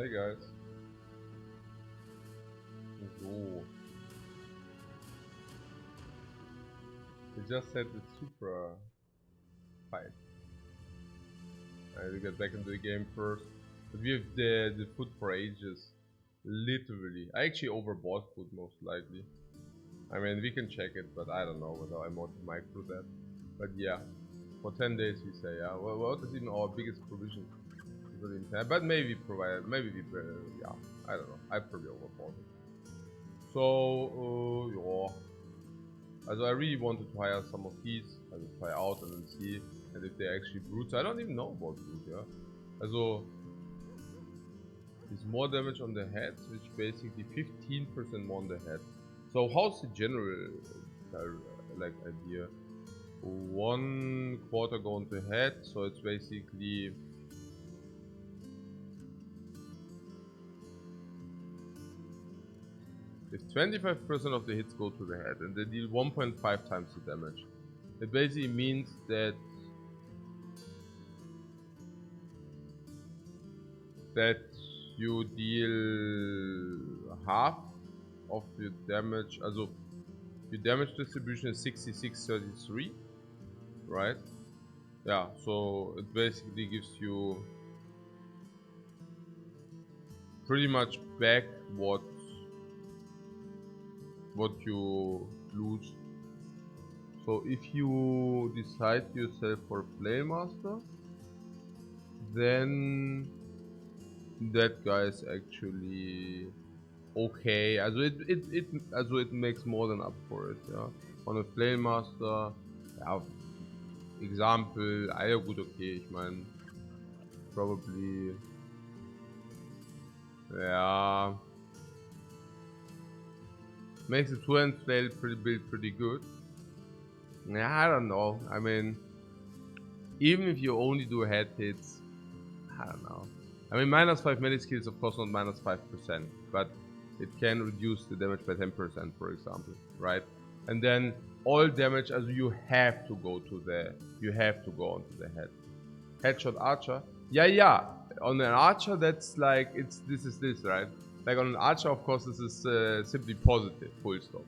Hey guys. So. We just had the super fight. I will get back into the game first. But we have the food for ages. Literally. I actually overbought food most likely. I mean, we can check it, but I don't know whether I want to micro that. But yeah. For 10 days we say, yeah. Well, what is even our biggest provision? But maybe we provide, yeah, I don't know. I probably overbought it. So, yeah. Also I really wanted to hire some of these. I will try out and then see. And if they're actually brutes. I don't even know about brute, yeah. Also, it's more damage on the head, which basically 15% more on the head. So how's the general like idea? 1/4 go on the head, so it's basically if 25% of the hits go to the head and they deal 1.5 times the damage, it basically means that you deal half of your damage. Also your damage distribution is 66-33, right? Yeah, so it basically gives you pretty much back what you lose. So if you decide yourself for Flame Master, then that guy is actually okay. Also it makes more than up for it, yeah. On a Flame Master, ja, Example, ja gut, okay, ich meine, probably, yeah, makes the 2-hand flail build pretty good. Yeah, I don't know. I mean, even if you only do head hits, I don't know. I mean, -5 melee skill is of course not -5%, but it can reduce the damage by 10%, for example, right? And then all damage, as you have to go onto the head. Headshot archer, yeah. On an archer, that's like this is this, right? Like on an archer, of course, this is simply positive, full stop.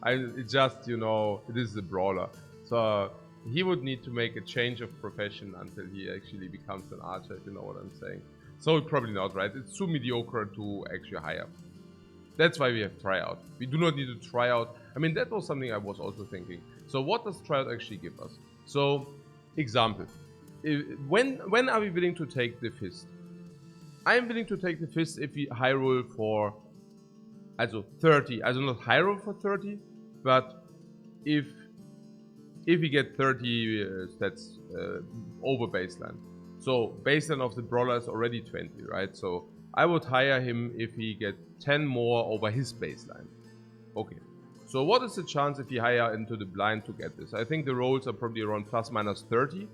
It just, you know, this is a brawler, so he would need to make a change of profession until he actually becomes an archer, if you know what I'm saying. So probably not, right? It's too mediocre to actually hire. That's why we have tryout. We do not need to try out. I mean, that was something I was also thinking. So what does tryout actually give us? So, example. When are we willing to take the fist? I am willing to take the fist if we high roll for, also 30. Also not high roll for 30, but if we get 30 stats over baseline. So baseline of the brawler is already 20, right? So I would hire him if he get 10 more over his baseline. Okay. So what is the chance if you hire into the blind to get this? I think the rolls are probably around ±30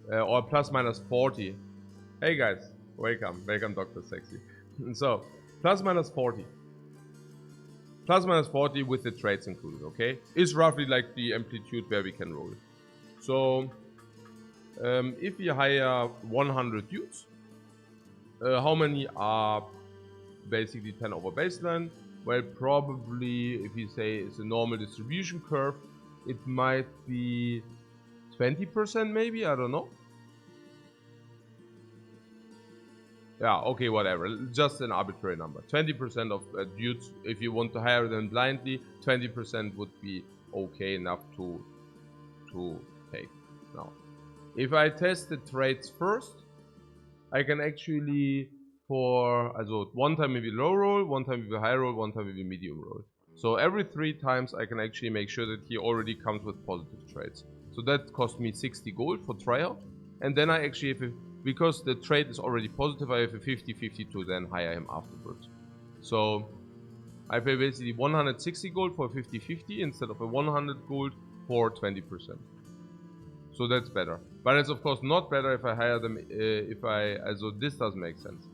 or ±40. Hey guys, welcome Dr. Sexy. So ±40. ±40 with the traits included, okay? Is roughly like the amplitude where we can roll. So if you hire 100 dudes, how many are basically 10 over baseline? Well, probably if you say it's a normal distribution curve, it might be 20% maybe, I don't know. Yeah, okay, whatever, just an arbitrary number. 20% of dudes, if you want to hire them blindly, 20% would be okay enough to take. Now, if I test the traits first, I can actually also one time maybe low roll, one time maybe high roll, one time maybe medium roll. So every 3 times I can actually make sure that he already comes with positive traits. So that cost me 60 gold for tryout. And then I actually have because the trait is already positive, I have a 50-50 to then hire him afterwards. So I pay basically 160 gold for 50-50 instead of a 100 gold for 20%. So that's better. But it's of course not better if I hire them, also this doesn't make sense.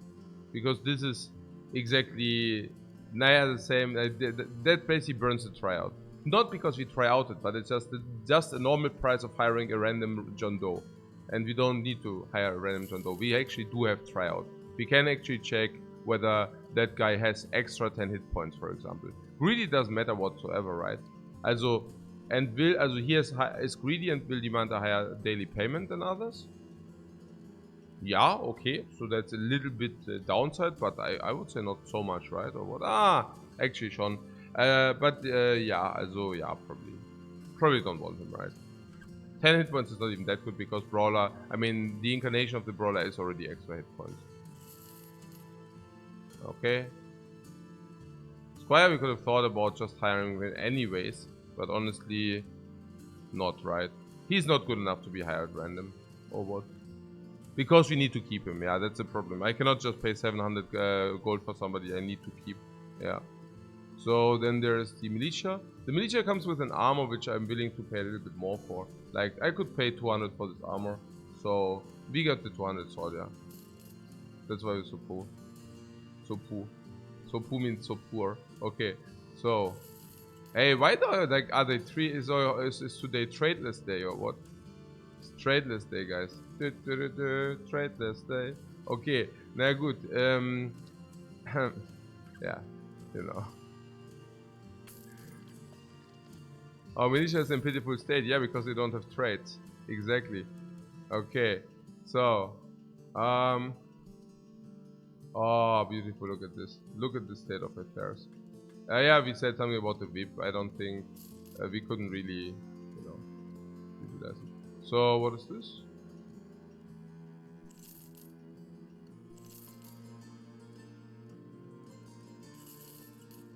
Because this is exactly the same, that basically burns the tryout. Not because we try out it, but it's just a normal price of hiring a random John Doe. And we don't need to hire a random John Doe. We actually do have tryout. We can actually check whether that guy has extra 10 hit points, for example. Greedy doesn't matter whatsoever, right? Also, he is greedy and will demand a higher daily payment than others. Yeah, okay, so that's a little bit downside, but I would say not so much, right? Or what? Actually, Sean. Yeah, also, yeah, probably don't want him, right? 10 hit points is not even that good because Brawler, I mean, the incarnation of the Brawler is already extra hit points. Okay. Squire we could have thought about just hiring him anyways, but honestly, not, right? He's not good enough to be hired random, or what? Because we need to keep him, yeah, that's the problem. I cannot just pay 700 gold for somebody I need to keep, yeah. So then there's the militia. The militia comes with an armor which I'm willing to pay a little bit more for. Like, I could pay 200 for this armor. So, we got the 200 sword, yeah. That's why we're so poor. So poor. So poor means so poor. Okay, so... Hey, why are they is today tradeless day or what? It's tradeless day, guys. Tradeless day. Okay, na gut. Yeah, you know. Our militia is in pitiful state, yeah, because they don't have trades. Exactly. Okay, so, oh, beautiful, look at this. Look at the state of affairs. Yeah, we said something about the VIP. I don't think we couldn't really, you know, utilize it. So, what is this?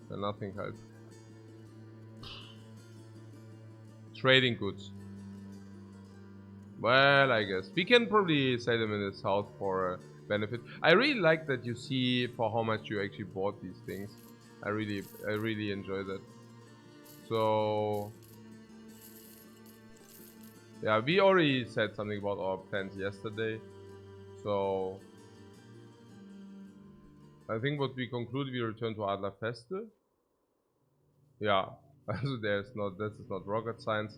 Nothing helped. Trading goods. Well, I guess we can probably sell them in the south for a benefit. I really like that you see for how much you actually bought these things. I really enjoy that. So yeah, we already said something about our plans yesterday. So I think what we conclude, we return to Adler Feste. Yeah, also this is not rocket science.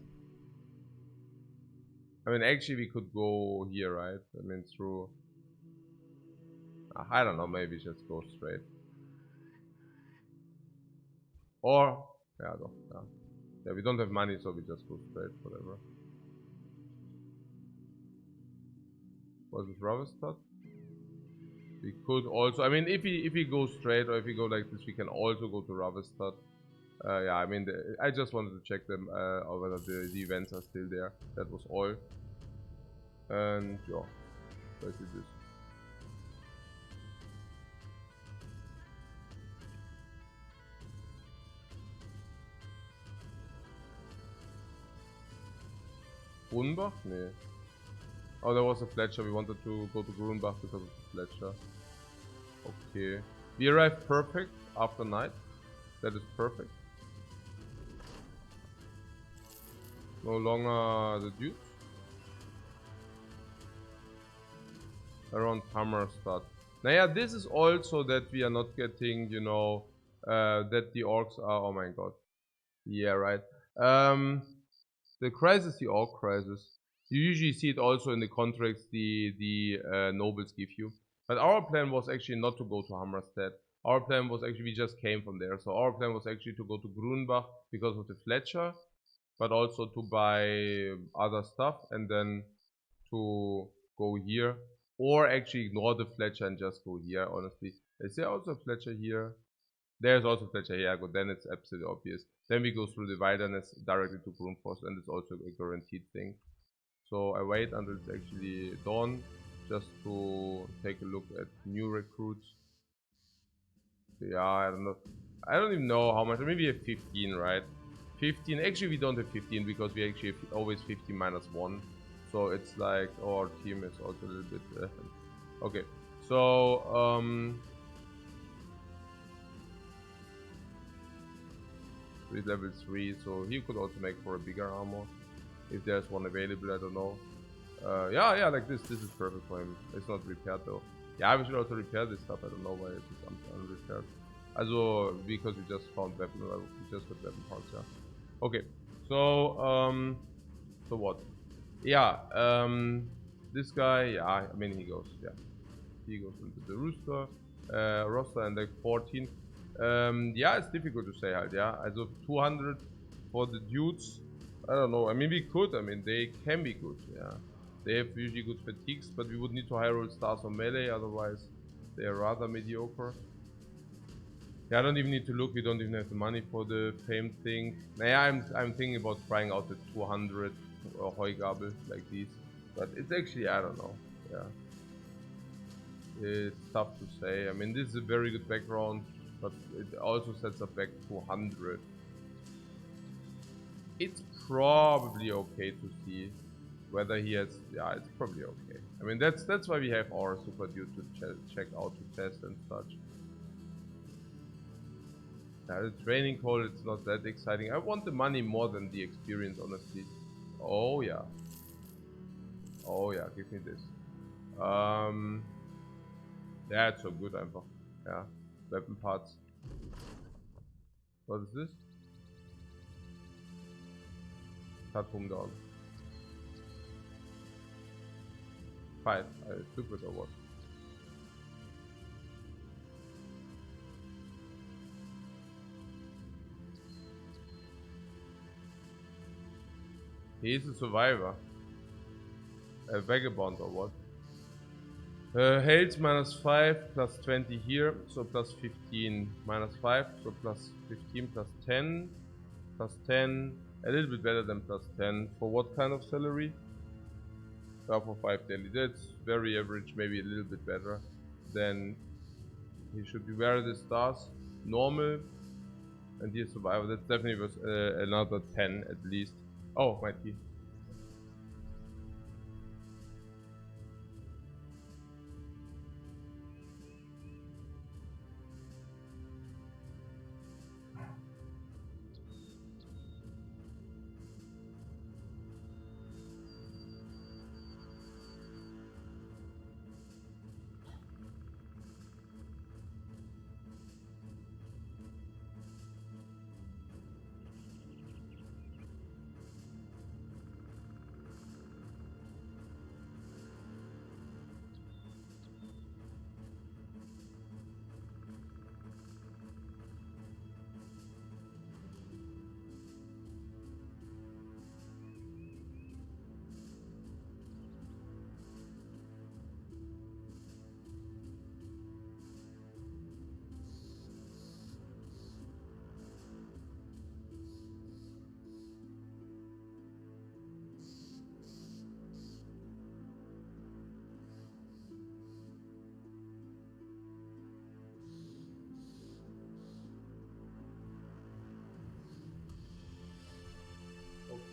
I mean, actually, we could go here, right? I mean, through. I don't know. Maybe just go straight. Or yeah, no, yeah, we don't have money, so we just go straight. Whatever. Was it Ravestad? We could also. I mean, if we go straight or if we go like this, we can also go to Ravestad. Yeah, I mean, I just wanted to check them whether the events are still there. That was all. And yeah, basically this. Grunbach? Nee. Oh, there was a Fletcher. We wanted to go to Grunbach because of the Fletcher. Okay. We arrived perfect after night. That is perfect. No longer the Dukes. Around Hammerstadt. Now, yeah, this is also that we are not getting, you know, that the orcs are. Oh my god. Yeah, right. The crisis, the orc crisis. You usually see it also in the contracts the nobles give you. But our plan was actually not to go to Hammerstedt. Our plan was actually, we just came from there. So our plan was actually to go to Grunbach because of the Fletcher, but also to buy other stuff and then to go here. Or actually ignore the Fletcher and just go here, honestly. Is there also a Fletcher here? There's also Fletcher here, good, then it's absolutely obvious. Then we go through the wilderness directly to Grunforce, and it's also a guaranteed thing. So I wait until it's actually dawn, just to take a look at new recruits. Yeah, I don't know. I don't even know how much. Maybe we have 15, right? 15. Actually, we don't have 15 because we actually have always 15 minus 1. So it's like our team is also a little bit. Okay. So, with level 3, so he could also make for a bigger armor if there's one available. I don't know. Yeah, like this is perfect for him. It's not repaired though. Yeah, we should also repair this stuff. I don't know why it's unrepaired. Also because we just found weapon, we just got weapon parts. Yeah. Okay, so what? Yeah, this guy. Yeah, I mean he goes. Yeah, he goes into the rooster. roster and like 14. Yeah, it's difficult to say halt, yeah. Also 200 for the dudes, I don't know. I mean, we could, I mean, they can be good, yeah. They have usually good fatigues, but we would need to high roll stars on melee, otherwise they are rather mediocre. Yeah, I don't even need to look, we don't even have the money for the fame thing. Yeah, I'm thinking about trying out the 200 Heugabel like these, but it's actually, I don't know, yeah. It's tough to say. I mean, this is a very good background, but it also sets up back 200. It's probably okay to see whether he has. Yeah, it's probably okay. I mean, that's why we have our super dude to check out, to test and such. Yeah, the training call, it's not that exciting. I want the money more than the experience, honestly. Oh yeah. Oh yeah, give me this. Yeah, it's so good einfach. Yeah. Weapon parts. What is this? Cut him down. Fight. Stupid or what? He is a survivor. A vagabond or what? Health minus 5 plus 20 here, so plus 15 minus 5, so plus 15 plus 10 plus 10, a little bit better than plus 10. For what kind of salary? For 5 daily. That's very average, maybe a little bit better. Then he should be where the stars. Normal. And here survivor. That definitely was another 10 at least. Oh, my key.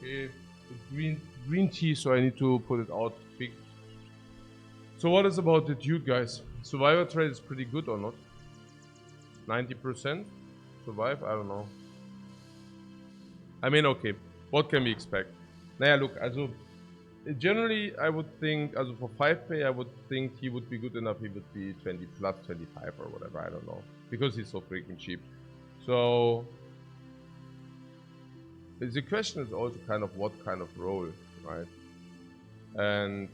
Okay, the green tea, so I need to put it out quick. So what is about the dude, guys? Survivor trade is pretty good or not? 90% survive? I don't know. I mean, okay, what can we expect? Naja, look, also generally I would think, also for 5 pay, I would think he would be good enough. He would be 20 plus 25 or whatever, I don't know, because he's so freaking cheap. So the question is also kind of what kind of role, right? And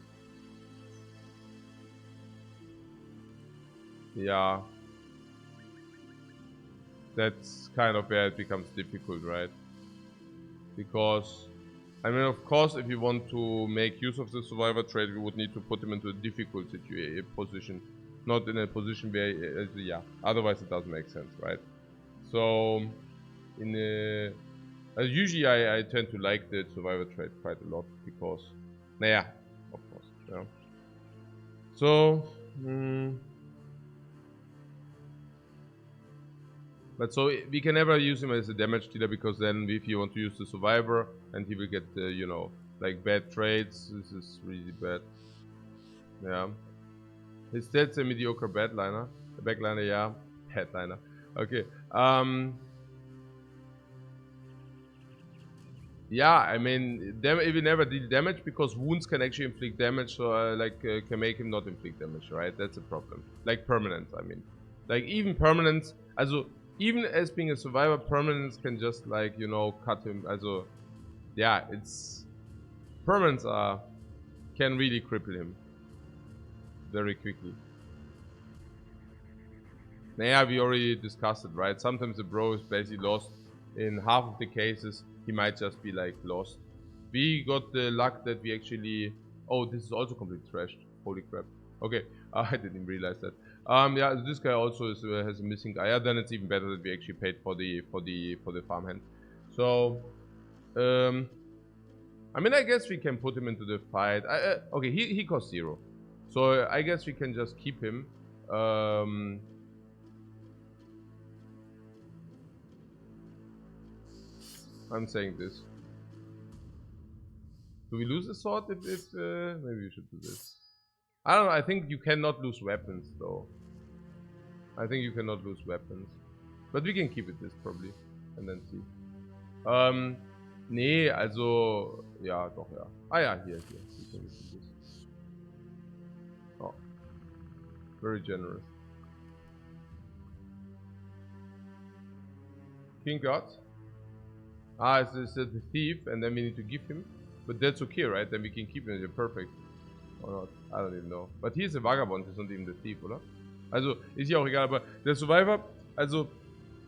yeah, that's kind of where it becomes difficult, right? Because, I mean, of course, if you want to make use of the survivor trade, we would need to put him into a difficult position, not in a position where, yeah, otherwise it doesn't make sense, right? So, usually I tend to like the survivor trade quite a lot because, naja, of course, yeah. So, but so we can never use him as a damage dealer because then if you want to use the survivor and he will get, you know, like bad trades, this is really bad. Yeah. His stats a mediocre backliner. Backliner, yeah. Headliner. Okay. Yeah, I mean, it will never deal damage because wounds can actually inflict damage, so can make him not inflict damage, right? That's a problem. Like permanence, I mean. Like even permanence, also even as being a survivor, permanence can just like, you know, cut him. Also, yeah, it's permanence can really cripple him very quickly. Yeah, we already discussed it, right? Sometimes the bro is basically lost. In half of the cases, he might just be like lost. We got the luck that we actually... Oh, this is also completely trashed. Holy crap. Okay, I didn't realize that. Yeah, this guy also is, has a missing guy. Yeah, then it's even better that we actually paid for the farmhand. So, I mean, I guess we can put him into the fight. Okay, he costs 0, so I guess we can just keep him. I'm saying this. Do we lose the sword if maybe we should do this. I don't know, I think you cannot lose weapons though. I think you cannot lose weapons. But we can keep it this probably. And then see. Nee, also... Ja, doch, ja. Ah ja, hier. We can do this. Oh. Very generous. King God. Ah, it's the thief, and then we need to give him. But that's okay, right? Then we can keep him. They're perfect. Or not. I don't even know. But he's a vagabond, he's not even the thief, oder? Also, ist ja auch egal, aber der Survivor, also,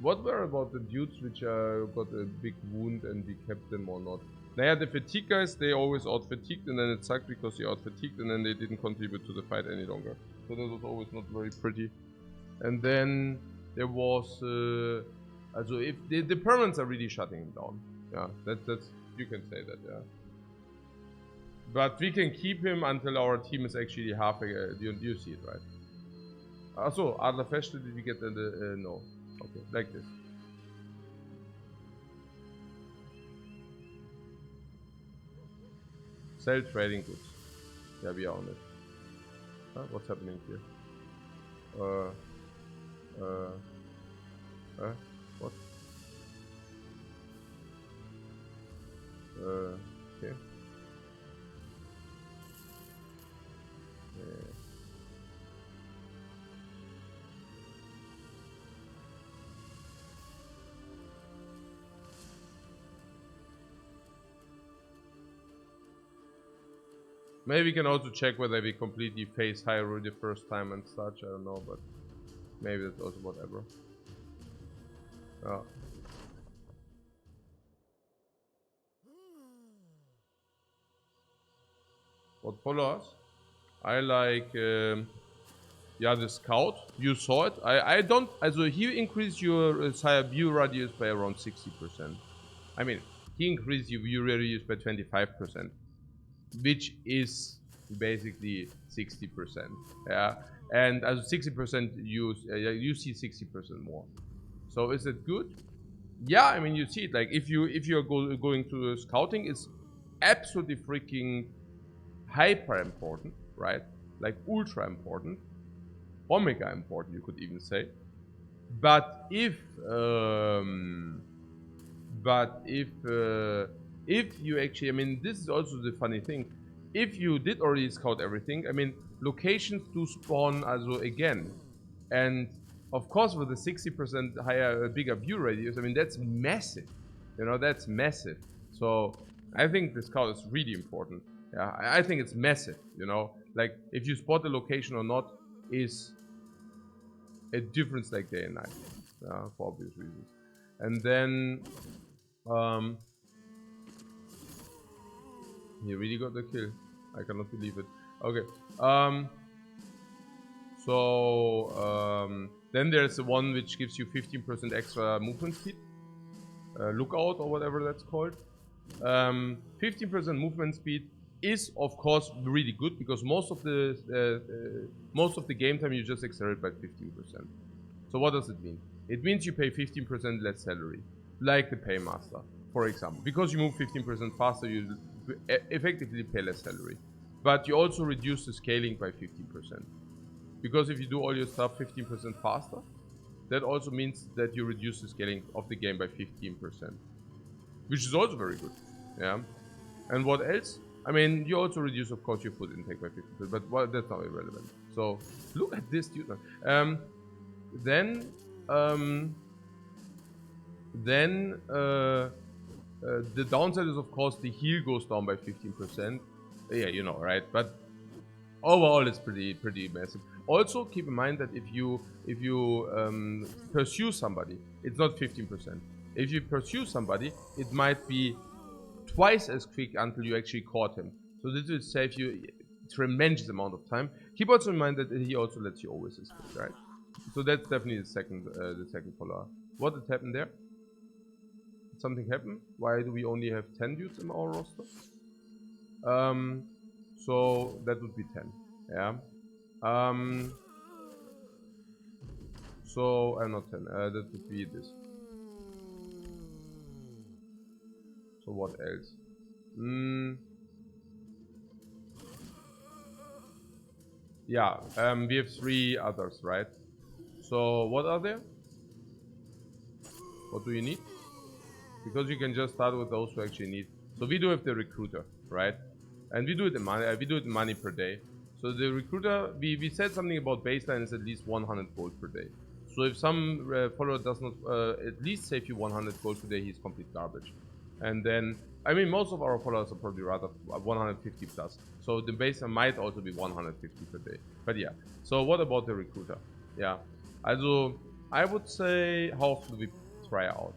what were about the dudes which got a big wound and we kept them or not? Naja, the fatigue guys, they always out-fatigued and then it sucked because they out-fatigued and then they didn't contribute to the fight any longer. So that was always not very pretty. And then there was, also if the permanents are really shutting him down. Yeah, that's, you can say that, yeah. But we can keep him until our team is actually half, you see it, right? Also, Adler Feste, did we get the, no. Okay, like this. Sell trading goods. Yeah, we are on it. Huh? What's happening here? What? Okay. Maybe we can also check whether we completely face Hyrule the first time and such, I don't know, but maybe that's also whatever. What follows? I like, yeah, the scout. You saw it. I don't, also he increased your view radius by around 60%. I mean, he increased your view radius by 25%. Which is basically 60%, yeah, and as 60% you see 60% more. So is it good? Yeah, I mean you see it. Like if you're going to scouting, it's absolutely freaking hyper important, right? Like ultra important, omega important, you could even say. But if you actually, I mean, this is also the funny thing. If you did already scout everything, I mean, locations do spawn also again. And of course, with the 60% higher, bigger view radius, I mean, that's massive. You know, that's massive. So I think the scout is really important. Yeah, I think it's massive, you know. Like, if you spot the location or not is a difference like day and night. For obvious reasons. And then, he really got the kill. I cannot believe it. Okay. Then there's the one which gives you 15% extra movement speed. Lookout or whatever that's called. 15% movement speed is of course really good because most of the game time you just accelerate by 15%. So what does it mean? It means you pay 15% less salary, like the paymaster, for example. Because you move 15% faster, you effectively pay less salary. But you also reduce the scaling by 15%. Because if you do all your stuff 15% faster, that also means that you reduce the scaling of the game by 15%. Which is also very good. Yeah. And what else? I mean, you also reduce, of course, your food intake by 50%, but well, that's not irrelevant. So, look at this, dude. Then the downside is, of course, the heal goes down by 15%. Yeah, you know, right? But overall, it's pretty massive. Also, keep in mind that if you pursue somebody, it's not 15%. If you pursue somebody, it might be twice as quick until you actually caught him. So this will save you a tremendous amount of time. Keep also in mind that he also lets you always escape, right? So that's definitely the second follower. What did happen there? Did something happen? Why do we only have 10 dudes in our roster? So that would be 10. Yeah. So not 10. That would be this. So what else? Yeah. We have 3 others, right? So what are there? What do you need? Because you can just start with those who actually need. So we do have the recruiter, right? And we do it in money. We do it in money per day. So the recruiter, we said something about baseline is at least 100 gold per day. So if some follower does not at least save you 100 gold per day, he's complete garbage. And then, I mean, most of our followers are probably rather 150 plus. So the baseline might also be 150 per day. But yeah. So what about the recruiter? Yeah. Also, I would say, how often do we try out?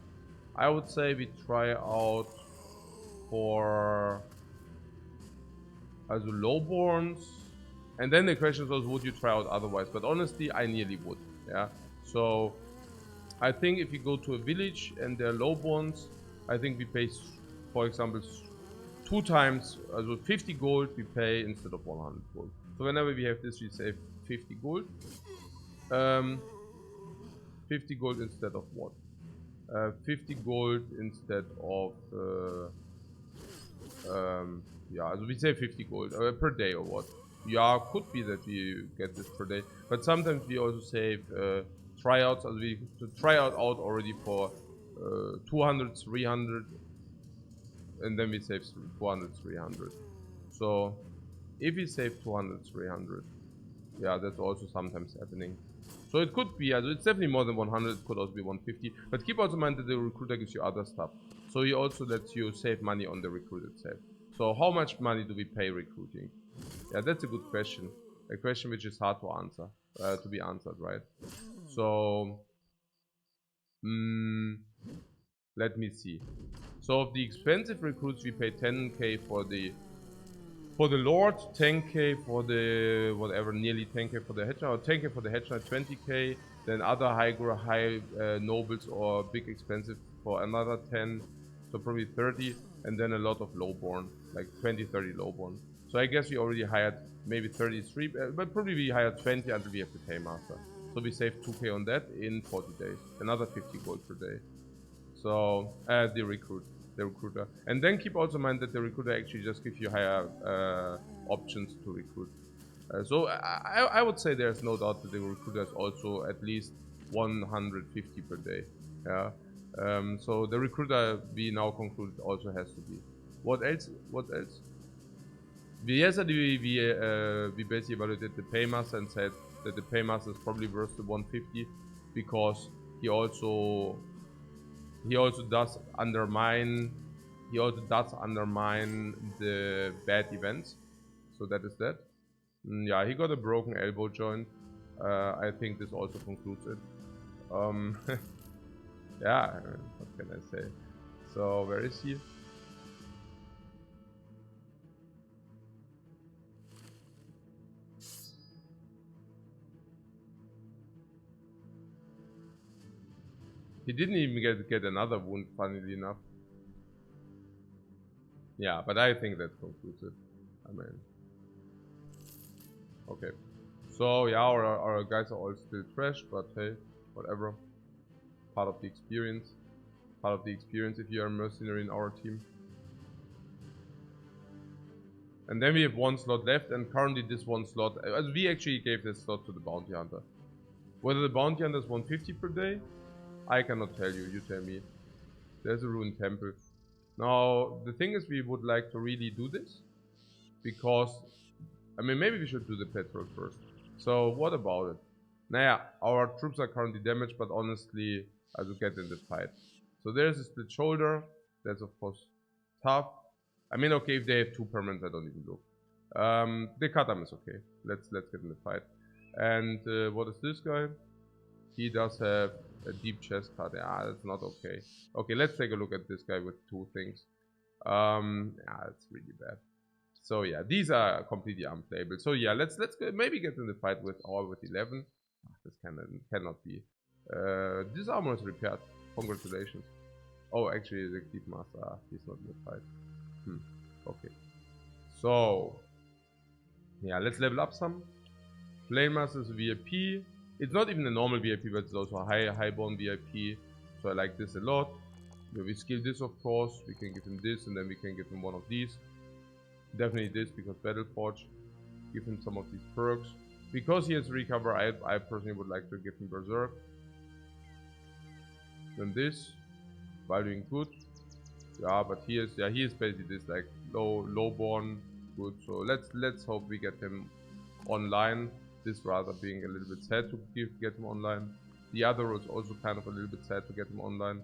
I would say we try out for also lowborns, and then the question was, would you try out otherwise? But honestly, I nearly would. Yeah. So I think if you go to a village and there are lowborns, I think we pay, for example, 2 times, also 50 gold we pay instead of 100 gold. So whenever we have this, we save 50 gold. 50 gold instead of what? 50 gold instead of yeah, so we say 50 gold per day or what. Yeah, could be that we get this per day, but sometimes we also save tryouts. Also we try out already for 200, 300, and then we save 400, 300. So if we save 200, 300, yeah, that's also sometimes happening. So it could be, it's definitely more than 100, it could also be 150. But keep also in mind that the recruiter gives you other stuff. So he also lets you save money on the recruit itself. So how much money do we pay recruiting? Yeah, that's a good question. A question which is hard to answer, to be answered, right? So, let me see. So of the expensive recruits, we pay 10k for the Lord, 10k for the whatever, nearly 10k for the hedge knight, or 10k for the hedge knight, 20k. Then other high nobles or big expensive for another 10, so probably 30, and then a lot of lowborn, like 20, 30 lowborn. So I guess we already hired maybe 33, but probably we hired 20 until we have the paymaster. So we saved 2k on that in 40 days, another 50 gold per day. So the recruiter, and then keep also in mind that the recruiter actually just gives you higher options to recruit. So I would say there's no doubt that the recruiter is also at least 150 per day. Yeah. So the recruiter, we now concluded, also has to be. What else? What else? Yesterday we basically evaluated the paymaster and said that the paymaster is probably worth the 150 because he also does undermine the bad events. So that is that. Yeah, he got a broken elbow joint. I think this also concludes it. Yeah, what can I say? So where is he? He didn't even get another wound, funnily enough. Yeah, but I think that concludes it. I mean, okay. So yeah, our guys are all still trash, but hey, whatever. Part of the experience. Part of the experience if you are a mercenary in our team. And then we have 1 slot left, and currently this 1 slot, as we actually gave this slot to the bounty hunter. Whether the bounty hunter is 150 per day, I cannot tell you. You tell me. There's a ruined temple. Now the thing is, we would like to really do this because, I mean, maybe we should do the patrol first. So what about it? Naja, our troops are currently damaged, but honestly, I will get in the fight. So there's a split shoulder. That's of course tough. I mean, okay, if they have 2 permanents, I don't even look. The Katam is okay. Let's get in the fight. And what is this guy? He does have a deep chest card. Yeah, that's not okay. Okay, let's take a look at this guy with 2 things. Yeah, it's really bad. So yeah, these are completely unplayable. So yeah, let's maybe get in the fight with 11. This cannot be. This armor is repaired. Congratulations. Oh, actually, the Cleave Master, he's not in the fight. Okay. So yeah, let's level up some. Flame Master is VIP. It's not even a normal VIP, but it's also a highborn VIP. So I like this a lot. We skill this, of course. We can give him this, and then we can give him one of these. Definitely this, because Battle Forge. Give him some of these perks. Because he has recover, I personally would like to give him Berserk. Then this, while doing good. Yeah, but he is basically this like lowborn good. So let's hope we get him online. This rather being a little bit sad to get him online. The other was also kind of a little bit sad to get him online.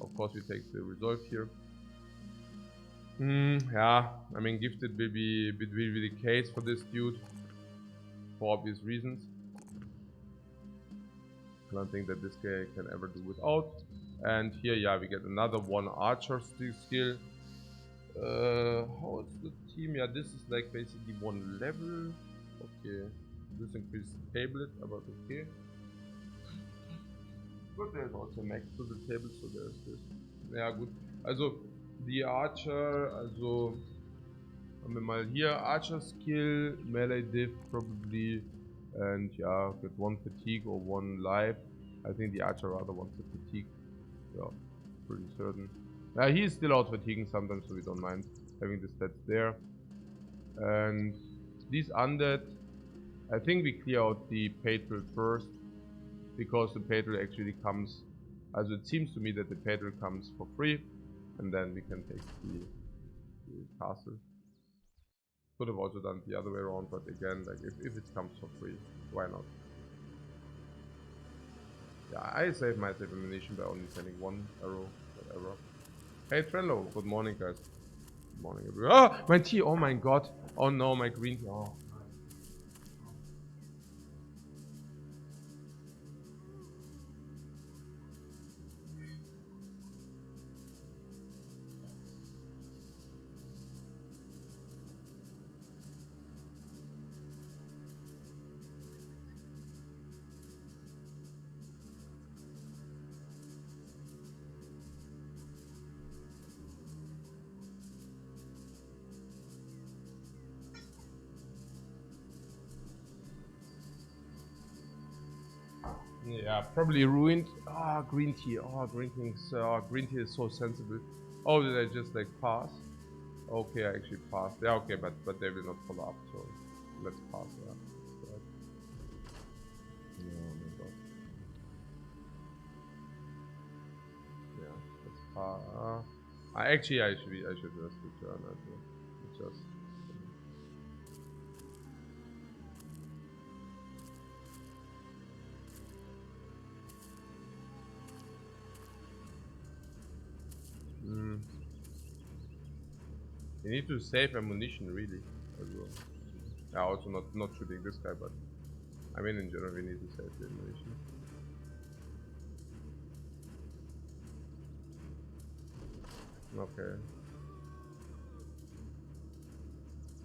Of course, we take the resolve here. Yeah, I mean, gifted will be the case for this dude for obvious reasons. I don't think that this guy can ever do without. And here, yeah, we get another 1 archer skill. How is the team? Yeah, this is like basically 1 level. Okay, this increases the tablet, but okay. But there's also max to the table, so there's this. Ja, gut. Also, die Archer, also haben wir mal hier Archer Skill, Melee Diff probably, and yeah, get 1 fatigue or 1 life. I think the Archer rather wants the fatigue. Yeah, pretty certain. Yeah, he's still out fatiguing sometimes, so we don't mind having the stats there. And these undead, I think we clear out the Patrol first, because the Patrol actually comes, as it seems to me that the Patrol comes for free, and then we can take the castle. Could have also done the other way around, but again, like if it comes for free, why not? Yeah, I saved myself ammunition by only sending 1 arrow, whatever. Hey Trello, good morning guys. Good morning everyone. Oh, my tea, oh my god. Oh no, my green tea, oh. Yeah, probably ruined. Ah, green tea. Oh, green tea is so sensible. Oh, did I just like pass? Okay, I actually passed. Yeah, okay, but they will not follow up, so let's pass. Yeah. Right. Oh my god. Yeah, let's pass. Actually, I should just return it. It's just. You need to save ammunition, really. As well. Yeah, also not shooting this guy, but I mean in general we need to save the ammunition. Okay.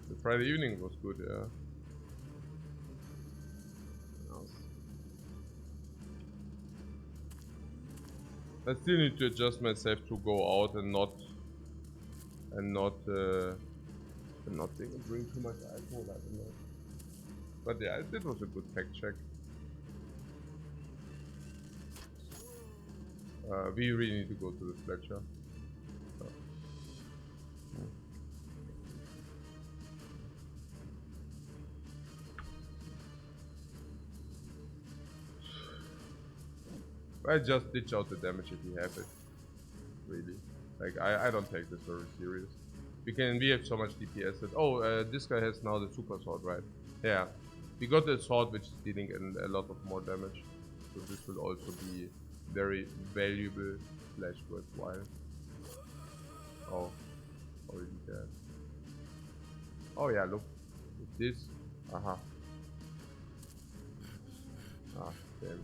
The Friday evening was good, yeah. I still need to adjust myself to go out and not drink too much alcohol. I don't know. But yeah, it was a good fact check. We really need to go to the Fletcher. I just ditch out the damage if we have it. Really. Like, I don't take this very serious. We have so much DPS that... Oh, this guy has now the super sword, right? Yeah. We got the sword which is dealing a lot of more damage. So this will also be very valuable / worthwhile. Oh. Already dead. Oh yeah, look. With this. Aha. Ah, damn.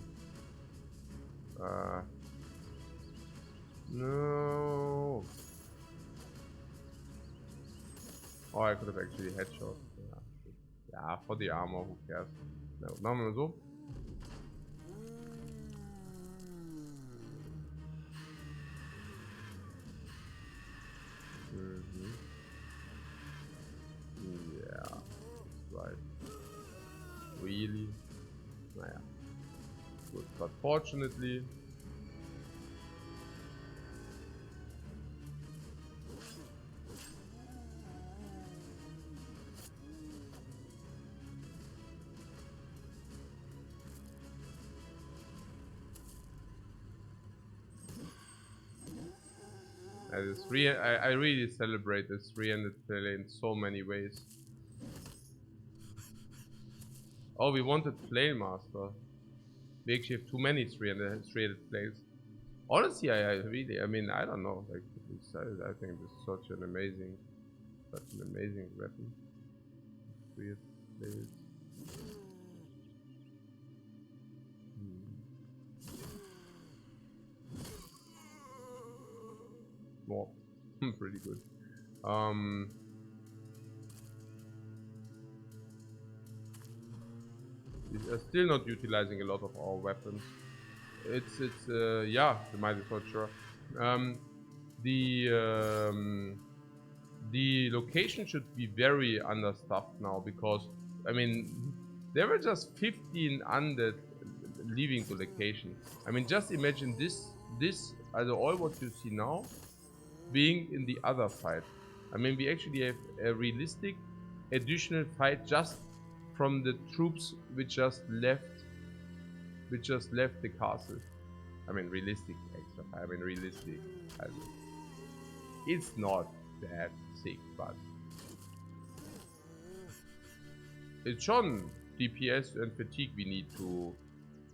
No. Oh, I could have actually headshot. Ja, ja, for the armor, who cares? Na gut, machen wir mal so. Yeah, that's right. Really? Naja. Good, but fortunately. I really celebrate this 300 play in so many ways. Oh, we wanted Flame Master. We actually have too many 300 plays. Honestly, I really, I mean, I don't know. Like, I think this is such an amazing weapon. 300 plays. More, pretty good. We are still not utilizing a lot of our weapons. It's yeah, the mighty torture. The location should be very understaffed now because I mean there were just 15 undead leaving the location. I mean just imagine this all what you see now being in the other fight. I mean we actually have a realistic additional fight just from the troops which just left the castle. I mean realistic extra fight. I mean realistic. It's not that sick, but it's schon DPS and fatigue we need to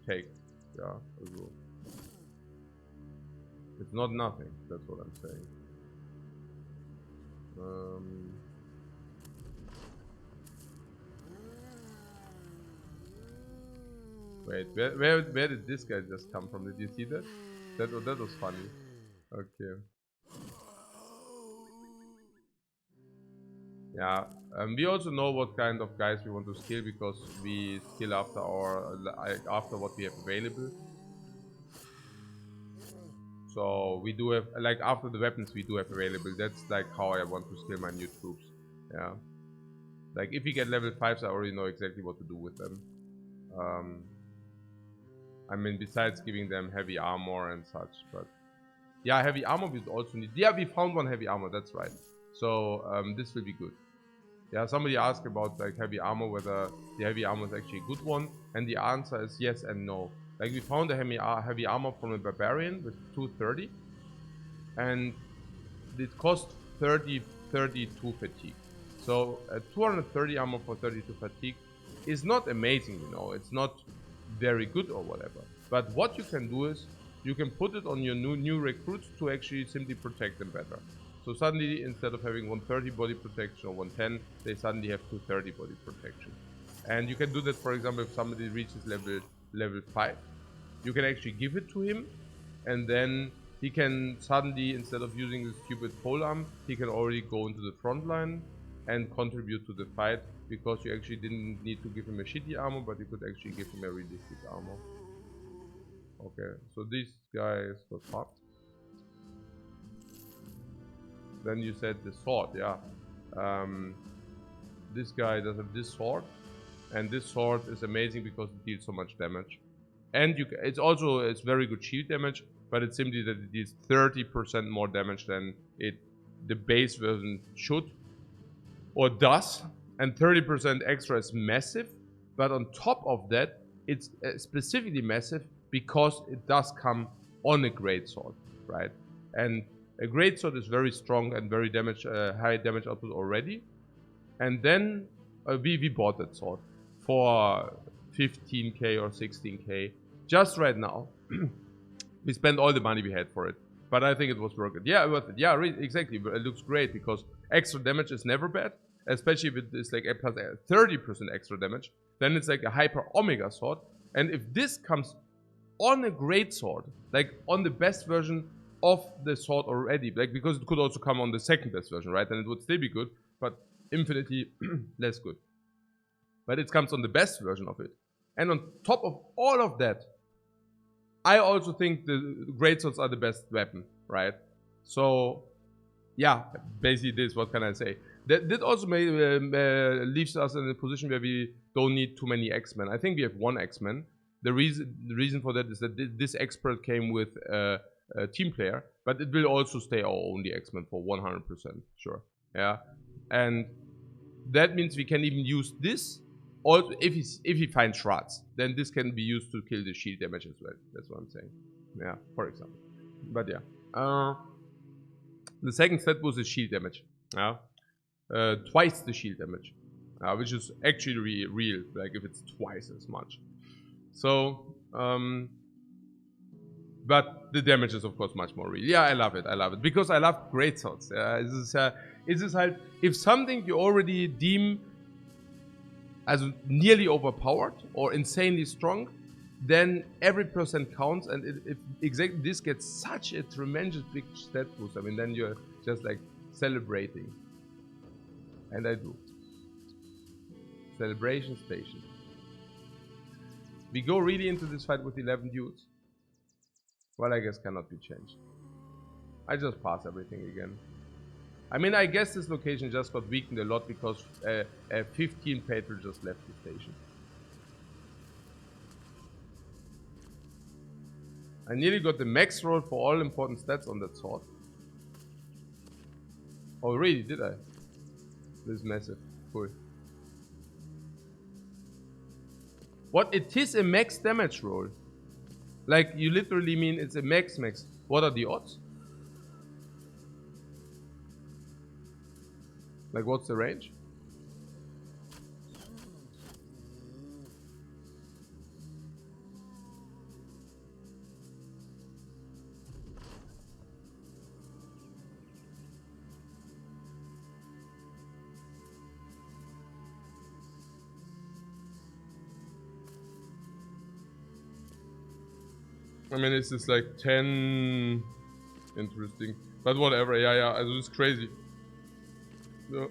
take. Yeah, also. It's not nothing, that's what I'm saying. Wait, where did this guy just come from? Did you see that? That was funny. Okay. Yeah, we also know what kind of guys we want to skill because we skill after after what we have available. So we do have like after the weapons we do have available. That's like how I want to skill my new troops. Yeah, like if we get level 5s, I already know exactly what to do with them. I mean, besides giving them heavy armor and such, but yeah, heavy armor we also need. Yeah, we found one heavy armor. That's right. So this will be good. Yeah, somebody asked about like heavy armor, whether the heavy armor is actually a good one, and the answer is yes and no. Like we found a heavy armor from a barbarian with 230, and it cost 32 fatigue. So 230 armor for 32 fatigue is not amazing, you know. It's not very good or whatever. But what you can do is you can put it on your new recruits to actually simply protect them better. So suddenly, instead of having 130 body protection or 110, they suddenly have 230 body protection. And you can do that, for example, if somebody reaches level 5. You can actually give it to him, and then he can suddenly, instead of using the stupid polearm, he can already go into the front line and contribute to the fight, because you actually didn't need to give him a shitty armor, but you could actually give him a realistic armor. Okay, so this guy got fucked. Then you said the sword, yeah. This guy does have this sword, and this sword is amazing because it deals so much damage. And it's very good shield damage, but it's simply that it deals 30% more damage than the base version should or does, and 30% extra is massive. But on top of that, it's specifically massive because it does come on a greatsword, right? And a greatsword is very strong and very high damage output already. And then we bought that sword for 15k or 16k just right now. We spent all the money we had for it, but I think it was worth it. Yeah, worth it. Yeah, exactly. It looks great because extra damage is never bad, especially if it's like a plus 30% extra damage. Then it's like a hyper omega sword, And if this comes on a great sword, like on the best version of the sword already, like because it could also come on the second best version, right? And it would still be good, but infinitely less good. But it comes on the best version of it. And on top of all of that, I also think the great swords are the best weapon, right? So, yeah, basically this, what can I say? That also leaves us in a position where we don't need too many X-Men. I think we have one X-Men. The reason for that is that this expert came with a team player, but it will also stay our only X-Men for 100%, sure. Yeah, and that means we can even use this. Also, if he finds shards, then this can be used to kill the shield damage as well. That's what I'm saying. Yeah, for example. But yeah, the second stat was the shield damage. Yeah, twice the shield damage, which is actually real. Like if it's twice as much. So, but the damage is of course much more real. Yeah, I love it. I love it because I love great swords. It is halt, if something you already deem as nearly overpowered or insanely strong, then every percent counts, and if exactly this gets such a tremendous big stat boost, I mean, then you're just like celebrating. And I do. Celebration station. We go really into this fight with 11 dudes. Well, I guess cannot be changed. I just pass everything again. I mean, I guess this location just got weakened a lot because 15 patrol just left the station. I nearly got the max roll for all important stats on that sword. Oh, really? Did I? This is massive. Cool. What? It is a max damage roll. Like, you literally mean it's a max. What are the odds? Like, what's the range? I mean, it's just like 10. Interesting. But whatever, yeah, it's crazy. No.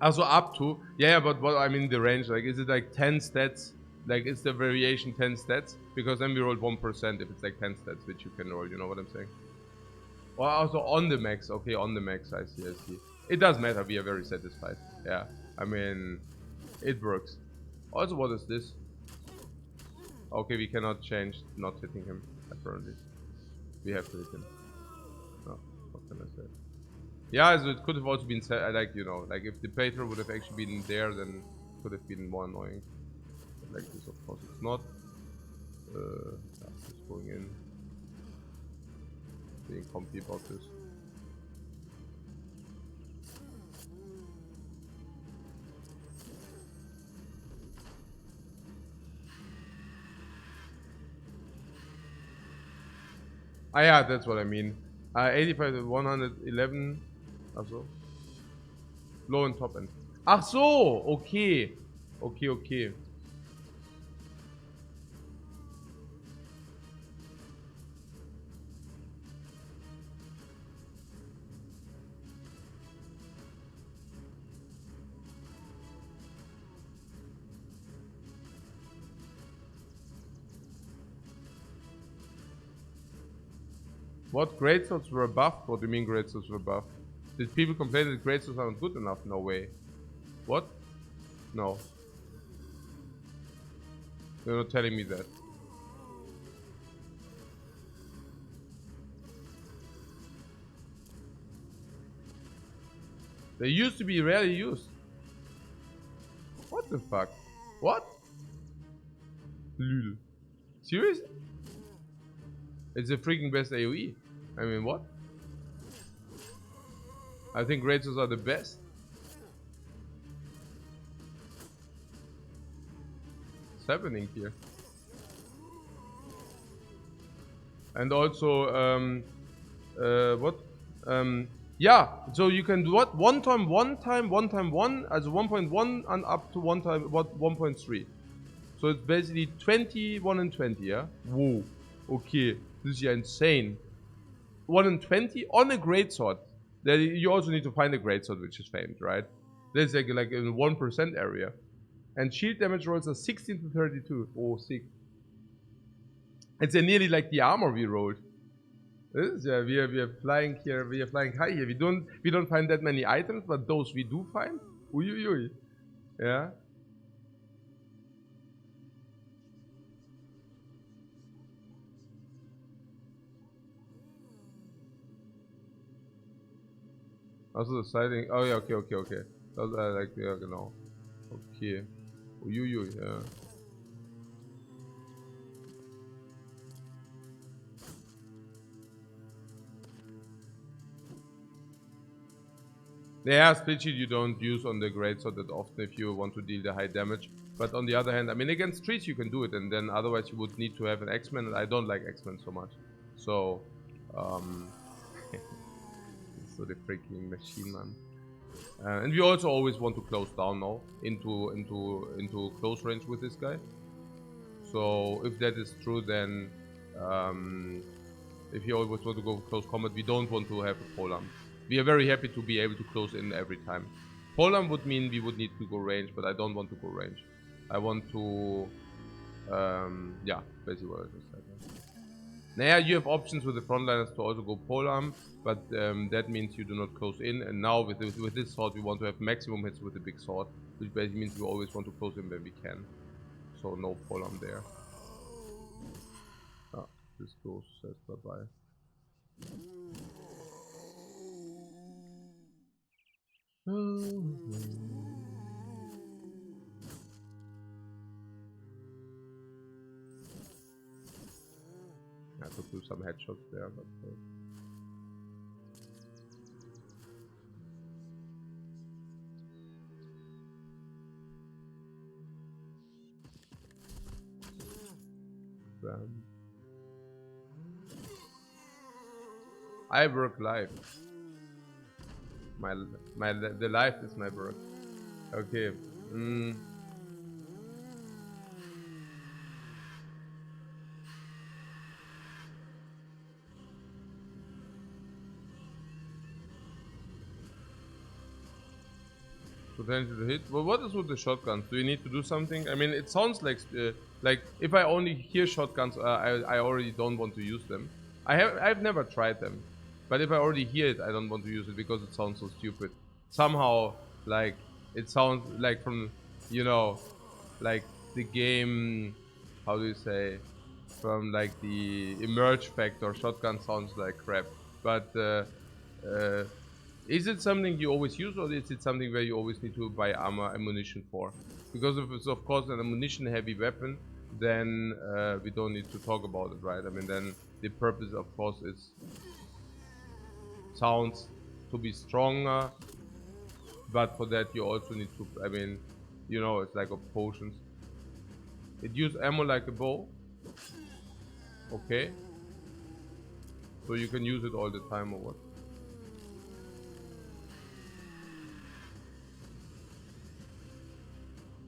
Also up to, yeah, but what I mean the range, like, is it like 10 stats? Like, is the variation 10 stats? Because then we roll 1% if it's like 10 stats, which you can roll, you know what I'm saying? Or also on the max, okay, on the max, I see. It does matter, we are very satisfied. Yeah, I mean, it works. Also, what is this? Okay, we cannot change not hitting him, apparently. We have to hit him. No, what can I say? Yeah, so it could have also been, like, you know, like if the Patriot would have actually been there, then it could have been more annoying. But like this, of course, it's not. Just going in. Being comfy about this. Ah, yeah, that's what I mean. 85 to 111. Also. Low and top end. Ach so, okay. Okay. What great swords were buffed? What do you mean great swords were buffed? Did people complain that great swords aren't good enough? No way. What? No. You're not telling me that. They used to be rarely used. What the fuck? What? Lul. Seriously? It's the freaking best AoE. I mean, what? I think great swords are the best. What's happening here? And also, what? Yeah, so you can do what? One time, one, as 1.1 and up to 1.3. So it's basically 20, 1 and 20, yeah? Whoa. Okay, this is yeah insane. 1 and 20 on a great sword. Then you also need to find a great sword which is famed, right? There's like in 1% area. And shield damage rolls are 16 to 32. Oh, sick. It's nearly like the armor we rolled. This is, yeah, we are flying here. We are flying high here. We don't find that many items, but those we do find. Ui, ui, ui. Yeah. Also the sighting. Oh yeah, okay. Those are like yeah, genau. Okay. Ui, ui, ui, yeah. Yeah, split shield you don't use on the great sword that often if you want to deal the high damage. But on the other hand, I mean against trees you can do it, and then otherwise you would need to have an X-Men, and I don't like X-Men so much. So, um, so the freaking machine man. And we also always want to close down now into close range with this guy. So if that is true, then if you always want to go close combat, we don't want to have a polearm. We are very happy to be able to close in every time. Polearm would mean we would need to go range, but I don't want to go range. I want to, yeah, basically what I just said. Now you have options with the frontliners to also go polearm, but that means you do not close in. And now with this sword, we want to have maximum hits with the big sword, which basically means we always want to close in when we can. So no polearm there. Ah, this goes says bye bye. I could do some headshots there, but. I work life. The life is my work. Okay. Potential to hit. Well, what is with the shotguns? Do you need to do something? I mean, it sounds like if I only hear shotguns, I already don't want to use them. I've never tried them, but if I already hear it, I don't want to use it because it sounds so stupid. Somehow, like it sounds like from you know, like the game. How do you say? From like the emerge factor, shotgun sounds like crap. But is it something you always use, or is it something where you always need to buy ammunition for? Because if it's of course an ammunition heavy weapon, then we don't need to talk about it, right? I mean, then the purpose of course is sounds to be stronger, but for that you also need to, I mean, you know, it's like a potions. It uses ammo like a bow. Okay. So you can use it all the time or what?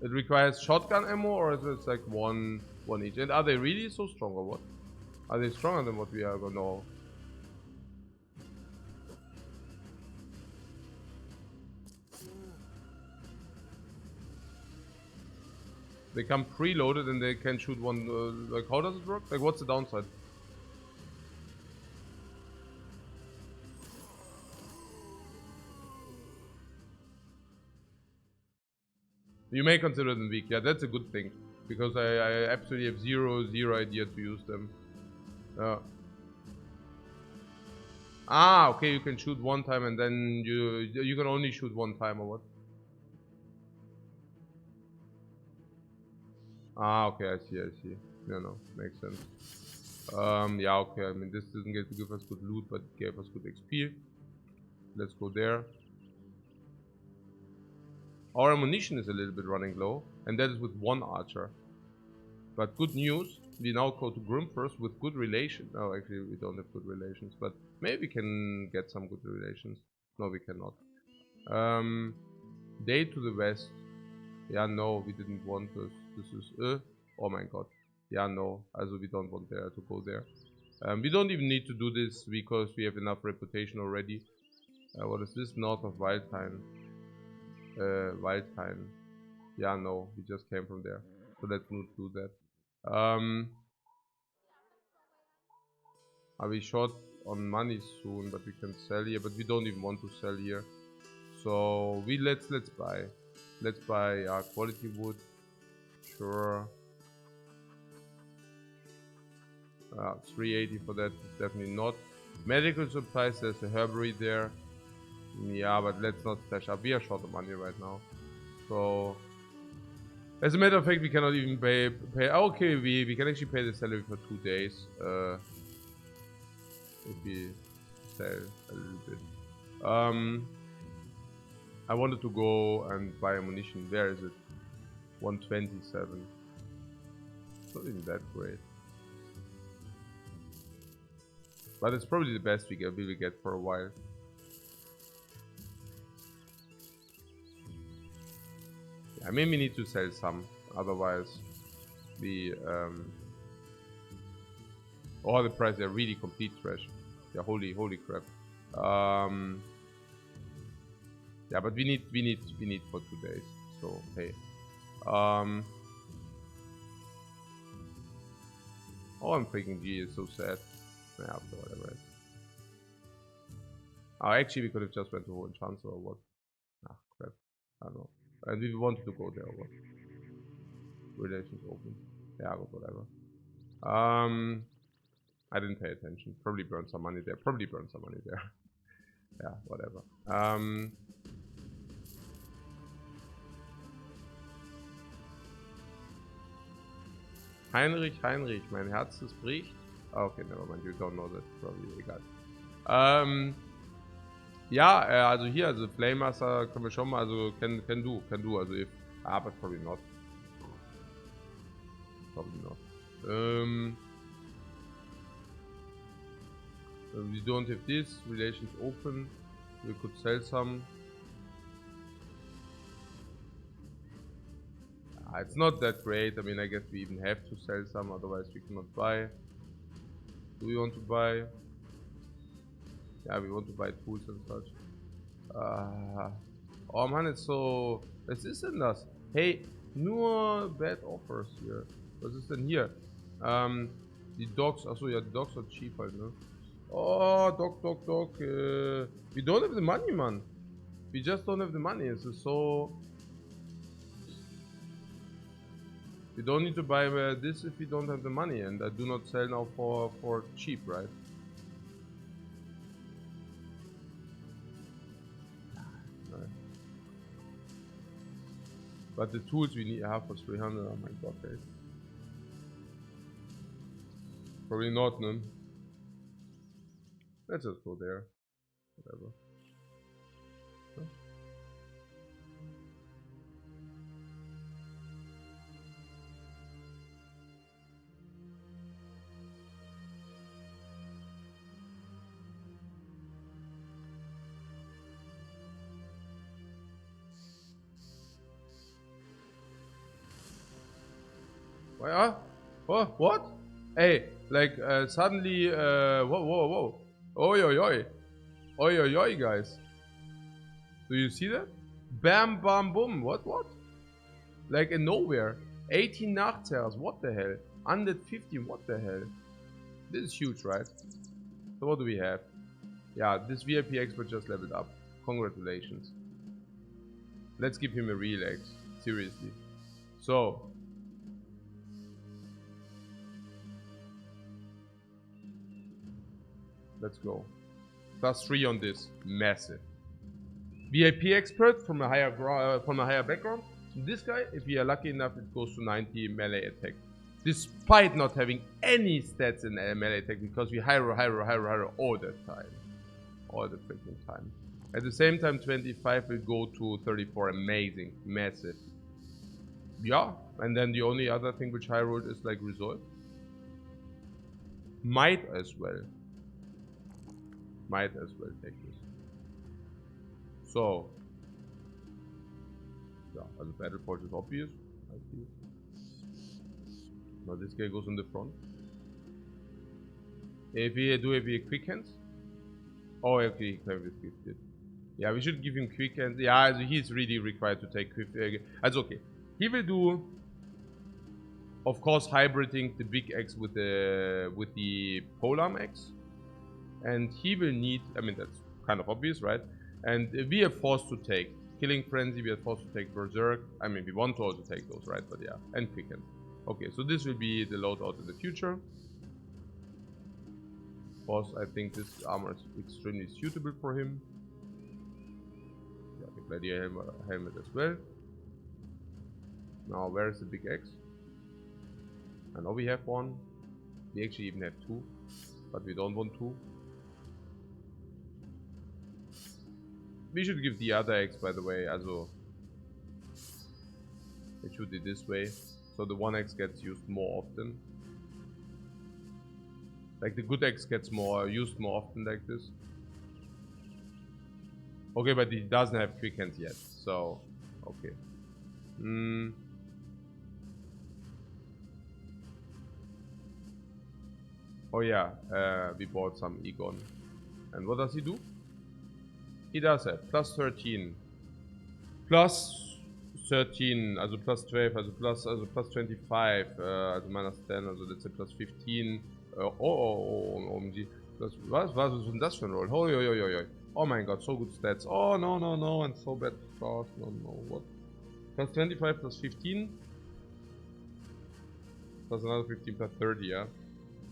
It requires shotgun ammo, or is it like one each? And are they really so strong or what? Are they stronger than what we are gonna know? They come preloaded and they can shoot one. Like how does it work? Like what's the downside? You may consider them weak. Yeah, that's a good thing because I absolutely have zero idea to use them. Ah, okay. You can shoot one time and then you can only shoot one time or what? Ah, okay. I see. No, makes sense. Yeah, okay. I mean, this doesn't get to give us good loot, but it gave us good XP. Let's go there. Our ammunition is a little bit running low, and that is with one archer. But good news, we now go to Grim first with good relations. Oh, actually, we don't have good relations, but maybe we can get some good relations. No, we cannot. Day to the west. Yeah, no, we didn't want this. This is, oh my god. Yeah, no, also we don't want there to go there. We don't even need to do this because we have enough reputation already. What is this? North of Wildthyme. Wildthyme. Yeah, no, we just came from there. So let's not do that. Are we short on money soon? But we can sell here. But we don't even want to sell here. So let's buy. Let's buy quality wood. Sure. 380 for that is definitely not. Medical supplies, there's a herbery there. Yeah, but let's not stash up. We are short of money right now. So, as a matter of fact, we cannot even pay. Okay, we can actually pay the salary for 2 days. If we sell a little bit. I wanted to go and buy ammunition. Where is it? 127. It's not even that great. But it's probably the best we will get for a while. I mean, we need to sell some, otherwise we oh, the price, they're really complete trash. Yeah, holy crap. Yeah, but we need for 2 days. So hey. Oh, I'm freaking G, it's so sad. Yeah, after whatever. Oh, actually, we could have just went to Hohen Chancellor or what? Ah, crap. I don't know. And we wanted to go there or what? Relations open. Yeah, but whatever. I didn't pay attention. Probably burned some money there. Yeah, whatever. Heinrich, mein Herz es bricht. Oh, okay, never mind, you don't know that, probably, egal. Ja, also hier, also Flame Master können wir schon mal, also can do, also if, but probably not. We don't have this, relations open, we could sell some. It's not that great. I mean, I guess we even have to sell some, otherwise we cannot buy. Do we want to buy? Yeah, we want to buy tools and such. Oh man, it's so... Was ist denn das? Hey, nur bad offers hier. Was ist denn hier? Die Dogs, achso, ja, die Dogs are cheap halt, ne? Oh, Dog. We don't have the money, man. We just don't have the money. This is so... We don't need to buy this if we don't have the money, and I do not sell now for cheap, right? But the tools we need have for 300, oh my god, guys. Probably not, no? Let's just go there. Whatever. Huh? What? Hey, like suddenly, whoa. Oi, guys. Do you see that? Bam, bam, boom. What? Like in nowhere. 18 Nachteils, what the hell? 150, what the hell? This is huge, right? So what do we have? Yeah, this VIP expert just leveled up. Congratulations. Let's give him a real X. Seriously. So. Let's go. +3 on this. Massive. VIP expert from a higher background. This guy, if we are lucky enough, it goes to 90 melee attack. Despite not having any stats in melee attack, because we hire all the time. All the freaking time. At the same time, 25 will go to 34. Amazing. Massive. Yeah. And then the only other thing which high rolled is like resolve. Might as well take this. So. Ja, also Battle Forge is obvious. I see. Now this guy goes in the front. If we quick hands? Oh, okay, he can be gifted. Yeah, we should give him quick hands. Yeah, also he's really required to take quick. Also okay, he will do, of course, hybriding the big X with the polearm X, and he will need. I mean, that's kind of obvious, right? And we are forced to take Killing Frenzy. We are forced to take Berserk. I mean, we want to also take those, right? But yeah, and quick hands. Okay, so this will be the loadout in the future. Boss, I think this armor is extremely suitable for him. Yeah, the Gladiator helmet as well. Now, where is the big X? I know we have one. We actually even have two, but we don't want two. We should give the other X, by the way, also. It should be this way, so the 1X gets used more often. Like the good X gets used more often like this. Okay, but he doesn't have quick hands yet, so okay. Oh yeah, we bought some Egon. And what does he do? He does have plus 13. Plus 13, also plus 12, also plus 25, also minus 10, also let's say plus 15. OMG. Was ist denn das für ein Roll? Oh mein Gott, so good stats. Oh no, and so bad stars. No, what? Plus 25 plus 15. Plus another 15 plus 30, yeah.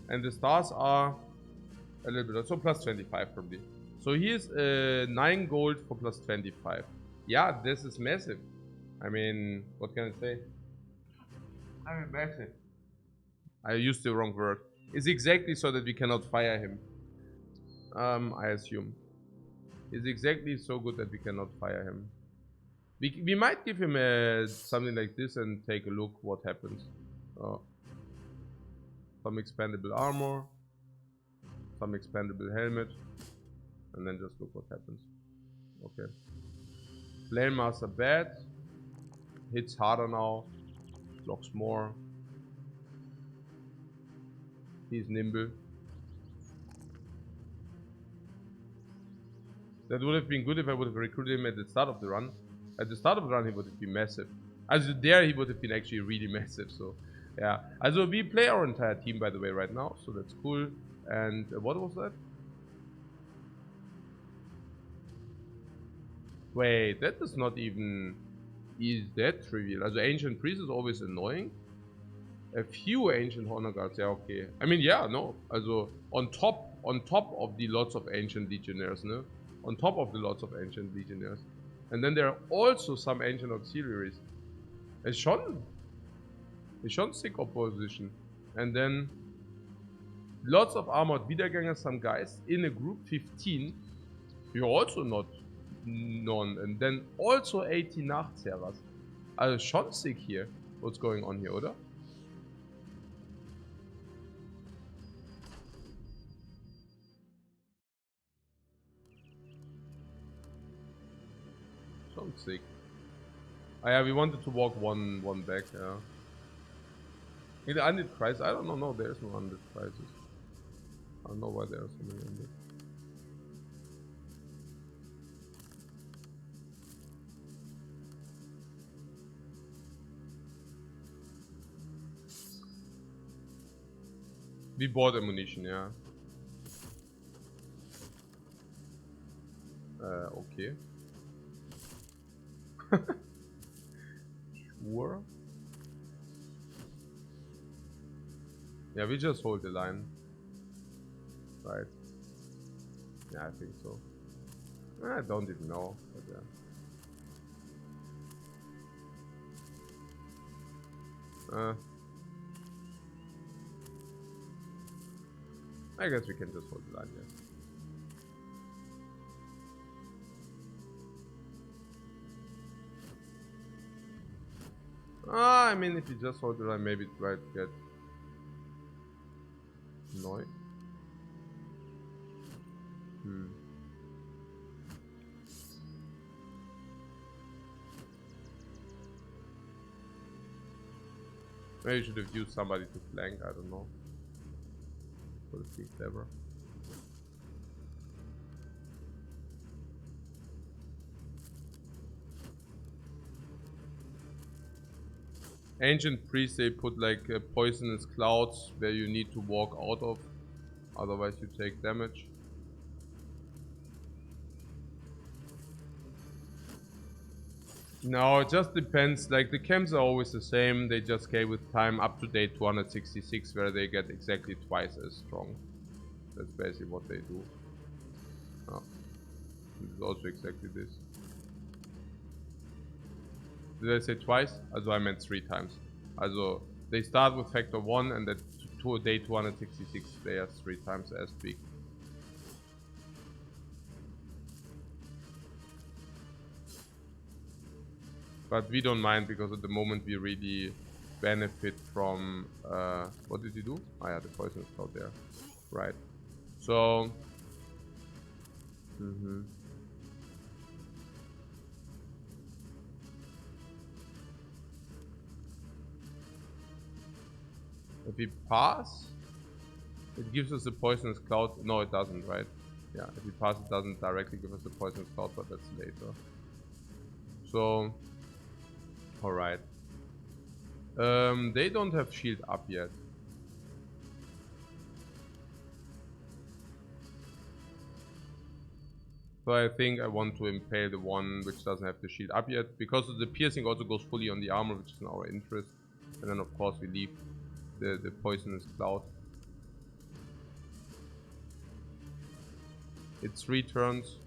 And the stars are a little bit, so plus 25 probably. So here's 9 gold for plus 25. Yeah, this is massive. I mean, what can I say? I mean, massive. I used the wrong word. It's exactly so that we cannot fire him. I assume. It's exactly so good that we cannot fire him. We might give him something like this and take a look what happens. Some expandable armor. Some expandable helmet. And then just look what happens. Okay. Flame Master bad. Hits harder now. Blocks more. He's nimble. That would have been good if I would have recruited him at the start of the run. At the start of the run, he would have been massive. As there, he would have been actually really massive. So, yeah. Also, we play our entire team, by the way, right now. So that's cool. And what was that? Wait, that is not even... Is that trivial? Also, Ancient Priest is always annoying. A few Ancient Honor Guards, yeah, okay. I mean, yeah, no. Also, on top of the lots of Ancient Legionnaires, no? On top of the lots of Ancient Legionnaires. And then there are also some Ancient Auxiliaries. Ist schon sick opposition. And then lots of Armored Wiedergänger, some guys in a group, 15. You're also not none. And then also 80 Nachzerras. Also schon sick here. What's going on here, oder? Schon sick. Ah yeah, we wanted to walk one back, yeah. In the undead crisis, I don't know, no, there's no undead crisis. I don't know why there are so many undead. We bought ammunition, yeah. Okay. Sure. Yeah, we just hold the line. Right. Yeah, I think so. I don't even know, but yeah. I guess we can just hold the line, yeah. I mean, if you just hold the line, maybe try to get annoyed. Maybe you should have used somebody to flank, I don't know. Would have been clever. Ancient priests, they put like poisonous clouds where you need to walk out of, otherwise you take damage. No, it just depends. Like the camps are always the same. They just scale with time up to day 266, where they get exactly twice as strong. That's basically what they do. Oh. This is also exactly this. Did I say twice? Also I meant 3 times. Also they start with factor 1 and then to day 266 they are 3 times as big. But we don't mind because at the moment we really benefit from what did he do? Oh yeah, the poison is out there. Right. So if we pass, it gives us the poisonous cloud. No, it doesn't, right? Yeah, if we pass, it doesn't directly give us the poisonous cloud, but that's later. So, alright. They don't have shield up yet. So I think I want to impale the one which doesn't have the shield up yet, because the piercing also goes fully on the armor, which is in our interest. And then of course we leave the poisonous cloud. It's 3 turns.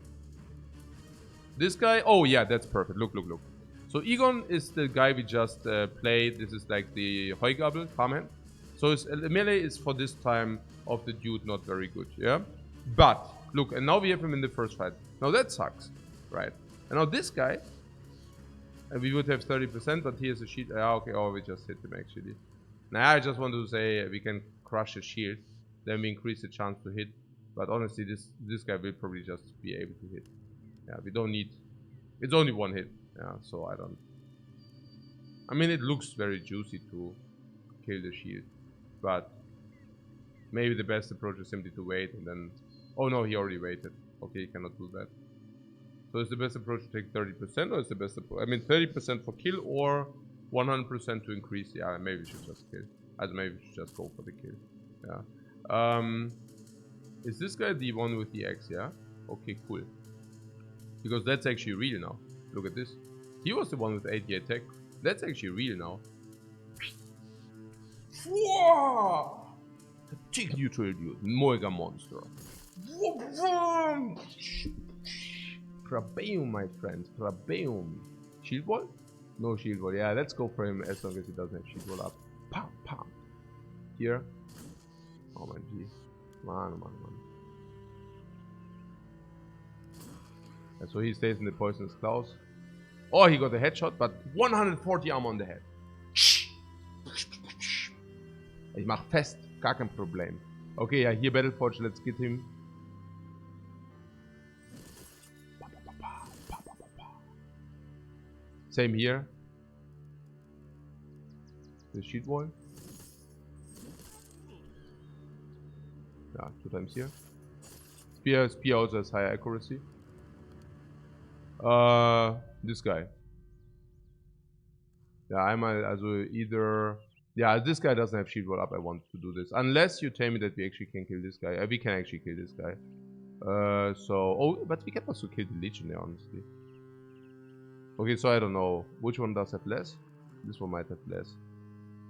This guy, oh yeah, that's perfect. Look. So Egon is the guy we just played. This is like the Heugabel farmhand. So his melee is for this time of the dude not very good, yeah? But, look, and now we have him in the first fight. Now that sucks, right? And now this guy, and we would have 30%, but he has a shield. Okay, oh, we just hit him actually. Now I just want to say we can crush his shield. Then we increase the chance to hit. But honestly, this guy will probably just be able to hit. Yeah, we don't need... It's only 1 hit. Yeah, so I don't... I mean, it looks very juicy to kill the shield. But maybe the best approach is simply to wait and then... Oh no, he already waited. Okay, he cannot do that. So is the best approach to take 30% or is the best approach... I mean, 30% for kill or 100% to increase... Yeah, maybe we should just kill. Maybe we should just go for the kill. Yeah. Is this guy the one with the X, yeah? Okay, cool. Because that's actually real now. Look at this. He was the one with 80 attack. That's actually real now. Take neutral dude. Mega monster. Krabeum, my friends. Krabeum. Shield wall? No shield wall. Yeah, let's go for him as long as he doesn't have shield wall up. Pam, pam. Here. Oh my G. Man. And so he stays in the poisonous clouds. Oh, he got a headshot, but 140 armor on the head. Ich mach fest, gar kein Problem. Okay, ja, hier Battleforge, let's get him. Same here. The shield wall. Yeah, 2 times here. Spear also has higher accuracy. This guy. Yeah, einmal, also either... Yeah, this guy doesn't have shield wall up, I want to do this. Unless you tell me that we actually can kill this guy. We can actually kill this guy. Oh, but we can also kill the Legionnaire, honestly. Okay, so I don't know. Which one does have less? This one might have less.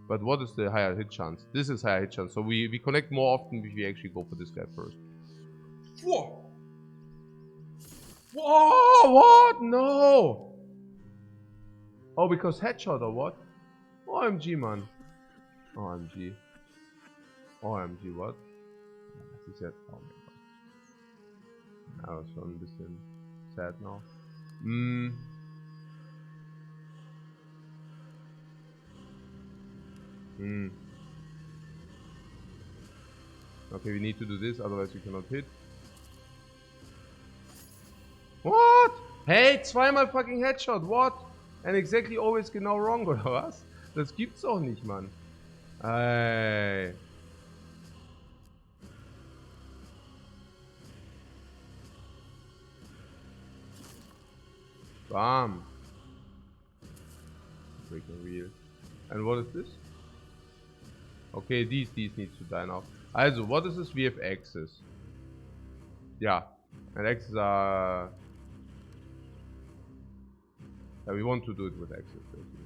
But what is the higher hit chance? This is higher hit chance. So we connect more often if we actually go for this guy first. Whoa! Whoa! What? No! Oh, because headshot or what? OMG, man. OMG. OMG, what? Was ist jetzt? Oh mein Gott. Ja, ist schon ein bisschen sad now. Okay, we need to do this, otherwise we cannot hit. What? Hey, zweimal fucking Headshot, what? And exactly always genau wrong, oder was? Das gibt's auch nicht, Mann. Hey. Bam. Freaking real. And what is this? Okay, these needs to die now. Also, what is this? We have axes. Yeah. And axes are... Yeah, we want to do it with axes, basically.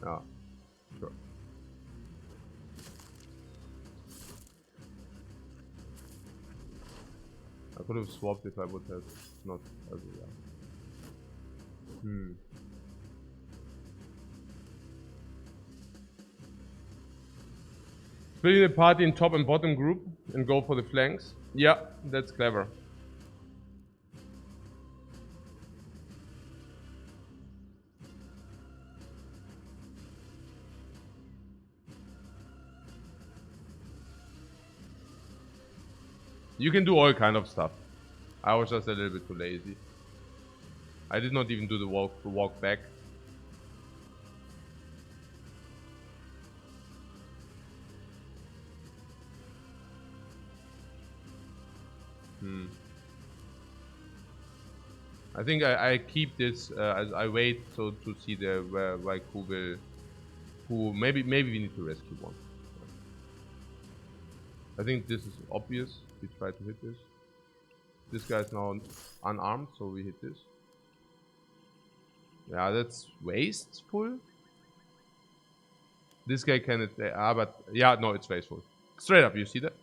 Yeah. Sure. I could have swapped if I would have not... Also, yeah. Split the party in top and bottom group and go for the flanks. Yeah, that's clever. You can do all kind of stuff. I was just a little bit too lazy. I did not even do the walk back. I think I keep this as I wait so to see the like who maybe we need to rescue one. I think this is obvious. We try to hit this. This guy is now unarmed, so we hit this. Yeah, that's wasteful. This guy can but yeah, no, it's wasteful. Straight up, you see that?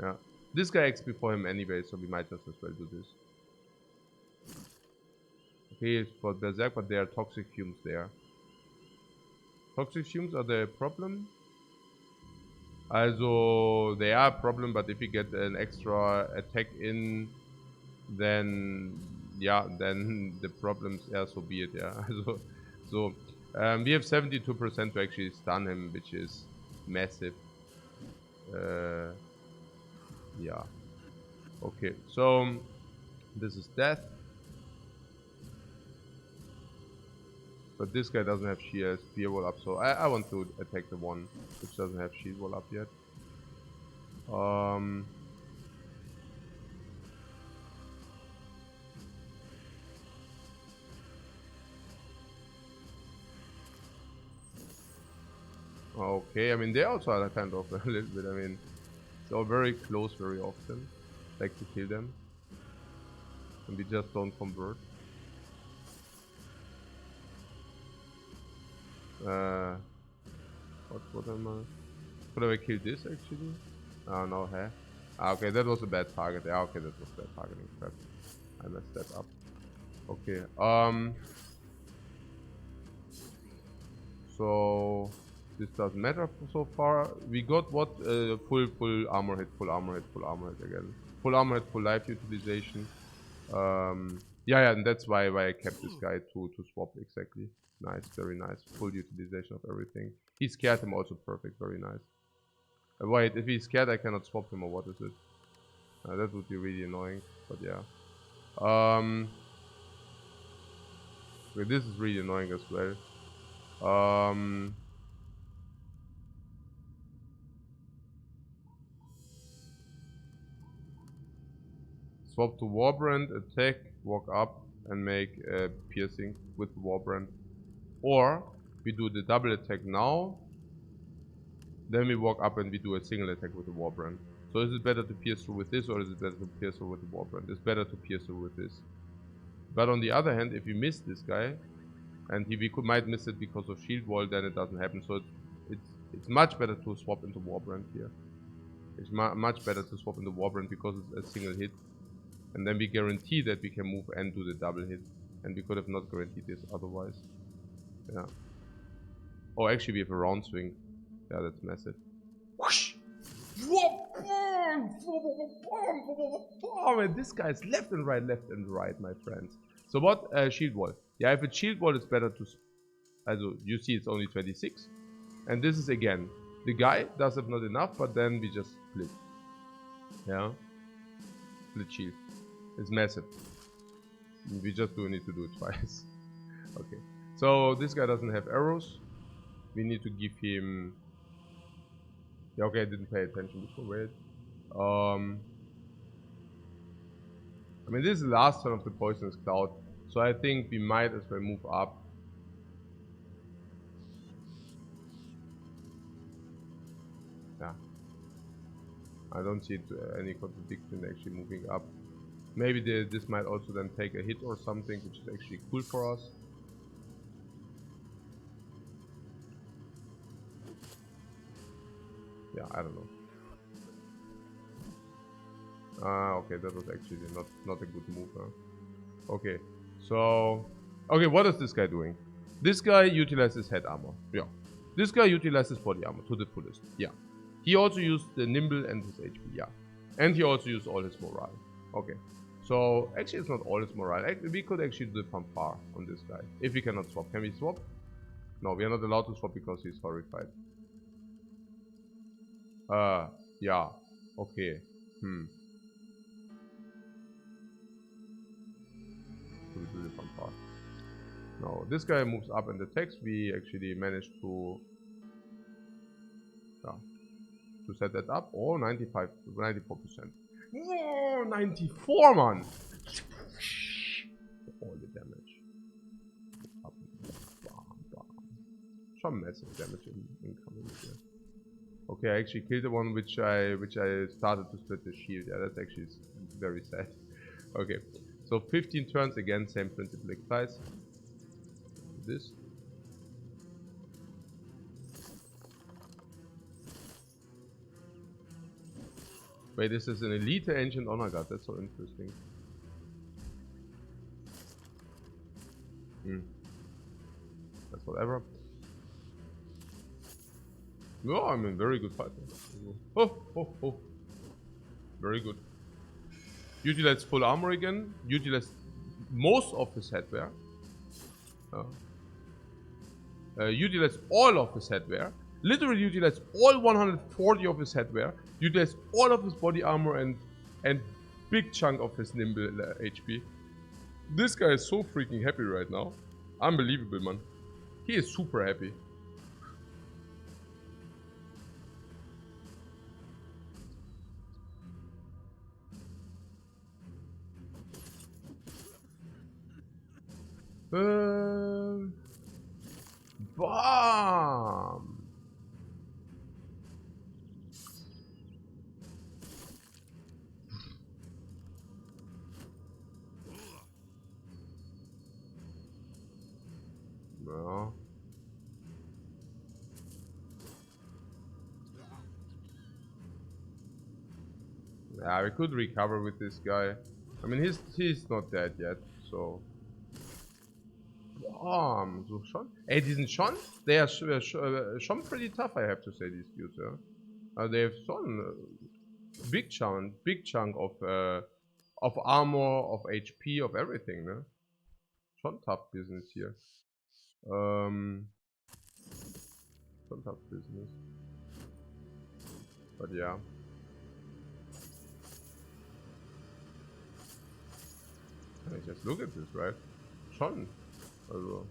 Yeah. This guy XP for him anyway, so we might just as well do this. Okay, it's for Berserk, but there are toxic fumes there. Toxic fumes are the problem. Also, they are a problem, but if you get an extra attack in, then yeah, then the problems, yeah, so be it, yeah. So we have 72% to actually stun him, which is massive. Yeah. Okay, so this is death. But this guy doesn't have spear wall up, so I want to attack the one which doesn't have shield wall up yet. Okay, I mean they also are kind of a little bit, I mean, it's all very close very often. Like to kill them. And we just don't convert. What am I? Could I kill this actually? Oh no, hey. Ah, okay, that was a bad target. Yeah, okay, that was bad targeting. Crap. I messed that up. Okay, so this doesn't matter so far. We got what? Full armor hit, full armor hit, full armor hit again. Full armor hit, full life utilization. Yeah, and that's why I kept this guy to swap exactly. Nice, very nice. Full utilization of everything. He scared him also perfect, very nice. Wait, if he's scared I cannot swap him or what is it? That would be really annoying, but yeah. Okay, this is really annoying as well. Swap to Warbrand, attack, walk up, and make piercing with the Warbrand. Or we do the double attack now, then we walk up and we do a single attack with the Warbrand. So is it better to pierce through with this, or is it better to pierce through with the Warbrand? It's better to pierce through with this. But on the other hand, if we miss this guy, and might miss it because of shield wall, then it doesn't happen. So it's much better to swap into Warbrand here. It's much better to swap into Warbrand because it's a single hit. And then we guarantee that we can move and do the double hit. And we could have not guaranteed this otherwise. Yeah. Oh, actually we have a round swing. Yeah, that's massive. Whoosh! And this guy's left and right, my friends. So what? Shield wall. Yeah, if it's shield wall, it's better to... Also, you see it's only 26. And this is again. The guy does have not enough, but then we just split. Yeah. Split shield. It's massive. We just do need to do it twice. Okay. So this guy doesn't have arrows. We need to give him... Yeah, okay, I didn't pay attention before. Wait. I mean, this is the last turn of the Poisonous Cloud, so I think we might as well move up. Yeah. I don't see any contradiction actually moving up. Maybe this might also then take a hit or something, which is actually cool for us. Yeah, I don't know. Okay, that was actually not a good move. Huh? Okay, so... Okay, what is this guy doing? This guy utilizes head armor. Yeah. This guy utilizes body armor to the fullest. Yeah. He also used the nimble and his HP. Yeah. And he also used all his morale. Okay. So, actually it's not all his morale. We could actually do the fanfare on this guy. If we cannot swap. Can we swap? No, we are not allowed to swap because he's horrified. Yeah. Okay. So we do the fanfare. No, this guy moves up in the text. We actually managed to set that up. Oh, 94%. Whoa, 94, man! All the damage. Up. Some massive damage incoming here. Okay, I actually killed the one which I started to split the shield. Yeah, that's actually very sad. Okay, so 15 turns again, same principle applies. This. Wait, this is an elite ancient honor guard. That's so interesting. That's whatever. No, I'm in very good fight. Oh. Very good. Utilize full armor again. Utilize most of his headwear. Utilize all of his headwear. Literally utilize all 140 of his headwear. Utilize all of his body armor and big chunk of his nimble HP. This guy is so freaking happy right now. Unbelievable, man. He is super happy. Bam! No. Yeah, we could recover with this guy. I mean, he's not dead yet, so... So schon. Ey, die sind schon... They are schon pretty tough, I have to say, these dudes, yeah. They have schon big chunk of armor, of HP, of everything, ne? Schon tough business here. Schon tough business. But yeah. I mean, just look at this, right? Schon. Also.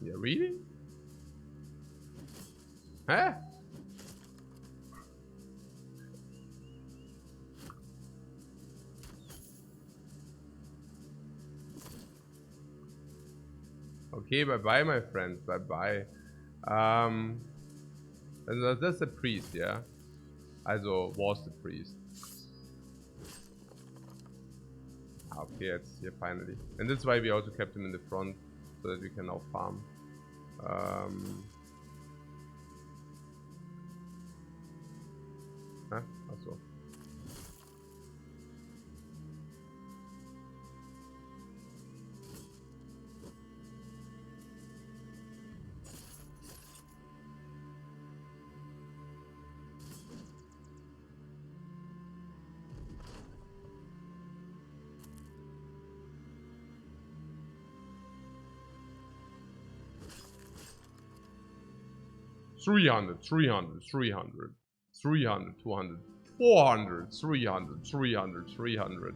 Yeah, really? Huh? Okay, bye-bye, my friends. Bye-bye. And that's the priest, yeah? Also, was the priest. Okay, it's here finally. And that's why we also kept him in the front, so that we can now farm. Huh? Also. $300, $300, $300, $300, $200, 400, 300, 300, 300.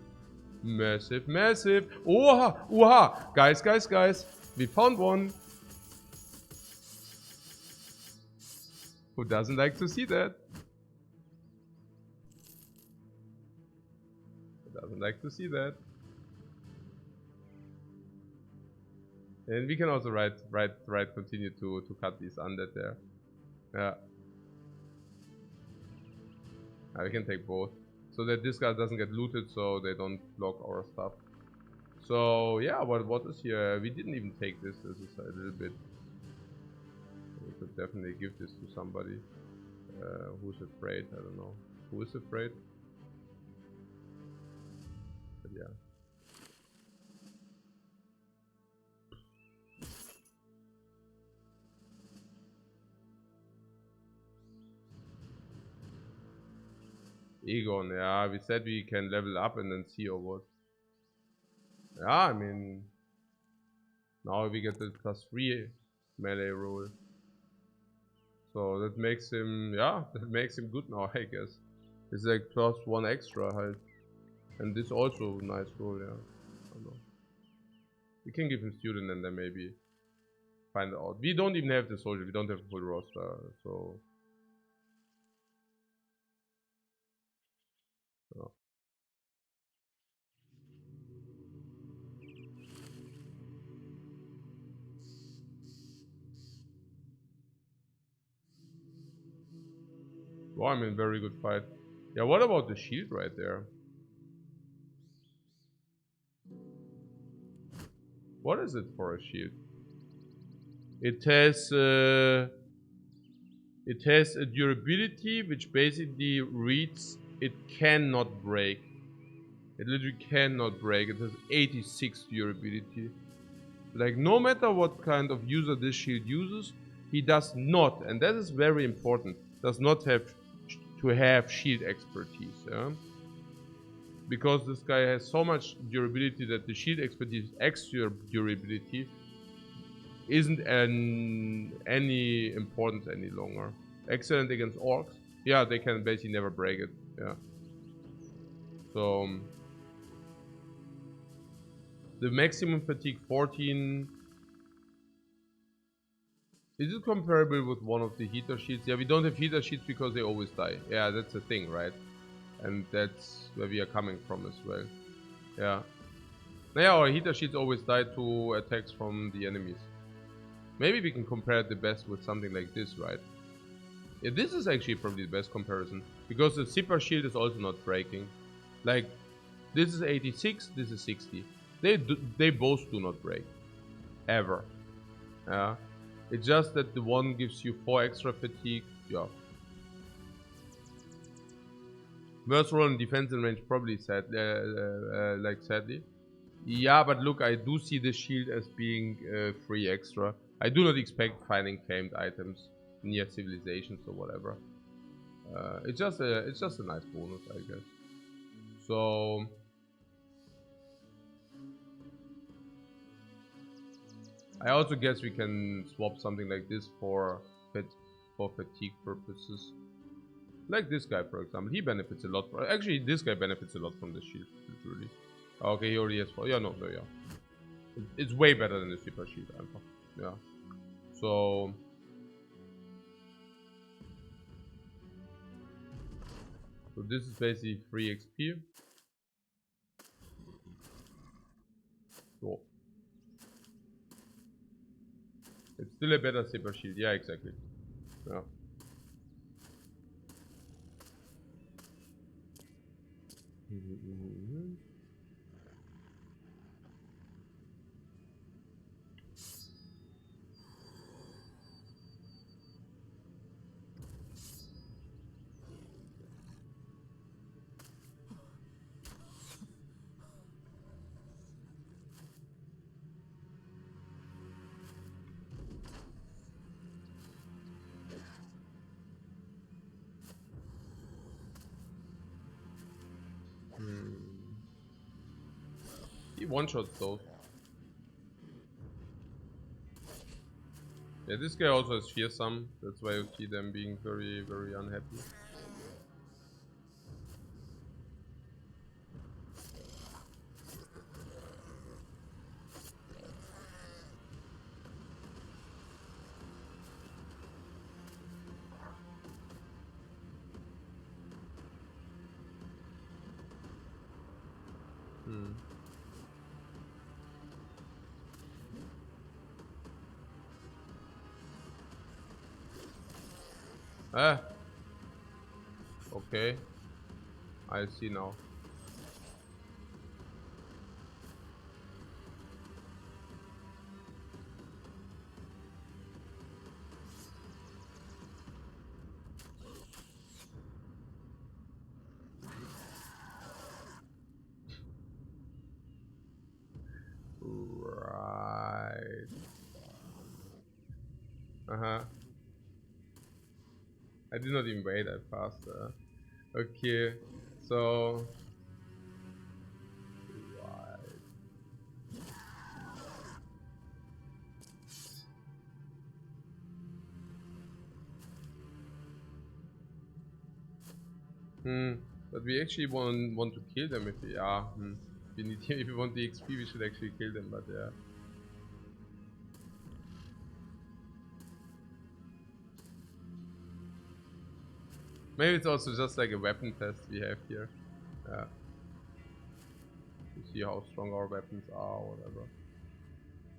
Massive, massive. Oha, oha. Guys, guys, guys. We found one. Who doesn't like to see that? Who doesn't like to see that? And we can also continue to cut these undead there. Yeah. We can take both. So that this guy doesn't get looted, so they don't block our stuff. So yeah, what is here? We didn't even take this. This is a little bit. We could definitely give this to somebody. Who's afraid? I don't know. Who is afraid? But yeah. Egon, yeah, we said we can level up and then see or what. Yeah, I mean, now we get the +3 melee roll. So that makes him, yeah, that makes him good now, I guess. It's like +1 extra halt. And this also nice roll, yeah. I don't know. We can give him student and then maybe find out. We don't even have the soldier, we don't have a full roster, so. Yeah. Well, I mean, very good fight. Yeah, what about the shield right there? What is it for a shield? It has a durability which basically reads it cannot break. It literally cannot break. It has 86 durability. Like no matter what kind of user this shield uses, he does not, and that is very important, does not have to have shield expertise. Yeah? Because this guy has so much durability that the shield expertise extra durability isn't any importance any longer. Excellent against orcs. Yeah, they can basically never break it. Yeah. So the maximum fatigue 14. Is it comparable with one of the heater sheets? Yeah, we don't have heater sheets because they always die. Yeah, that's the thing, right? And that's where we are coming from as well. Yeah. Yeah, our heater sheets always die to attacks from the enemies. Maybe we can compare the best with something like this, right? Yeah, this is actually probably the best comparison. Because the zipper shield is also not breaking. Like, this is 86, this is 60. They both do not break. Ever. Yeah. It's just that the one gives you 4 extra fatigue. Yeah. Worst roll in defense and range probably sad, sadly. Yeah, but look, I do see the shield as being 3 extra. I do not expect finding famed items near civilizations or whatever. It's just a nice bonus, I guess. So I also guess we can swap something like this for fatigue purposes. Like this guy, for example, he benefits a lot. Actually, this guy benefits a lot from this shield, literally. Okay, he already has 4. Yeah, no, yeah. It's way better than the super shield, einfach. Yeah. So this is basically free XP. So it's still a better super shield. Yeah, exactly. Yeah. He one-shots those. Yeah, this guy also has fearsome. That's why you see them being very, very unhappy. Hmm. Ah, okay. I see now. Right. Uh-huh. I did not even wait that fast. Okay. So. Right. Hmm. But we actually want to kill them if we are. Hmm. We need if we want the XP, we should actually kill them. But yeah. Maybe it's also just like a weapon test we have here. Yeah. To see how strong our weapons are or whatever.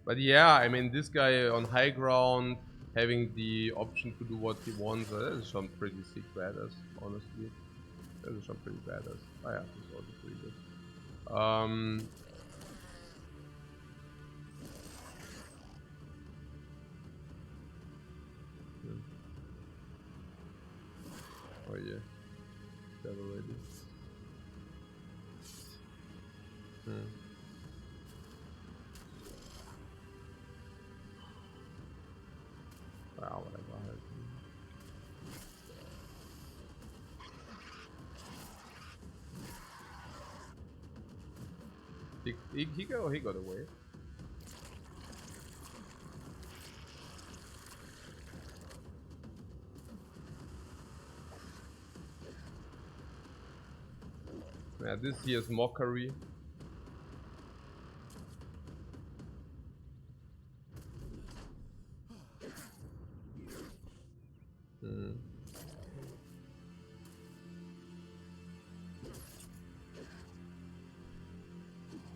But yeah, I mean, this guy on high ground, having the option to do what he wants, that is some pretty sick badass, honestly. That is some pretty badass. Oh yeah, this is also pretty good. Hmm. Oh yeah, that already. Hmm. Wow, whatever. He got away. Yeah, this here's mockery. Hmm.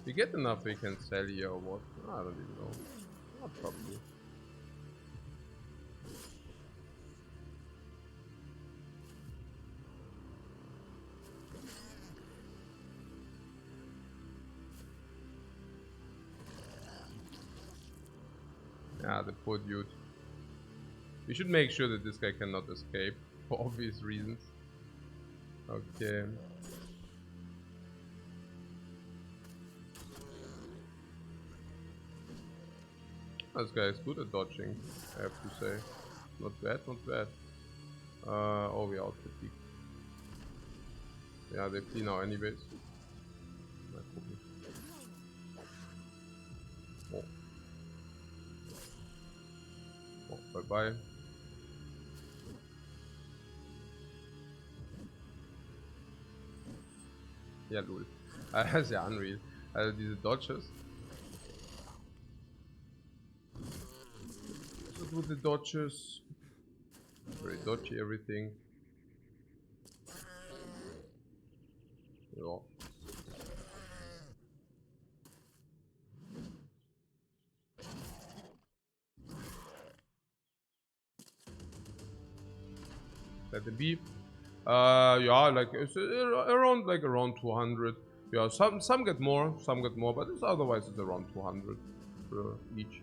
We get enough we can sell here or what? I don't even know. Not probably. Yeah, the poor dude. We should make sure that this guy cannot escape for obvious reasons. Okay. This guy is good at dodging, I have to say. Not bad, not bad. Oh, we out fatigue. Yeah, they flee now anyways. Mal gucken. Oh. Oh, bye bye. Ja, lol. Das ist ja unreal. Also diese Dodges. What with the dodges? Very dodgy everything. Ja. Let the beep. Yeah, like it's around 200. Yeah, some get more, but it's otherwise it's around 200 each.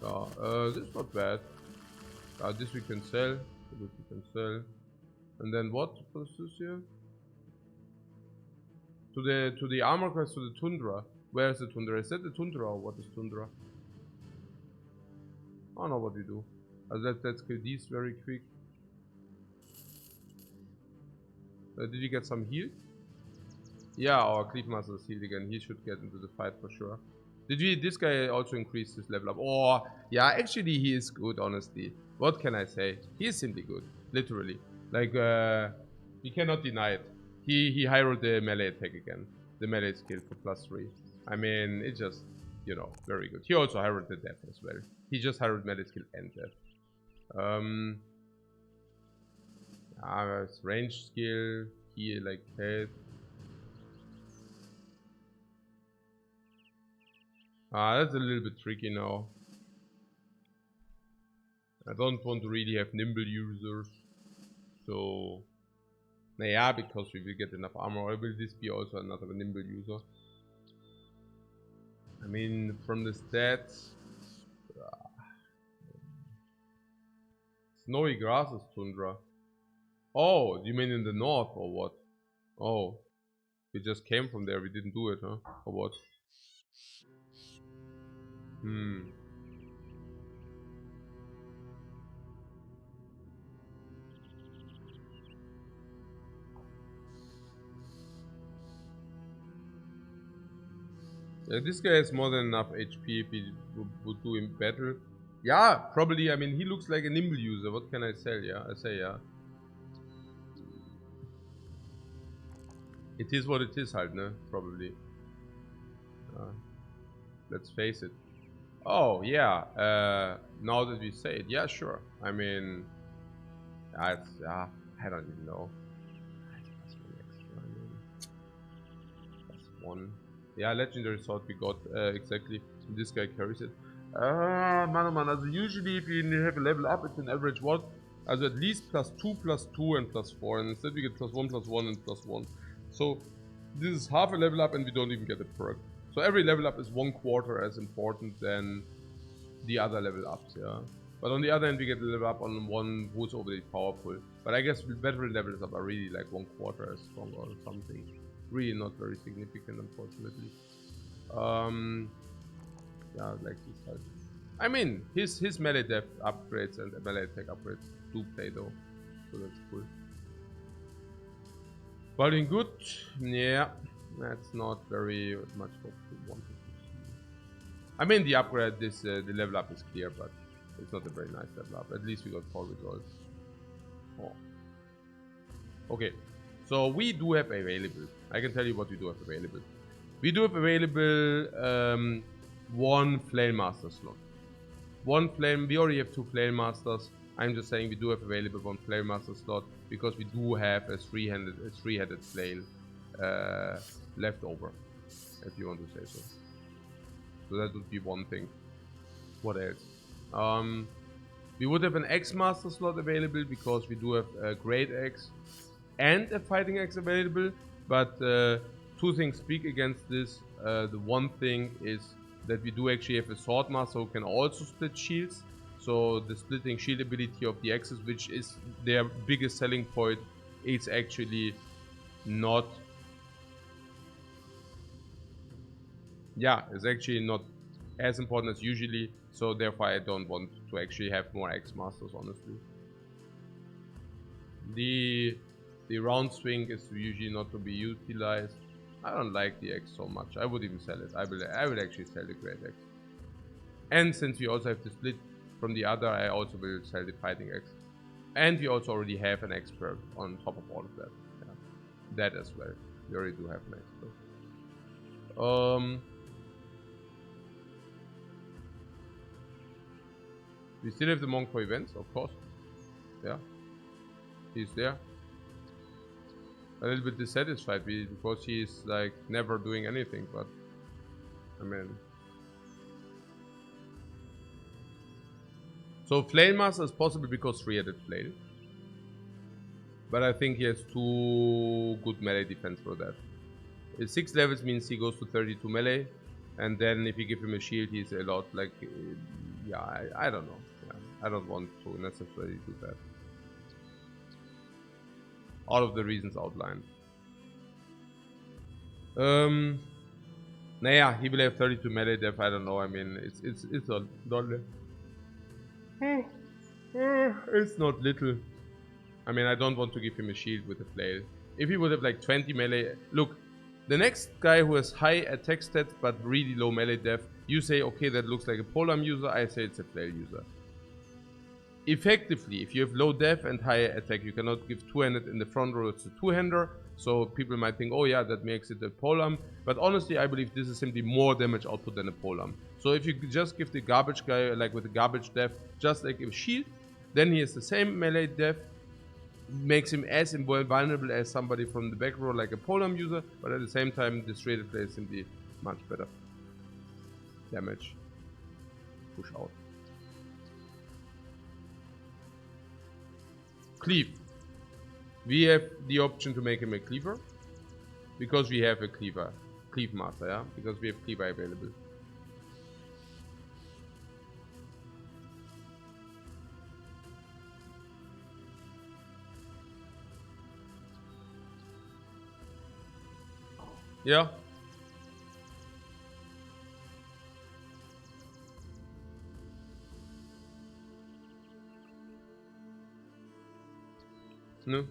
Yeah, this is not bad. This we can sell. This we can sell. And then what was this here? To the armor quest, to the tundra. Where is the tundra? Is that the tundra or what is tundra? I don't know what we do. Let's kill these very quick. Did you get some heal? Yeah, our Cleave Master is healed again. He should get into the fight for sure. Did we? This guy also increased his level up. Oh, yeah, actually he is good, honestly. What can I say? He is simply good. Literally. Like, we cannot deny it. He high rolled the melee attack again. The melee skill for +3. I mean, it's just, you know, very good. He also high rolled the death as well. He just high rolled melee skill and death. Range skill, he like health. That's a little bit tricky now. I don't want to really have nimble users. So, yeah, because we will get enough armor. Or will this be also another nimble user? I mean, from the stats, snowy grasses tundra. Oh, you mean in the north or what? Oh, we just came from there. We didn't do it, huh? Or what? This guy has more than enough HP if he would do in battle. Yeah, probably. I mean, he looks like a nimble user. What can I say? Yeah. It is what it is, halt, ne? Probably. Let's face it. Oh, yeah. Now that we say it, yeah, sure. I mean, I don't even know. That's one. Yeah, legendary sword we got exactly. This guy carries it. Man. Also usually if you have a level up, it's an average what? Also at least +2, +2, and +4. And instead we get +1, +1, and +1. So this is half a level up and we don't even get a perk. So every level up is 1/4 as important than the other level ups, yeah. But on the other hand, we get a level up on one who's overly powerful. But I guess veteran levels up are really like 1/4 as strong or something. Really not very significant, unfortunately. Yeah, like this type. I mean, his melee depth upgrades and melee attack upgrades do play though, so that's cool. Balding good, yeah, that's not very much what we wanted to see. I mean, the upgrade, the level up is clear, but it's not a very nice level up. At least we got 4 results. Oh. Okay, so we do have available. I can tell you what we do have available. We do have available one Flame Master slot. One Flame, we already have 2 Flame Masters. I'm just saying we do have available one Flame Master slot because we do have a three-headed flail left over, if you want to say so. So that would be one thing. What else? We would have an X Master slot available because we do have a Great Axe and a Fighting Axe available. But 2 things speak against this. The one thing is that we do actually have a Sword Master who can also split shields. So the splitting shield ability of the axes, which is their biggest selling point, is actually not... Yeah, it's actually not as important as usually. So therefore I don't want to actually have more X Masters, honestly. The round swing is usually not to be utilized. I don't like the X so much. I would even sell it. I will actually sell the Great X. And since we also have the split from the other, I also will sell the Fighting X. And we also already have an expert on top of all of that. Yeah. That as well. We already do have an expert. We still have the monk for events, of course. Yeah. He's there. A little bit dissatisfied because he's like never doing anything, but I mean. So Flame Master is possible because 3-headed flail. But I think he has 2 good melee defense for that. 6 levels means he goes to 32 melee. And then if you give him a shield, he's a lot like... Yeah, I don't know. Yeah, I don't want to necessarily do that. All of the reasons outlined. Naja, he will have 32 melee def, I don't know, I mean, it's not it's not little. I mean, I don't want to give him a shield with a flail. If he would have like 20 melee... Look, the next guy who has high attack stats but really low melee def, you say, okay, that looks like a polearm user, I say it's a flail user. Effectively, if you have low def and high attack, you cannot give two-handed in the front row, it's a two-hander. So people might think, oh yeah, that makes it a polearm. But honestly, I believe this is simply more damage output than a polearm. So if you just give the garbage guy, like with the garbage def, just like a shield, then he has the same melee def, makes him as vulnerable as somebody from the back row, like a polearm user, but at the same time, the straight play is simply much better. damage. Push out. Cleave. We have the option to make him a cleaver. Because we have a cleaver. Cleave master, yeah? Because we have cleaver available. Yeah. No.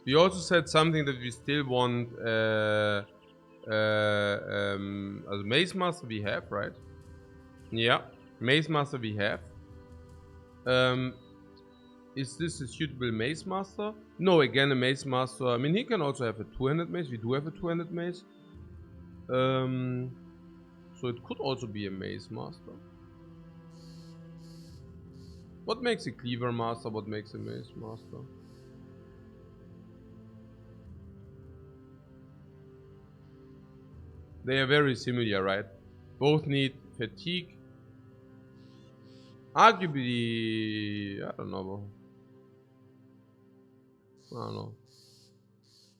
We also said something that we still want as Maze Master we have, right? Yeah. Maze Master we have. Is this a suitable Maze Master? No, again a Maze Master. I mean, he can also have a two-handed mace. We do have a two-handed mace. So it could also be a Maze Master. What makes a Cleaver Master? What makes a Maze Master? They are very similar, right? Both need fatigue. Arguably, I don't know. I don't know.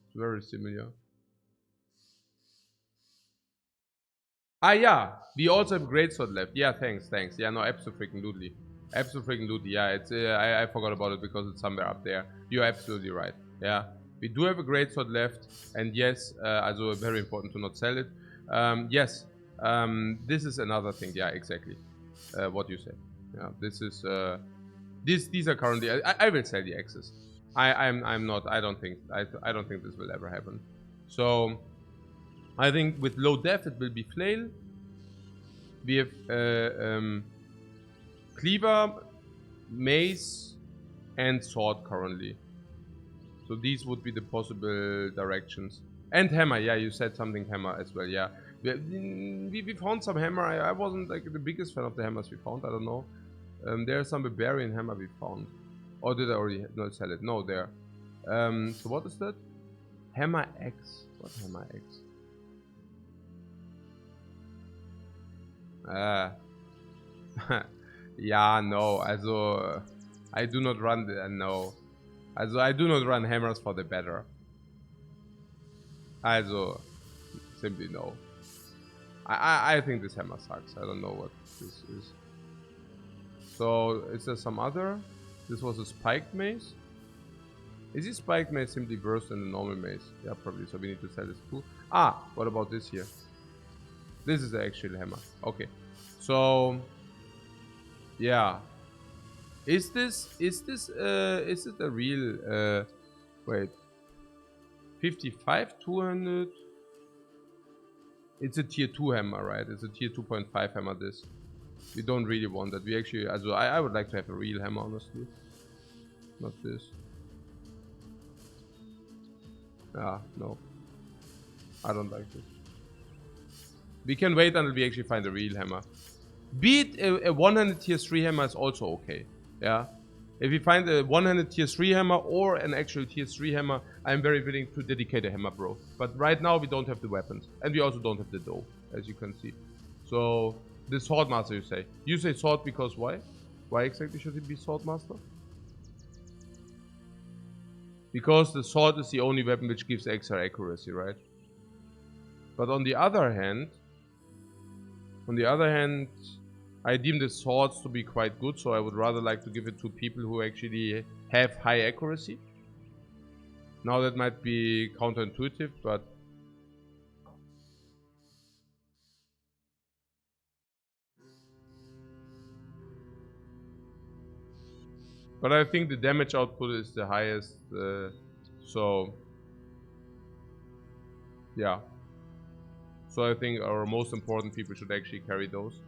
It's very similar. Ah, yeah. We also have Greatsword left. Yeah, thanks. Yeah, no, absolutely. Absolutely, yeah. It's I forgot about it because it's somewhere up there. You're absolutely right. Yeah. We do have a Greatsword left. And yes, also very important to not sell it. Yes. This is another thing. Yeah, exactly. What you said. Yeah, this is... these are currently... I will sell the axes. I'm not... I don't think this will ever happen. So... I think with low def it will be flail. We have cleaver, mace, and sword currently. So these would be the possible directions. And hammer, yeah, you said something hammer as well, yeah. We found some hammer. I wasn't like the biggest fan of the hammers we found. I don't know. There's some barbarian hammer we found. Or did I already not sell it? No, there. So what is that? Hammer X. What hammer X? Ja, no, also I do not run the, no. Also I do not run hammers for the better. Also simply no. I think this hammer sucks. I don't know what this is. So is there some other? This was a spiked mace. Is this spiked mace simply worse than the normal mace? Yeah, probably. So we need to sell this too. Ah, what about this here? This is the actual hammer. Okay. So yeah. Is this a real wait. 55 200? It's a tier 2 hammer, right? It's a tier 2.5 hammer this. We don't really want that. We actually also I would like to have a real hammer, honestly. Not this. Ah, no. I don't like this. We can wait until we actually find a real hammer. Be it a one-handed tier 3 hammer is also okay. Yeah. If we find a one-handed tier 3 hammer or an actual tier 3 hammer, I'm very willing to dedicate a hammer, bro. But right now we don't have the weapons. And we also don't have the dough, as you can see. So, the sword master you say. You say sword because why? Why exactly should it be sword master? Because the sword is the only weapon which gives extra accuracy, right? But on the other hand, I deem the swords to be quite good, so I would rather like to give it to people who actually have high accuracy. Now that might be counterintuitive, but... But I think the damage output is the highest, so... Yeah. So I think our most important people should actually carry those.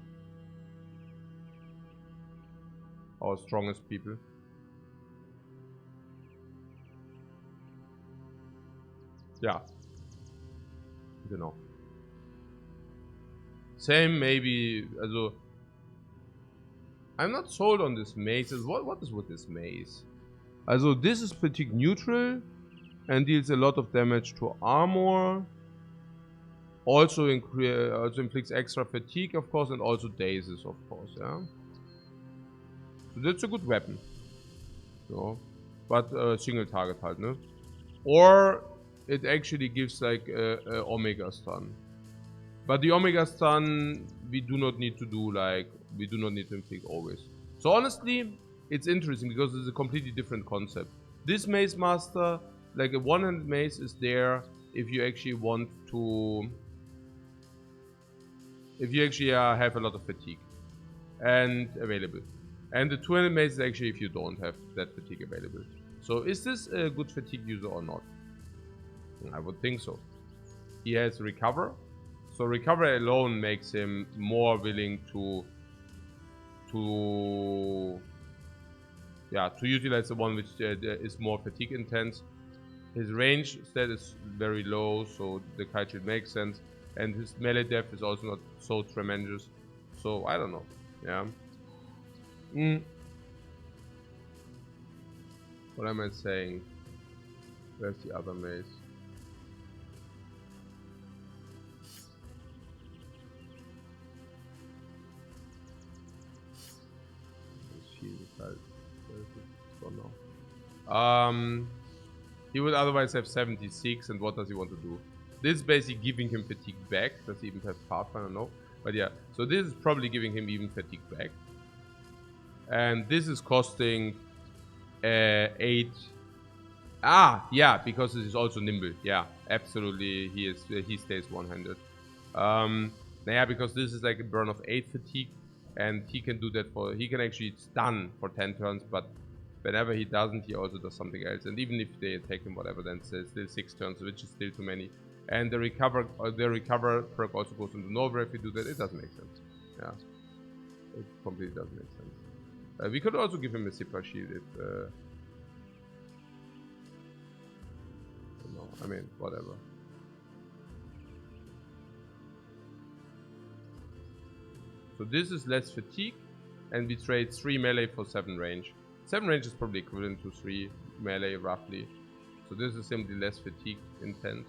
Our strongest people. Yeah. Genau. Same maybe, also... I'm not sold on this maze. What is with this maze? Also this is fatigue neutral. and deals a lot of damage to armor. Also inflicts extra fatigue, of course, and also dazes, of course, yeah. So that's a good weapon. So, but single target halt, ne? Or it actually gives like a Omega stun. But the Omega stun we do not need to do, like, we do not need to inflict always. So honestly, it's interesting because it's a completely different concept. This Mace Master, like a one-handed mace, is there if you actually want to... If you actually have a lot of fatigue and available. And the two-handed mace is actually if you don't have that fatigue available. So is this a good fatigue user or not? I would think so. He has recover. So recover alone makes him more willing to utilize the one which is more fatigue intense. His range stat is very low, so the kite shield makes sense. And his melee depth is also not so tremendous. So I don't know. Yeah. What am I saying? Where's the other mace? He would otherwise have 76, and what does he want to do? This is basically giving him fatigue back. Does he even have Pathfinder? No. But yeah, so this is probably giving him even fatigue back. And this is costing 8. Yeah, because it is also nimble. Yeah, absolutely. He stays one-handed. Yeah, because this is like a burn of 8 fatigue, and he can do that he can actually stun for 10 turns, but whenever he doesn't, he also does something else. And even if they attack him, whatever, then it's still 6 turns, which is still too many. And the recover perk also goes into Nova if you do that. It doesn't make sense. Yeah, it completely doesn't make sense. We could also give him a Zipper shield if. No, I mean, whatever. So this is less fatigue, and we trade 3 melee for 7 range. 7 range is probably equivalent to 3 melee, roughly. So this is simply less fatigue intense.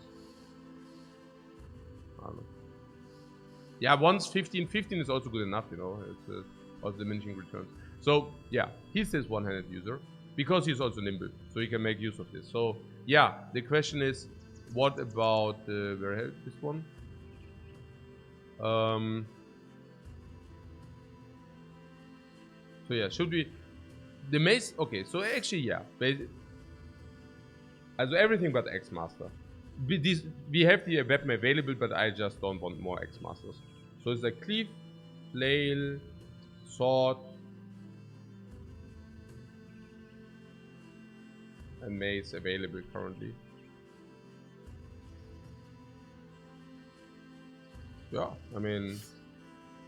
Yeah, once 15 is also good enough, you know. It's also diminishing returns. So yeah, he stays one-handed user because he's also nimble, so he can make use of this. So yeah, the question is, what about where help this one? So yeah, should we the mace? Okay, so actually yeah, also everything but X Master. We have the weapon available, but I just don't want more X Masters. So it's like cleave, flail, sword, and mace available currently. Yeah, I mean,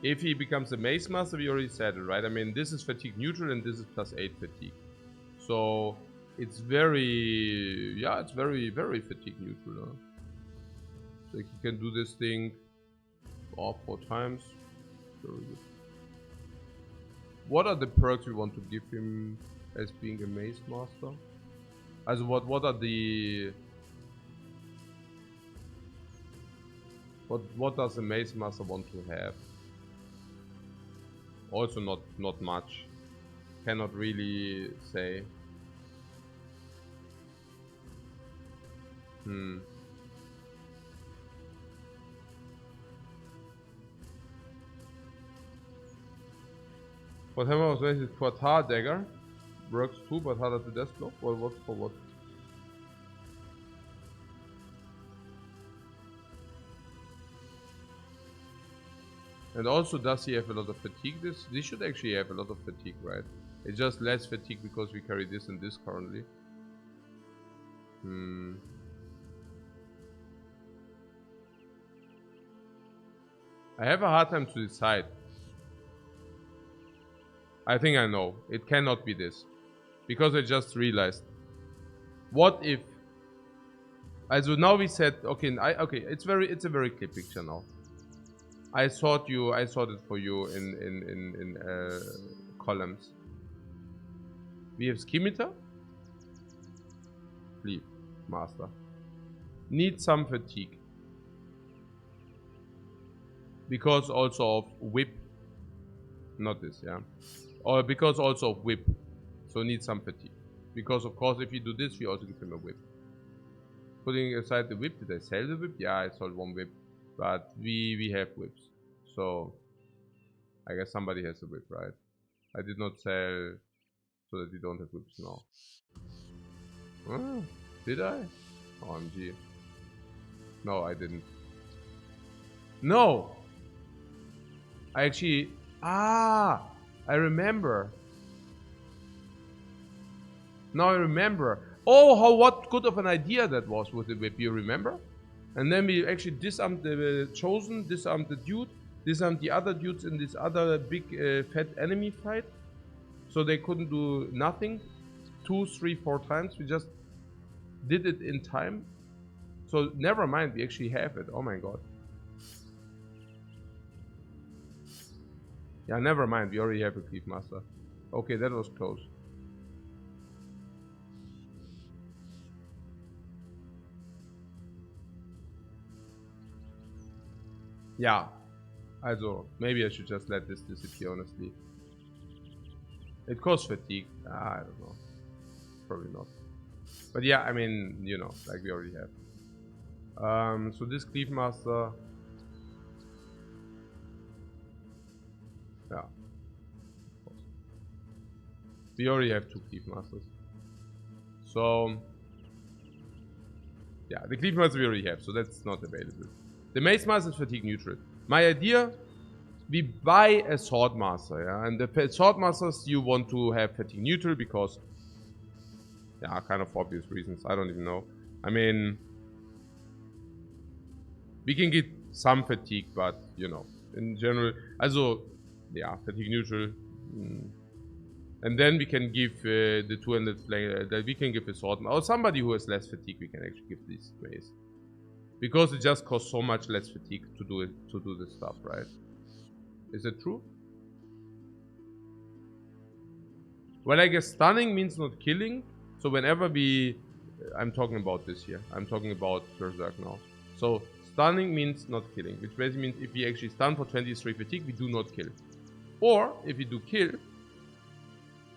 if he becomes a mace master, we already said it, right? I mean, this is fatigue neutral and this is +8 fatigue. So it's very, yeah, it's very, very fatigue neutral. Huh? So he can do this thing 4 times. Very good. What are the perks we want to give him as being a mace master? As what are the what does a mace master want to have? Also not much. Cannot really say. Whatever was raised is Quartar Dagger. Works too, but harder to death block. Or what for what? And also, does he have a lot of fatigue? This should actually have a lot of fatigue, right? It's just less fatigue because we carry this and this currently. I have a hard time to decide. I think I know. It cannot be this. Because I just realized. What if... Also now we said... Okay, it's a very clear picture now. I sorted for you in columns. We have Scimitar. Leave. Master. Need some fatigue. Because also of whip. Not this, yeah. Or because also of whip. So need some fatigue. Because of course if you do this, we also give him a whip. Putting aside the whip, did I sell the whip? Yeah, I sold one whip. But we have whips. So I guess somebody has a whip, right? I did not sell so that we don't have whips now. Did I? OMG. No, I didn't. No! I actually... I remember. Now I remember. Oh, what good of an idea that was with the whip, you remember? And then we actually disarmed the Chosen, disarmed the dude, disarmed the other dudes in this other big fat enemy fight. So they couldn't do nothing 2, 3, 4 times. We just did it in time. So never mind, we actually have it. Oh my god. Yeah, never mind, we already have a Cleave Master. Okay, that was close. Yeah. Also, maybe I should just let this disappear, honestly. It caused fatigue. I don't know. Probably not. But yeah, I mean, you know, like we already have. So this Cleave Master. Yeah. We already have 2 Cleave Masters. So yeah, the Cleave Master we already have, so that's not available. The Mace Master is fatigue neutral. My idea, we buy a Sword Master, yeah, and the Sword Masters you want to have fatigue neutral because, yeah, kind of obvious reasons. I don't even know. I mean, we can get some fatigue, but you know, in general, also, yeah, fatigue neutral. And then we can give the 200 flank, that we can give a sword, or somebody who has less fatigue. We can actually give these ways, because it just costs so much less fatigue to do it, to do this stuff, right? Is it true? Well, I guess stunning means not killing. So whenever we, I'm talking about this here. I'm talking about Berserk now. So stunning means not killing, which basically means if we actually stun for 23 fatigue, we do not kill. Or if we do kill,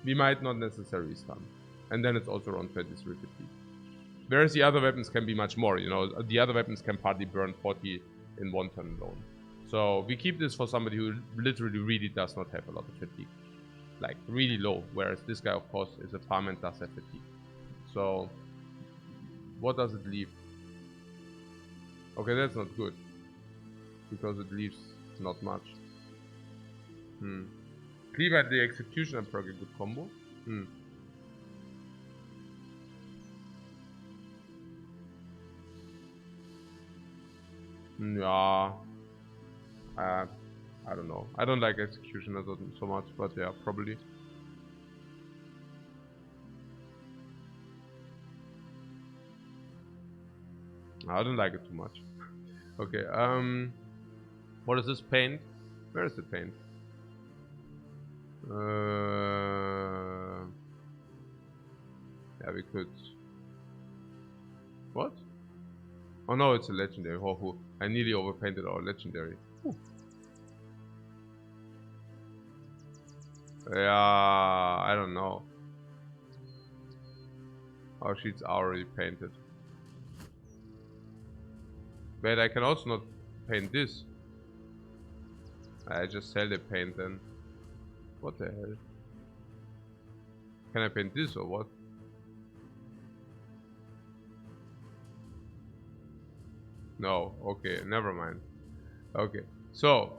we might not necessarily stun. And then it's also around 23 fatigue. Whereas the other weapons can be much more, you know. The other weapons can partly burn 40 in one turn alone. So we keep this for somebody who literally really does not have a lot of fatigue. Like really low. Whereas this guy of course is a farm and does have fatigue. So what does it leave? Okay, that's not good. Because it leaves not much. Cleave at the Executioner perk a good combo. Yeah. I don't know. I don't like Executioner so much, but yeah, probably. I don't like it too much. Okay, what is this paint? Where is the paint? Yeah, we could. What? Oh no, it's a legendary. Oh, I nearly overpainted our legendary. Yeah, I don't know. Our sheets are already painted. But I can also not paint this. I just sell the paint then. What the hell? Can I paint this or what? No, okay, never mind. Okay, so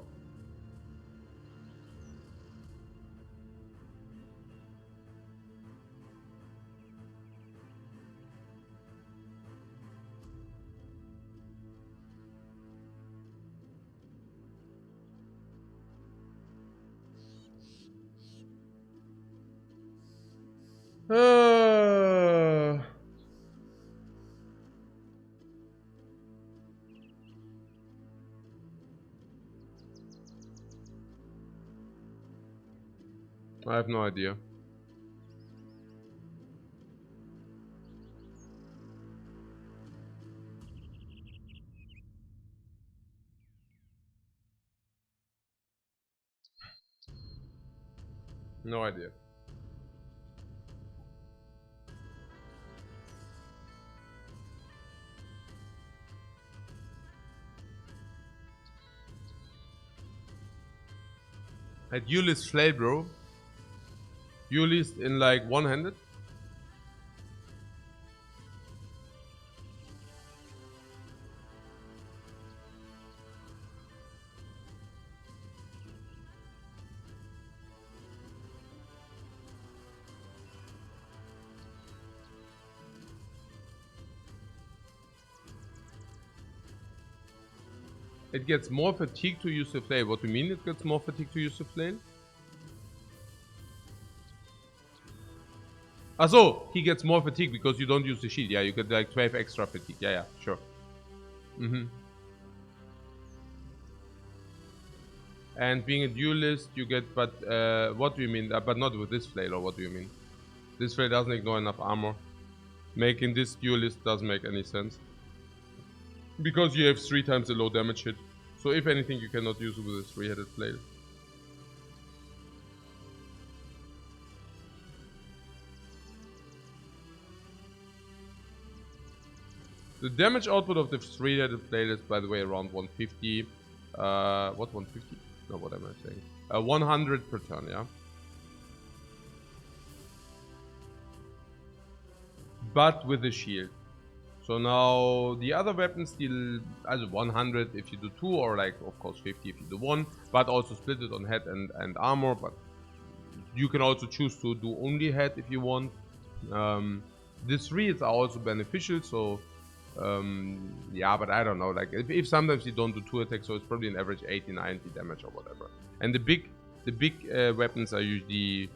I have no idea. No idea. At Ulyss flail, bro. Ulyss in like one-handed. It gets more fatigue to use the flail. What do you mean it gets more fatigue to use the flail? So he gets more fatigue because you don't use the shield. Yeah, you get like 12 extra fatigue. Yeah, sure. And being a duelist, you get, but what do you mean? But not with this flail, or what do you mean? This flail doesn't ignore enough armor. Making this duelist doesn't make any sense. Because you have 3 times the low damage hit. So if anything, you cannot use it with a 3-headed flail. The damage output of the 3-headed flail is, by the way, around 150. What 150? No, what am I saying? 100 per turn, yeah? But with the shield. So now the other weapons still as 100 if you do 2, or like of course 50 if you do 1, but also split it on head and armor. But you can also choose to do only head if you want. This 3 is also beneficial, so yeah, but I don't know, like if sometimes you don't do 2 attacks, so it's probably an average 80-90 damage or whatever. And the big weapons are usually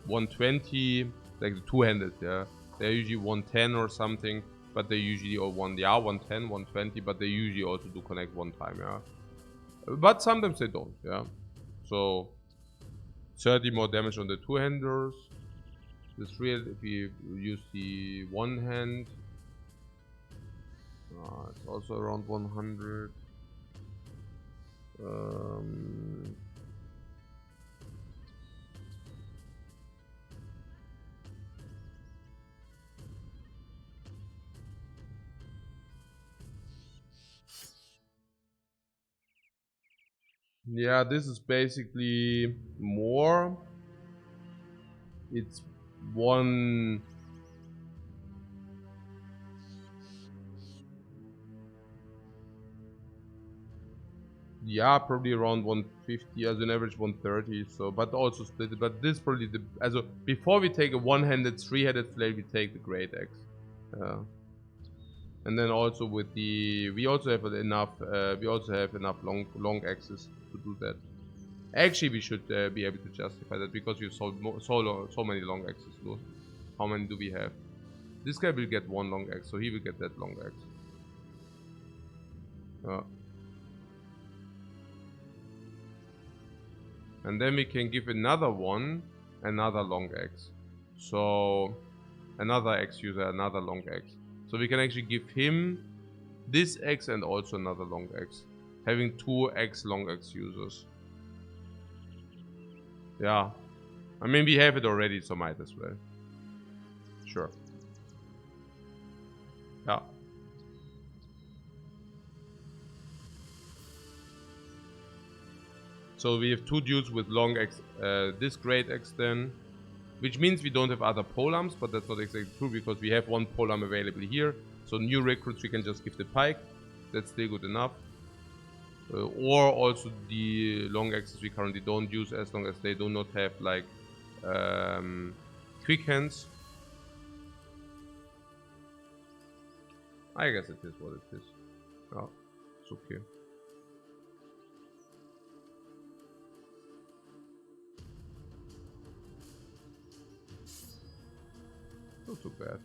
120, like the 2-handed, yeah, they're usually 110 or something. But they usually, or 110, 120, but they usually also do connect 1 time, yeah. But sometimes they don't, yeah. So 30 more damage on the 2-handers. The 3, if you use the 1-hand, it's also around 100. Yeah, this is basically more. It's 1. Yeah, probably around 150 as an average 130. So, but also split it. But this probably before we take a 1-handed 3-headed flail, we take the great axe. And then also with the we also have enough long axes to do that. Actually, we should be able to justify that because we've sold so many long axes. Look, how many do we have? This guy will get 1 long axe, so he will get that long axe. And then we can give another long axe. So another axe user, another long axe. So we can actually give him this axe and also another long axe. Having 2 long axe users. Yeah. I mean, we have it already, so might as well. Sure. Yeah. So we have 2 dudes with long axe, this great axe then. Which means we don't have other polearms, but that's not exactly true because we have 1 polearm available here. So new recruits we can just give the pike. That's still good enough. Or also the long axes we currently don't use as long as they do not have like quick hands. I guess it is what it is. Oh, it's okay. Not too bad.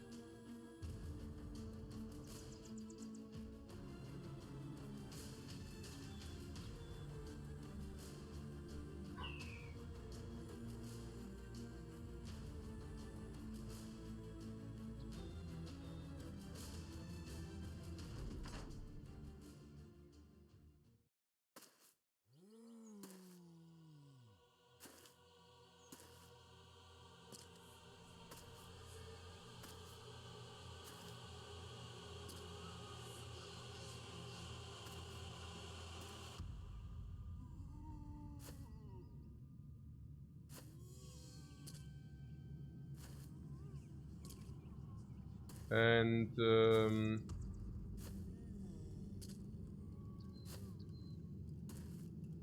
And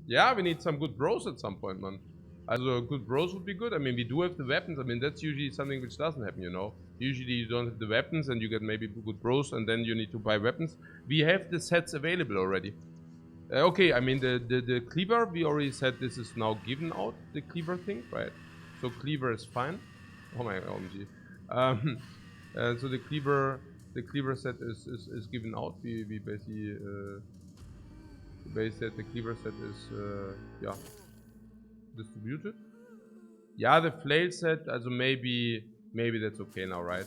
yeah, we need some good bros at some point, man. Also good bros would be good. I mean, we do have the weapons. I mean, that's usually something which doesn't happen, you know. Usually you don't have the weapons and you get maybe good bros and then you need to buy weapons. We have the sets available already. Okay, I mean the cleaver, we already said this is now given out, the cleaver thing, right? So cleaver is fine. Oh my OMG. So the cleaver set is given out. We basically said the cleaver set is yeah, distributed. Yeah, the flail set, also maybe that's okay now, right?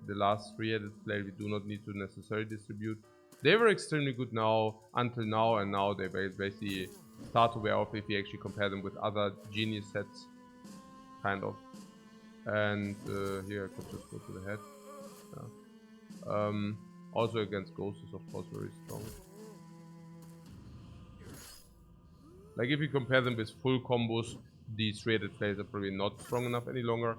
The last three-headed flail we do not need to necessarily distribute. They were extremely good now, until now, and now they basically start to wear off if you actually compare them with other genius sets, kind of. And here I could just go to the head. Yeah. Also against ghosts is of course very strong. Like if you compare them with full combos, these three-headed flails are probably not strong enough any longer.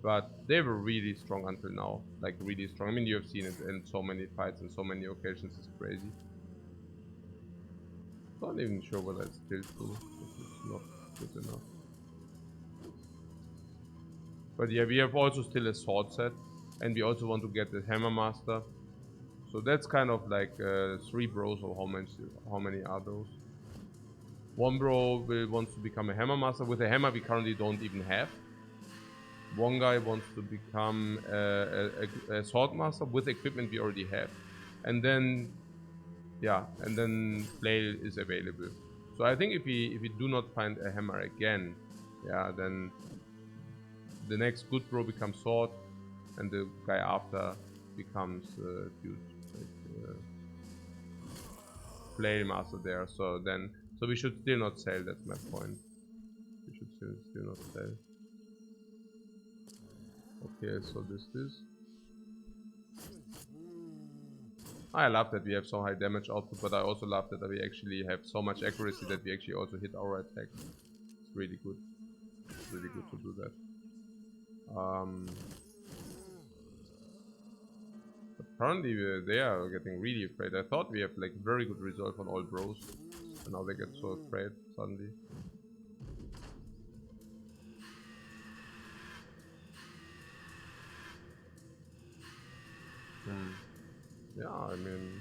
But they were really strong until now, like really strong. I mean, you have seen it in so many fights and so many occasions, it's crazy. Not even sure what that's still true. It's not good enough. But yeah, we have also still a sword set, and we also want to get the hammer master. So that's kind of like 3 bros, or how many are those? One bro wants to become a hammer master. With a hammer we currently don't even have. One guy wants to become a sword master with equipment we already have. And then, yeah, and then flail is available. So I think if we do not find a hammer again, yeah, then the next good bro becomes sword, and the guy after becomes flail master there. So we should still not sell. That's my point. We should still not sell. Okay, so this is. I love that we have so high damage output, but I also love that we actually have so much accuracy that we actually also hit our attacks. It's really good. It's really good to do that. Apparently they are getting really afraid. I thought we have like very good resolve on all bros, and now they get so afraid suddenly. Yeah, I mean,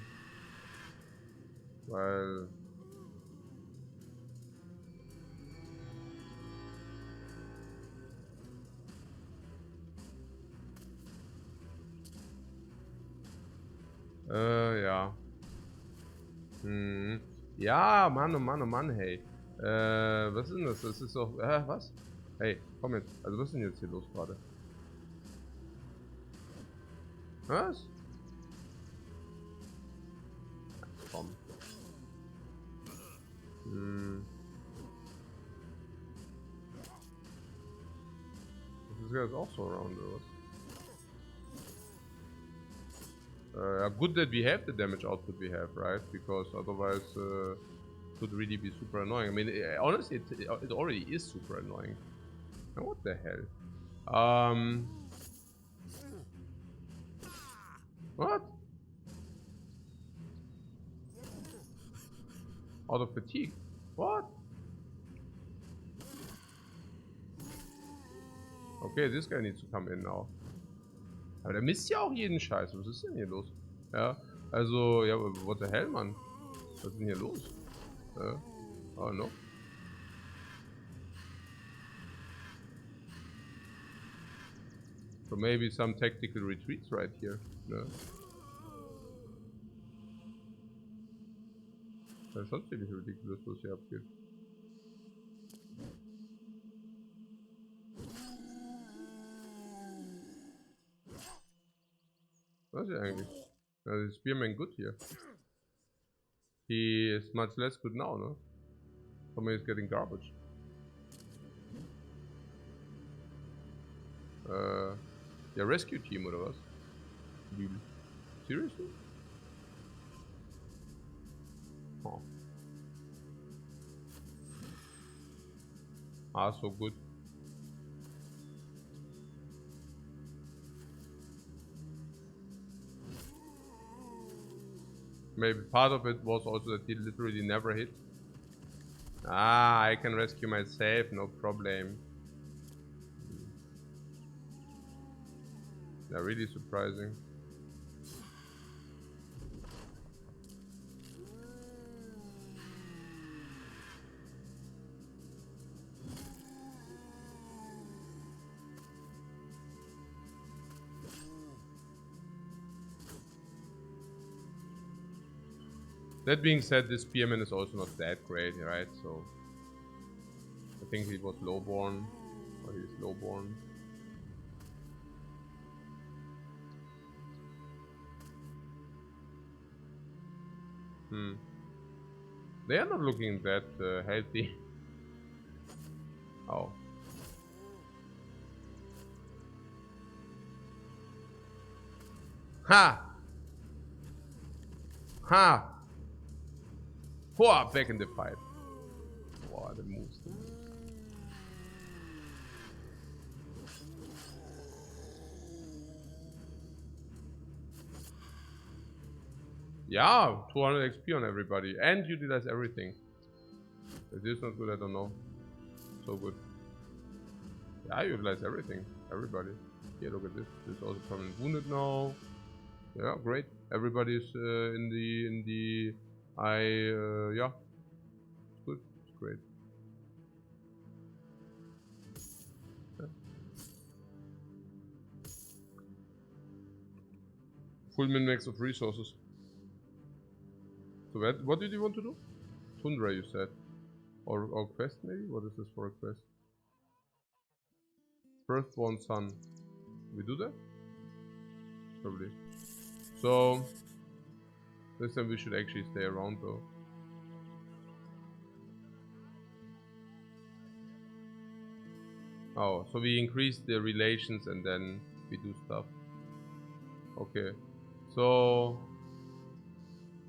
well, ja. Ja, Mann, oh Mann, oh Mann, hey. Was ist denn das? Das ist doch, was? Hey, komm jetzt. Also, was ist denn jetzt hier los gerade? Was? Komm. This guy is also around, or what? Good that we have the damage output we have, right? Because otherwise it could really be super annoying. I mean, honestly, it already is super annoying. Now, what the hell? What? Out of fatigue? What? Okay, this guy needs to come in now. Aber der misst ja auch jeden Scheiß. Was ist denn hier los? Ja, also, ja, what the hell, Mann? Was ist denn hier los? Oh no. So maybe some tactical retreats right here. No? Das ist schon ziemlich ridiculous, was hier abgeht. Was ist eigentlich? The Spearman good here. He is much less good now, no? Somebody is getting garbage. Ja, Rescue Team oder was? Seriously? Oh. Ah, so good. Maybe part of it was also that he literally never hit. Ah, I can rescue myself, no problem. They're really surprising. That being said, this spearman is also not that great, right? So I think he was lowborn, or he's lowborn. They are not looking that healthy. Oh. Ha! Ha! Whoa, back in the fight. Wow, the moves. Yeah, 200 XP on everybody and utilize everything. If this is not good, I don't know. So good. Yeah, I utilize everything. Everybody. Here, look at this. This is also permanent wounded now. Yeah, great. Everybody's in the. Yeah. It's good. It's great. Yeah. Full min-max of resources. So what did you want to do? Tundra, you said. Or quest maybe? What is this for a quest? Firstborn son. We do that? Probably. So this time we should actually stay around though. Oh, so we increase the relations and then we do stuff. Okay. So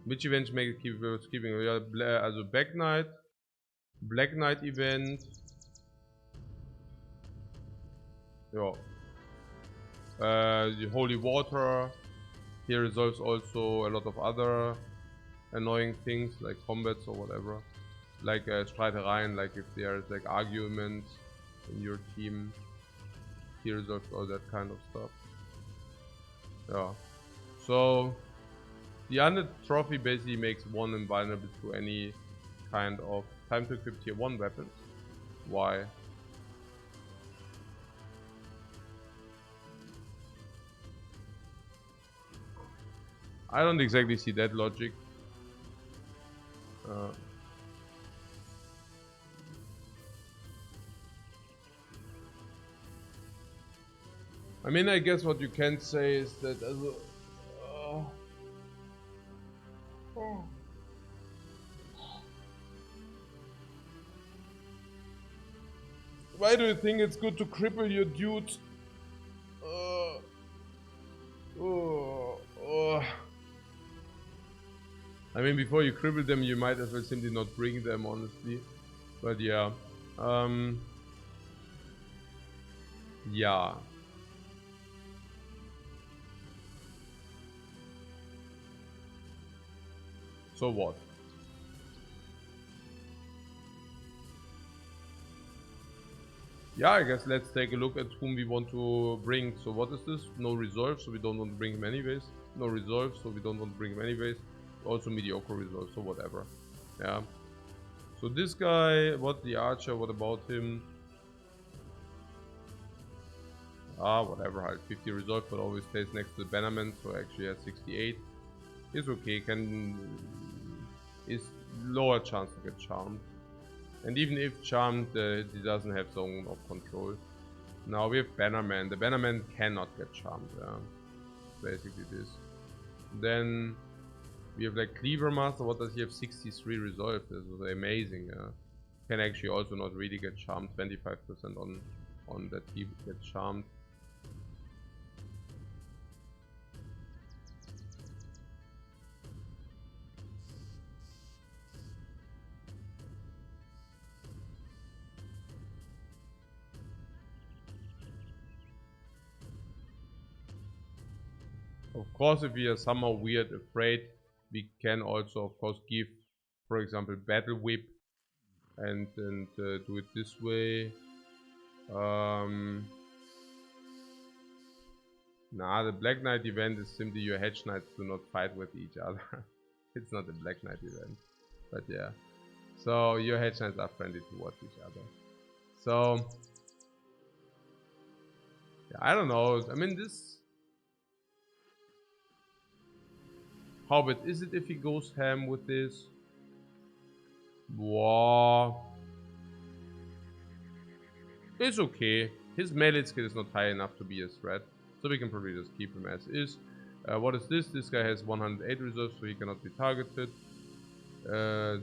which events make it keep skipping? Also Black Knight event. Yeah. The Holy Water. Here resolves also a lot of other annoying things like combats or whatever. Like Streitereien, like if there's like arguments in your team. He resolves all that kind of stuff. Yeah. So the Undead Trophy basically makes one invulnerable to any kind of time to equip tier 1 weapons. Why? I don't exactly see that logic. I mean, I guess what you can say is that why do you think it's good to cripple your dude? I mean, before you cripple them, you might as well simply not bring them, honestly. But yeah. Yeah. So what? Yeah, I guess let's take a look at whom we want to bring. So what is this? No resolve, so we don't want to bring him anyways. No resolve, so we don't want to bring him anyways. Also mediocre resolve, so whatever. Yeah. So this guy, what the archer, what about him? Ah, whatever, has 50 resolve, but always stays next to the bannerman, so actually has 68. Is okay, is lower chance to get charmed. And even if charmed, he doesn't have zone of control. Now we have Bannerman. The Bannerman cannot get charmed. Basically this. Then we have like Cleaver Master. What does he have? 63 resolve. This is amazing. Can actually also not really get charmed. 25% on that he gets charmed. Of course, if we are somehow weird afraid, we can also, of course, give, for example, Battle Whip and do it this way. Nah, the Black Knight event is simply your Hedge Knights do not fight with each other. It's not a Black Knight event, but yeah. So your Hedge Knights are friendly towards each other. So yeah, I don't know. I mean, this. How bad is it if he goes ham with this? Wow. It's okay. His melee skill is not high enough to be a threat, so we can probably just keep him as is. What is this? This guy has 108 reserves, so he cannot be targeted.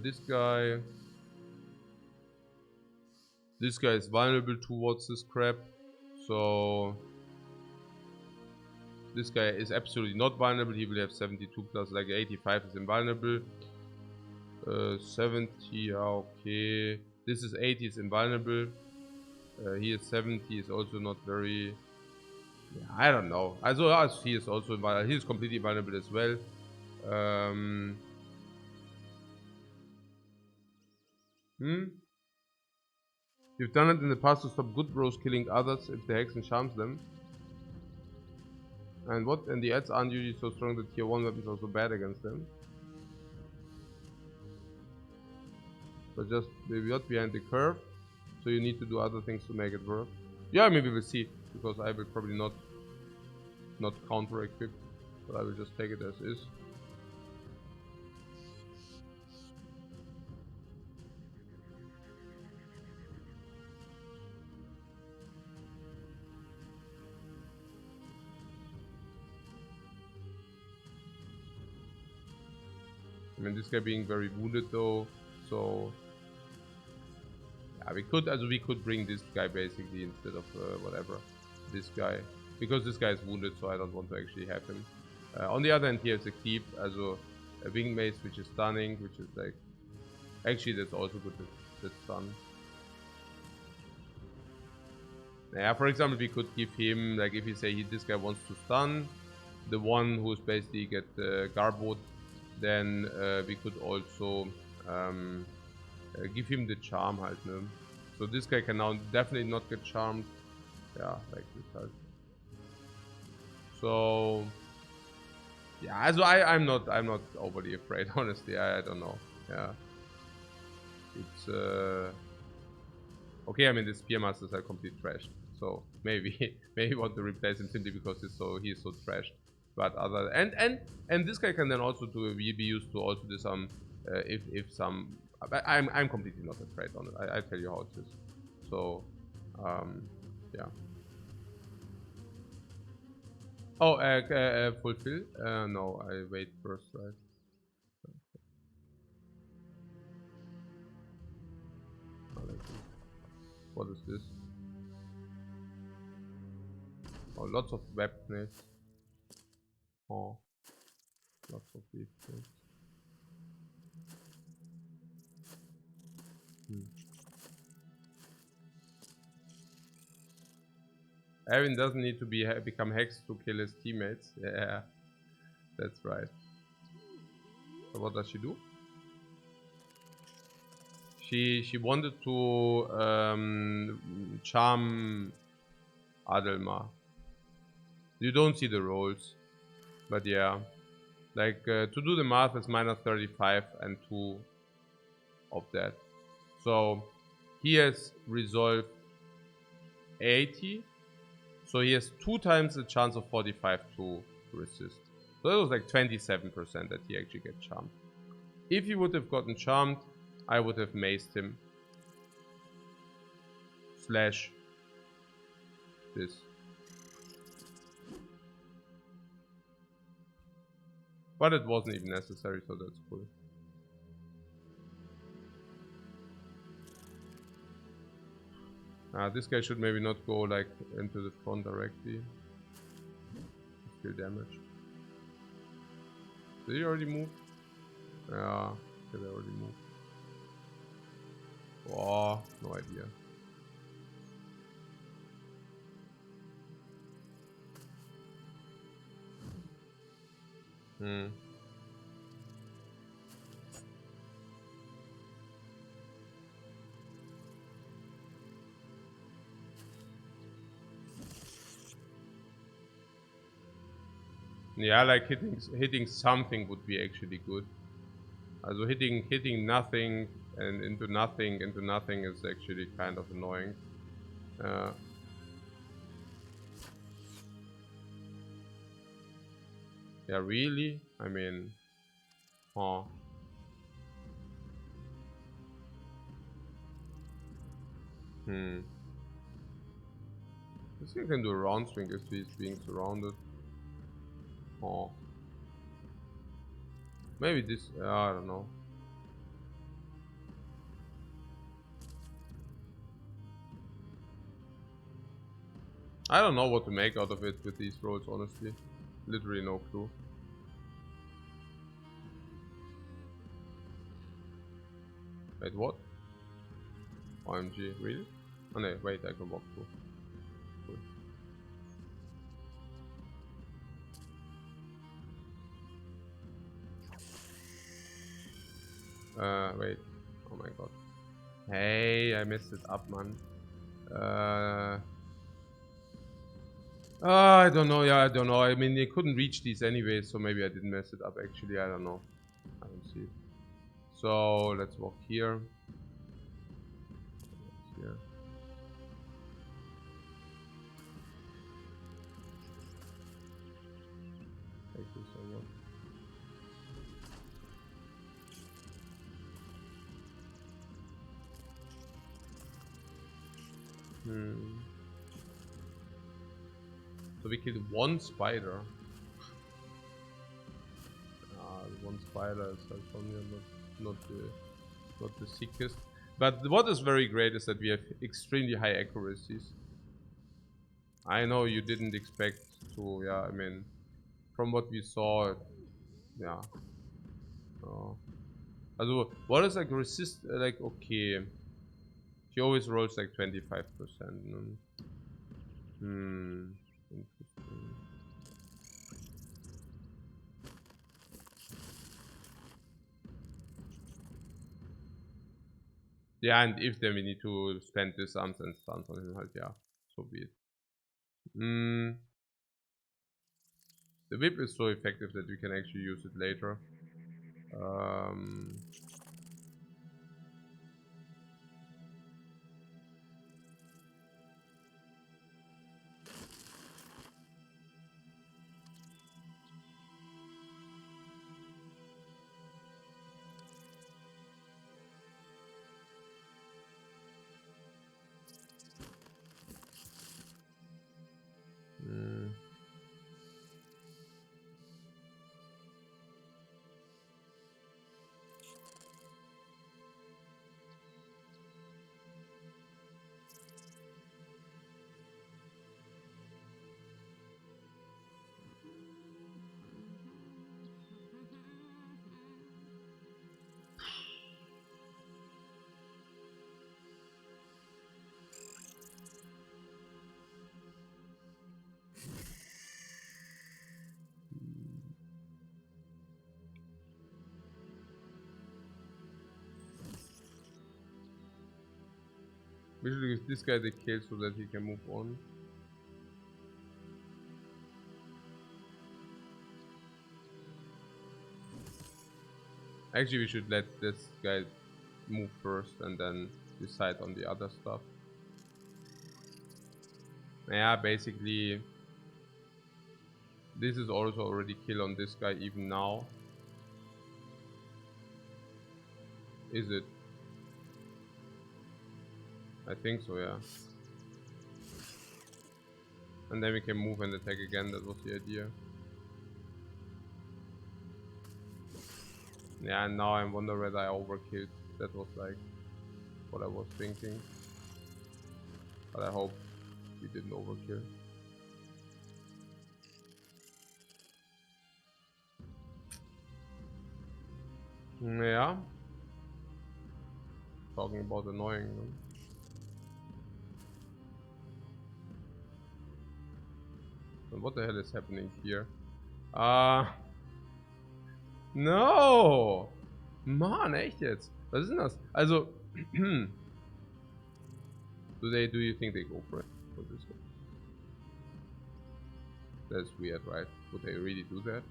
This guy is vulnerable towards this crap, so this guy is absolutely not vulnerable. He will have 72 plus like 85 is invulnerable. 70, okay. This is 80 is invulnerable. He is 70 is also not very. Yeah, I don't know. Also he is also invulnerable. He is completely invulnerable as well. You've done it in the past to stop good bros killing others if the Hexen charms them. And what? And the ads aren't usually so strong that tier 1 weapons are so bad against them. But just maybe not behind the curve. So you need to do other things to make it work. Yeah, maybe we'll see. Because I will probably not counter equip. But I will just take it as is. I mean, this guy being very wounded though, so yeah, we could bring this guy basically instead of whatever, this guy, because this guy is wounded, so I don't want to actually have him. On the other hand, he has a keep, also a wing mace, which is stunning, which is like, actually that's also good, that's stun. Yeah, for example, we could give him, like if you say this guy wants to stun the one who's basically get Garboed, then we could also give him the charm halt, ne? So this guy can now definitely not get charmed. Yeah, like this halt. So yeah, also I'm not overly afraid, honestly. I don't know. Yeah. It's okay, I mean the Spearmasters are complete trash. So maybe want to replace him simply because he's so trash. But other and this guy can then also be used to also do some if some. I'm completely not afraid on it. I tell you how it is. So yeah. Oh, fulfill? No, I wait first, right? What is this? Oh, lots of weapons. Oh, lots of these things. Erin doesn't need to become hexed to kill his teammates. Yeah, that's right. So what does she do? She wanted to charm Adelma. You don't see the rolls, but yeah, like to do the math is minus 35 and 2 of that. So he has resolved 80. So he has 2 times the chance of 45 to resist. So it was like 27% that he actually gets charmed. If he would have gotten charmed, I would have maced him. Slash this. But it wasn't even necessary, so that's cool. This guy should maybe not go like into the front directly. Feel damage. Did he already move? Yeah, did I already move? Oh, no idea. Yeah, like hitting something would be actually good. Also hitting nothing and into nothing is actually kind of annoying. Yeah, really? I mean, huh. This guy can do a round swing if he's being surrounded. Huh. Maybe this, I don't know. I don't know what to make out of it with these rolls, honestly. Literally no clue. Wait, what? OMG, really? Oh no, wait, I can walk through. Cool. Wait. Oh my god. Hey, I messed it up, man. I don't know. Yeah, I don't know. I mean, they couldn't reach these anyway, so maybe I didn't mess it up. Actually, I don't know. I don't see. So let's walk here. Here. Take this over. So we killed one spider. One spider is like only not the sickest. But what is very great is that we have extremely high accuracies. I know you didn't expect to, yeah, I mean, from what we saw, yeah. Also, what is like resist, like, okay. He always rolls like 25%. Interesting. Yeah, and if then we need to spend this arms and stuns on him, yeah, so be it. The whip is so effective that we can actually use it later. Um, we should give this guy the kill so that he can move on. Actually, we should let this guy move first and then decide on the other stuff. Yeah, basically, this is also already kill on this guy even now. Is it? I think so, yeah. And then we can move and attack again, that was the idea. Yeah, and now I wonder whether I overkilled. That was like what I was thinking. But I hope we didn't overkill. Yeah. Talking about annoying. No? And what the hell is happening here? No! Mann, echt jetzt? Was ist denn das? Also, do you think they go for it? For this one? That's weird, right? Would they really do that?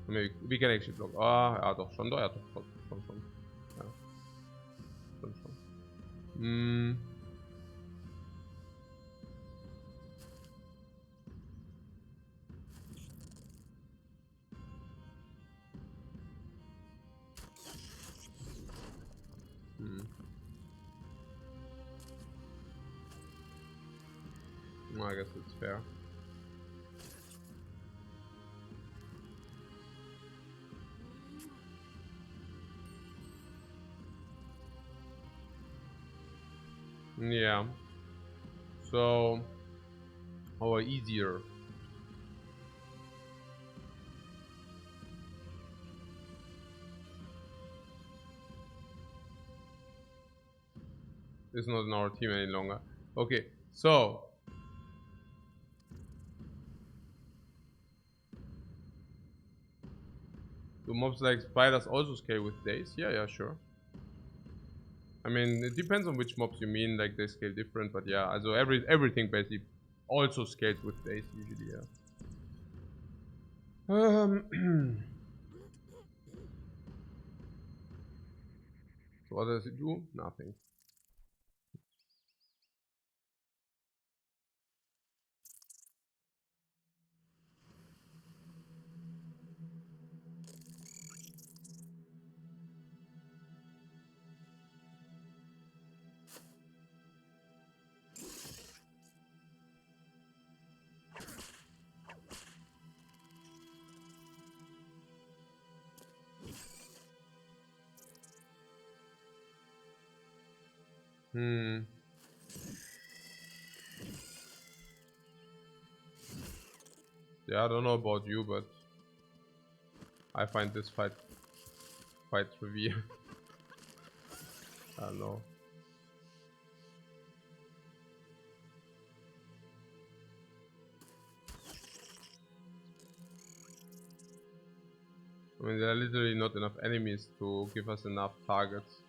Maybe we can actually block. Ah, ja, doch schon, doch, ja, doch, schon. Ja, schon. Hm. I guess it's fair. Yeah. So, or easier. It's not in our team any longer. Okay, so do mobs like spiders also scale with days? Yeah, sure. I mean, it depends on which mobs you mean. Like they scale different, but yeah. Also everything basically also scales with days usually. Yeah. So what does it do? Nothing. Yeah, I don't know about you, but I find this fight quite trivial. I don't know. I mean, there are literally not enough enemies to give us enough targets.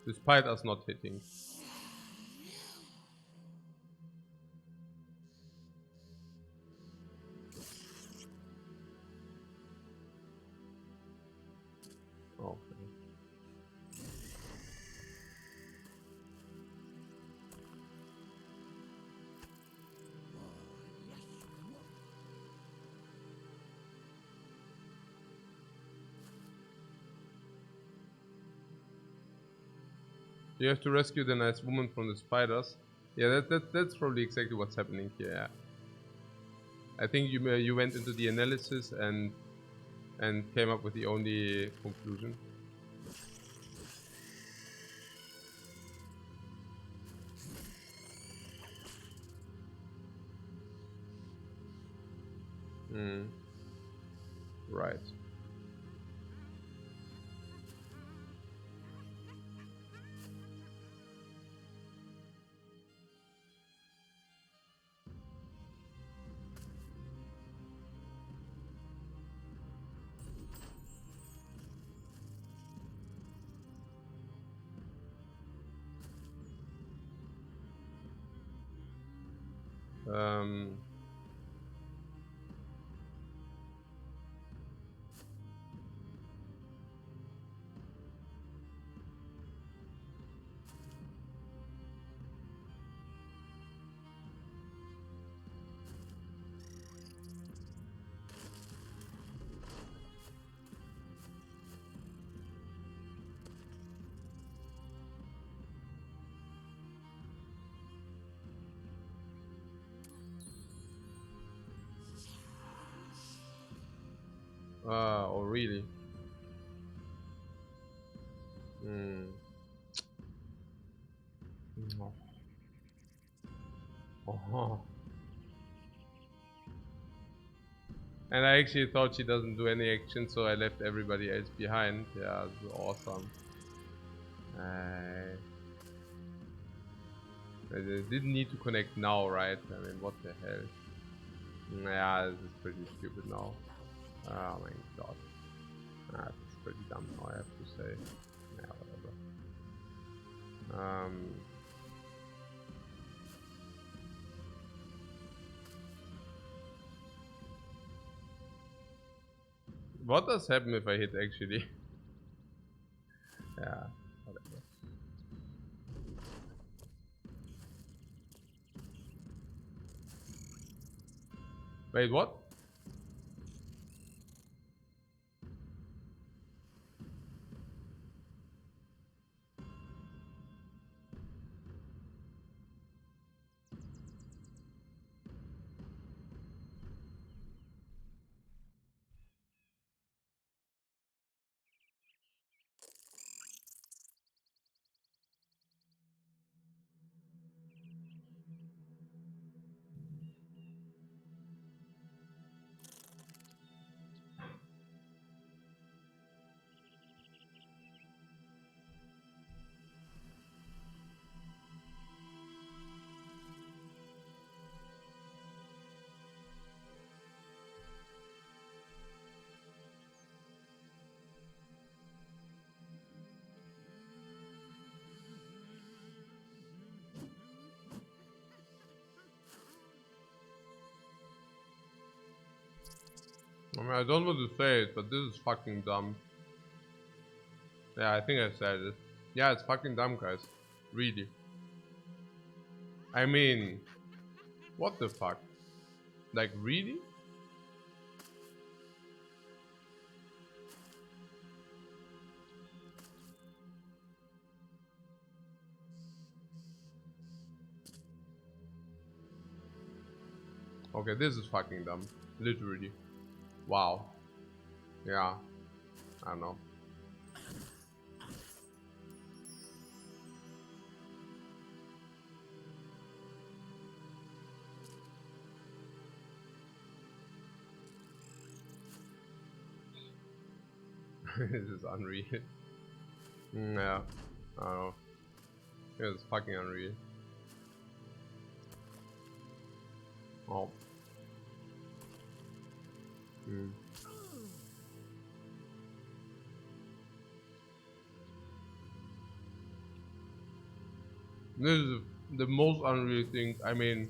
Despite us not hitting. Okay. You have to rescue the nice woman from the spiders. Yeah, that's probably exactly what's happening here. Yeah. I think you went into the analysis and came up with the only conclusion. Right. Um, oh really? Oh. And I actually thought she doesn't do any action, so I left everybody else behind. Yeah, awesome. They didn't need to connect now, right? I mean, what the hell? Yeah, this is pretty stupid now. Oh my god. That's pretty dumb now, I have to say. Yeah, whatever. What does happen if I hit actually? Yeah, whatever. Wait, what? I mean, I don't want to say it, but this is fucking dumb. Yeah, I think I said it. Yeah, it's fucking dumb, guys. Really. I mean, what the fuck? Like, really? Okay, this is fucking dumb. Literally. Wow. Yeah. I don't know. This is unreal. Yeah. I don't know. It's fucking unreal. Oh. Mm. This is the most unreal thing. I mean,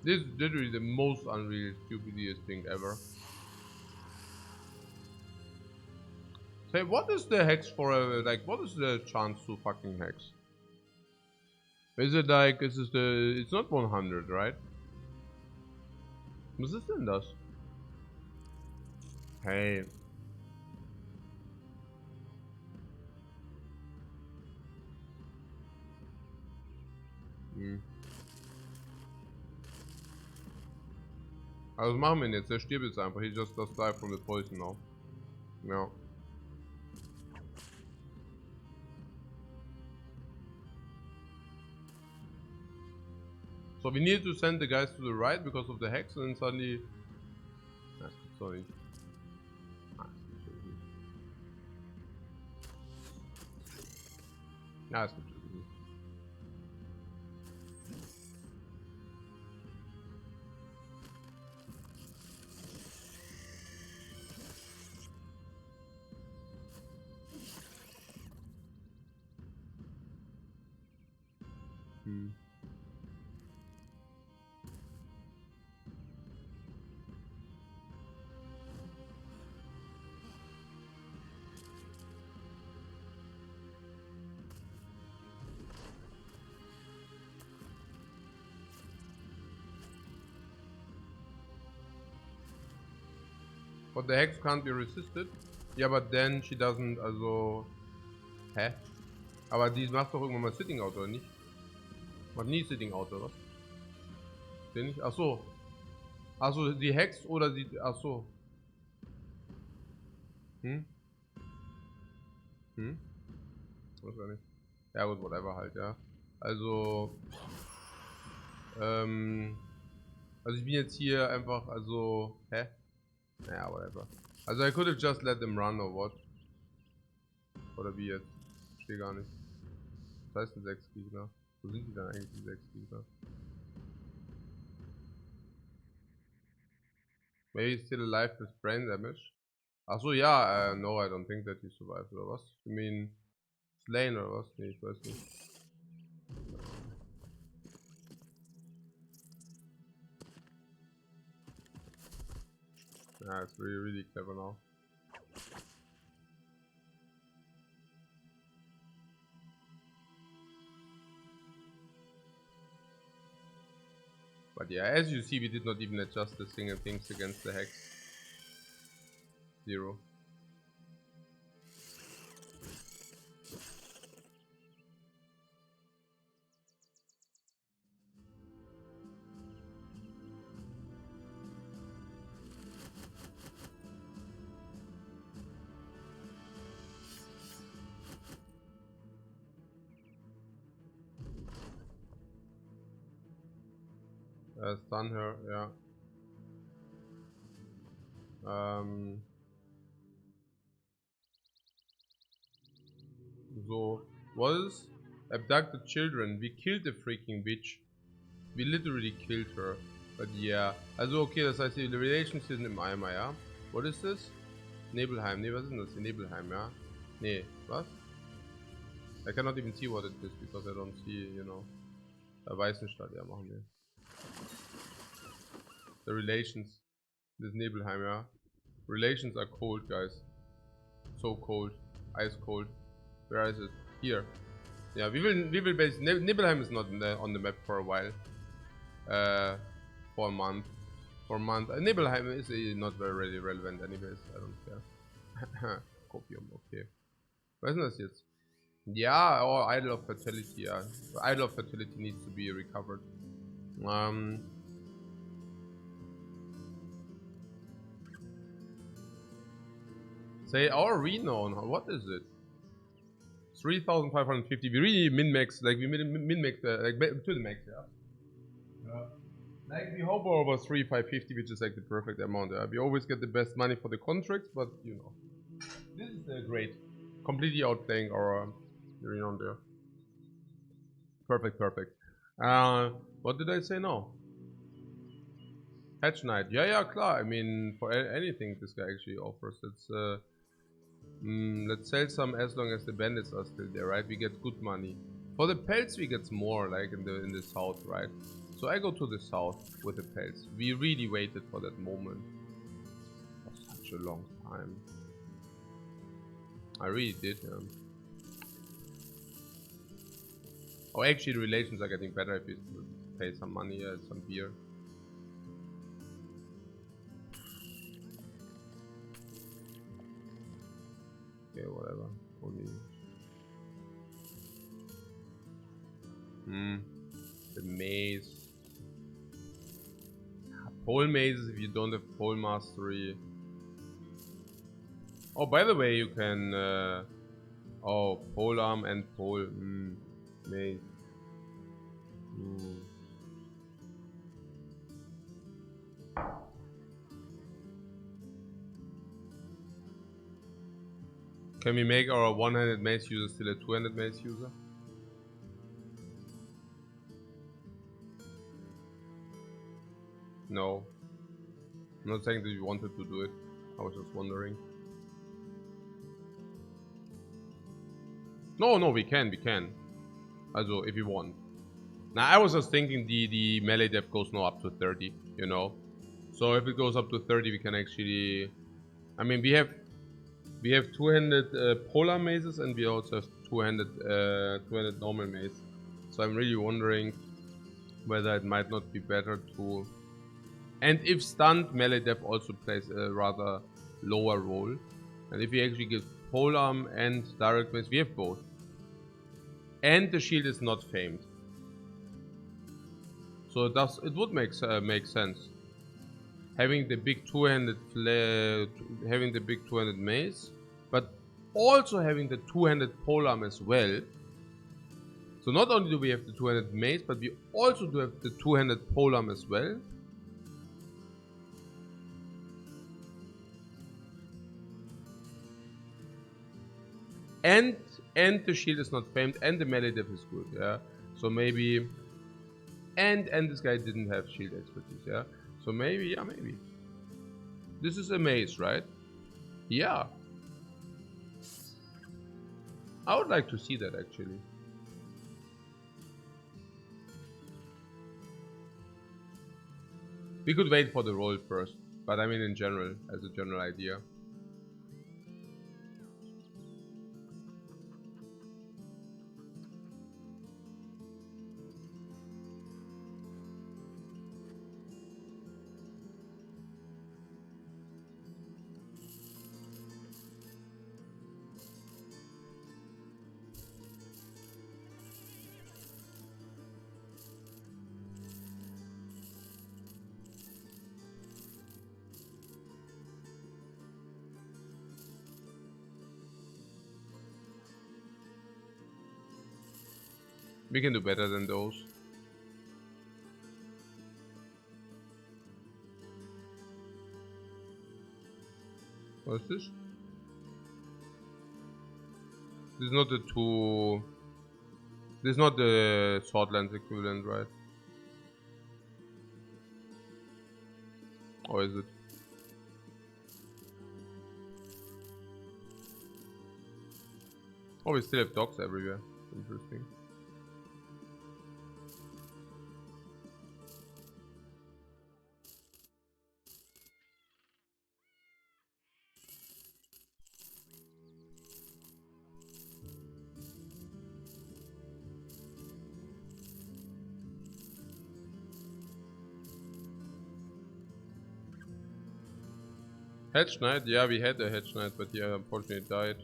this is literally the most unreal, stupidest thing ever. Say, what is the hex for a, like, what is the chance to fucking hex? Is it like, is this the, it's not 100, right? Was ist denn das? Hey. Hm. Also was machen wir denn jetzt? Der stirbt jetzt einfach. He just does die from the poison now. Ja. So we need to send the guys to the right because of the hex and then suddenly... Sorry. Ja, es gibt es nicht. Hm. But the hex can't be resisted. Ja, but then she doesn't, also... Hä? Aber die macht doch irgendwann mal Sitting Out, oder nicht? Macht nie Sitting Out, oder was? Den nicht? Achso. Achso, die Hex oder die... Achso. Hm? Hm? Weiß gar nicht. Ja gut, whatever halt, ja. Also... Also ich bin jetzt hier einfach, also... Hä? Naja, whatever. Also I could have just let them run or what? Oder wie jetzt? Verstehe gar nicht. Das heißt ein 6 Gegner. Wo sind die dann eigentlich, die 6 Liter? Maybe he's still alive with brain damage. Achso, ja, no, I don't think that he survived, oder was? You mean slain oder was? Nee, ich weiß nicht. Yeah, it's really, really clever now. But yeah, as you see, we did not even adjust the single things against the hex. 0. Stun her, yeah. So, was abducted children. We killed the freaking bitch. We literally killed her. But yeah. Also okay, das heißt, die Relations sind im Eimer, ja? What is this? Nebelheim. Nee, was ist denn das? Nebelheim, ja? Nee, was? I cannot even see what it is, because I don't see, you know. Weißenstadt, ja, machen wir. The relations. This Nebelheim, yeah. Relations are cold, guys. So cold. Ice cold. Where is it? Here. Yeah, we will base. Nibelheim is not on the map for a while. For a month. For a month. Nibelheim is not very really relevant anyways. I don't care. Copium, okay. Was ist denn das jetzt? Ja, oh, Idol of Fertility, ja. Idol of Fertility needs to be recovered. Say our renown, what is it? 3,550. We really min-max, like we min-max like to the max, yeah. Like we hope over 3,550, which is like the perfect amount. We always get the best money for the contracts, but you know, this is great. Completely outplaying our renown there. Perfect, perfect. What did I say now? Hedge Knight. Yeah, klar. I mean, for anything this guy actually offers, it's let's sell some as long as the bandits are still there, right? We get good money. For the pelts we get more, like in the south, right? So I go to the south with the pelts. We really waited for that moment for such a long time. I really did, yeah. Oh, actually the relations are getting better if you pay some money, some beer. Okay, whatever. Only. The maze. Pole mazes if you don't have pole mastery. Oh, by the way, you can. Oh, pole arm and pole. Maze. Can we make our one-handed mace user still a two-handed mace user? No. I'm not saying that you wanted to do it. I was just wondering. No, we can. Also, if you want. Now, I was just thinking the melee depth goes now up to 30, you know. So if it goes up to 30, we can actually... I mean, we have two-handed polar mazes, and we also have two-handed normal maze. So I'm really wondering whether it might not be better to... And if stunned, melee depth also plays a rather lower role. And if we actually get polearm and direct mace, we have both. And the shield is not famed. So it would make sense. Having the big two-handed mace, but also having the two-handed polearm as well. So not only do we have the two-handed mace, but we also do have the two-handed polearm as well. And the shield is not famed, and the melee depth is good, yeah. So maybe, and this guy didn't have shield expertise, yeah. So maybe, yeah, maybe. This is a maze, right? Yeah. I would like to see that actually. We could wait for the roll first, but I mean in general, as a general idea. We can do better than those. What is this? This is not the two. This is not the Swordlands equivalent, right? Or is it? Oh, we still have dogs everywhere. Interesting. Hedge Knight? Yeah, we had a Hedge Knight, but he unfortunately died.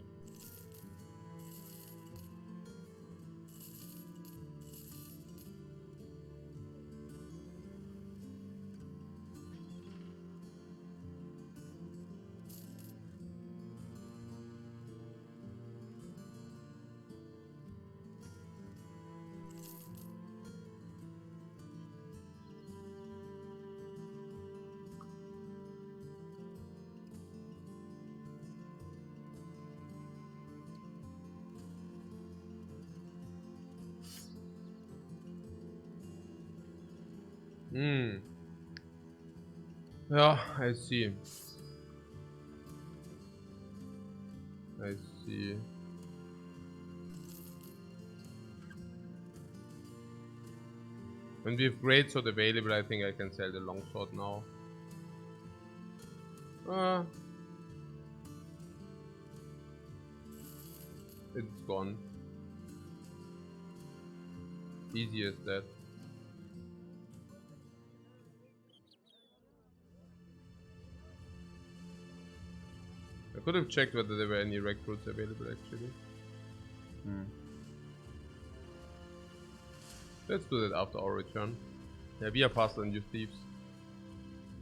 Hmm. Yeah, I see. I see. When we have great sword available, I think I can sell the longsword now. It's gone. Easy as that. I could have checked whether there were any recruits available actually. Let's do that after our return. Yeah, we are faster than you thieves.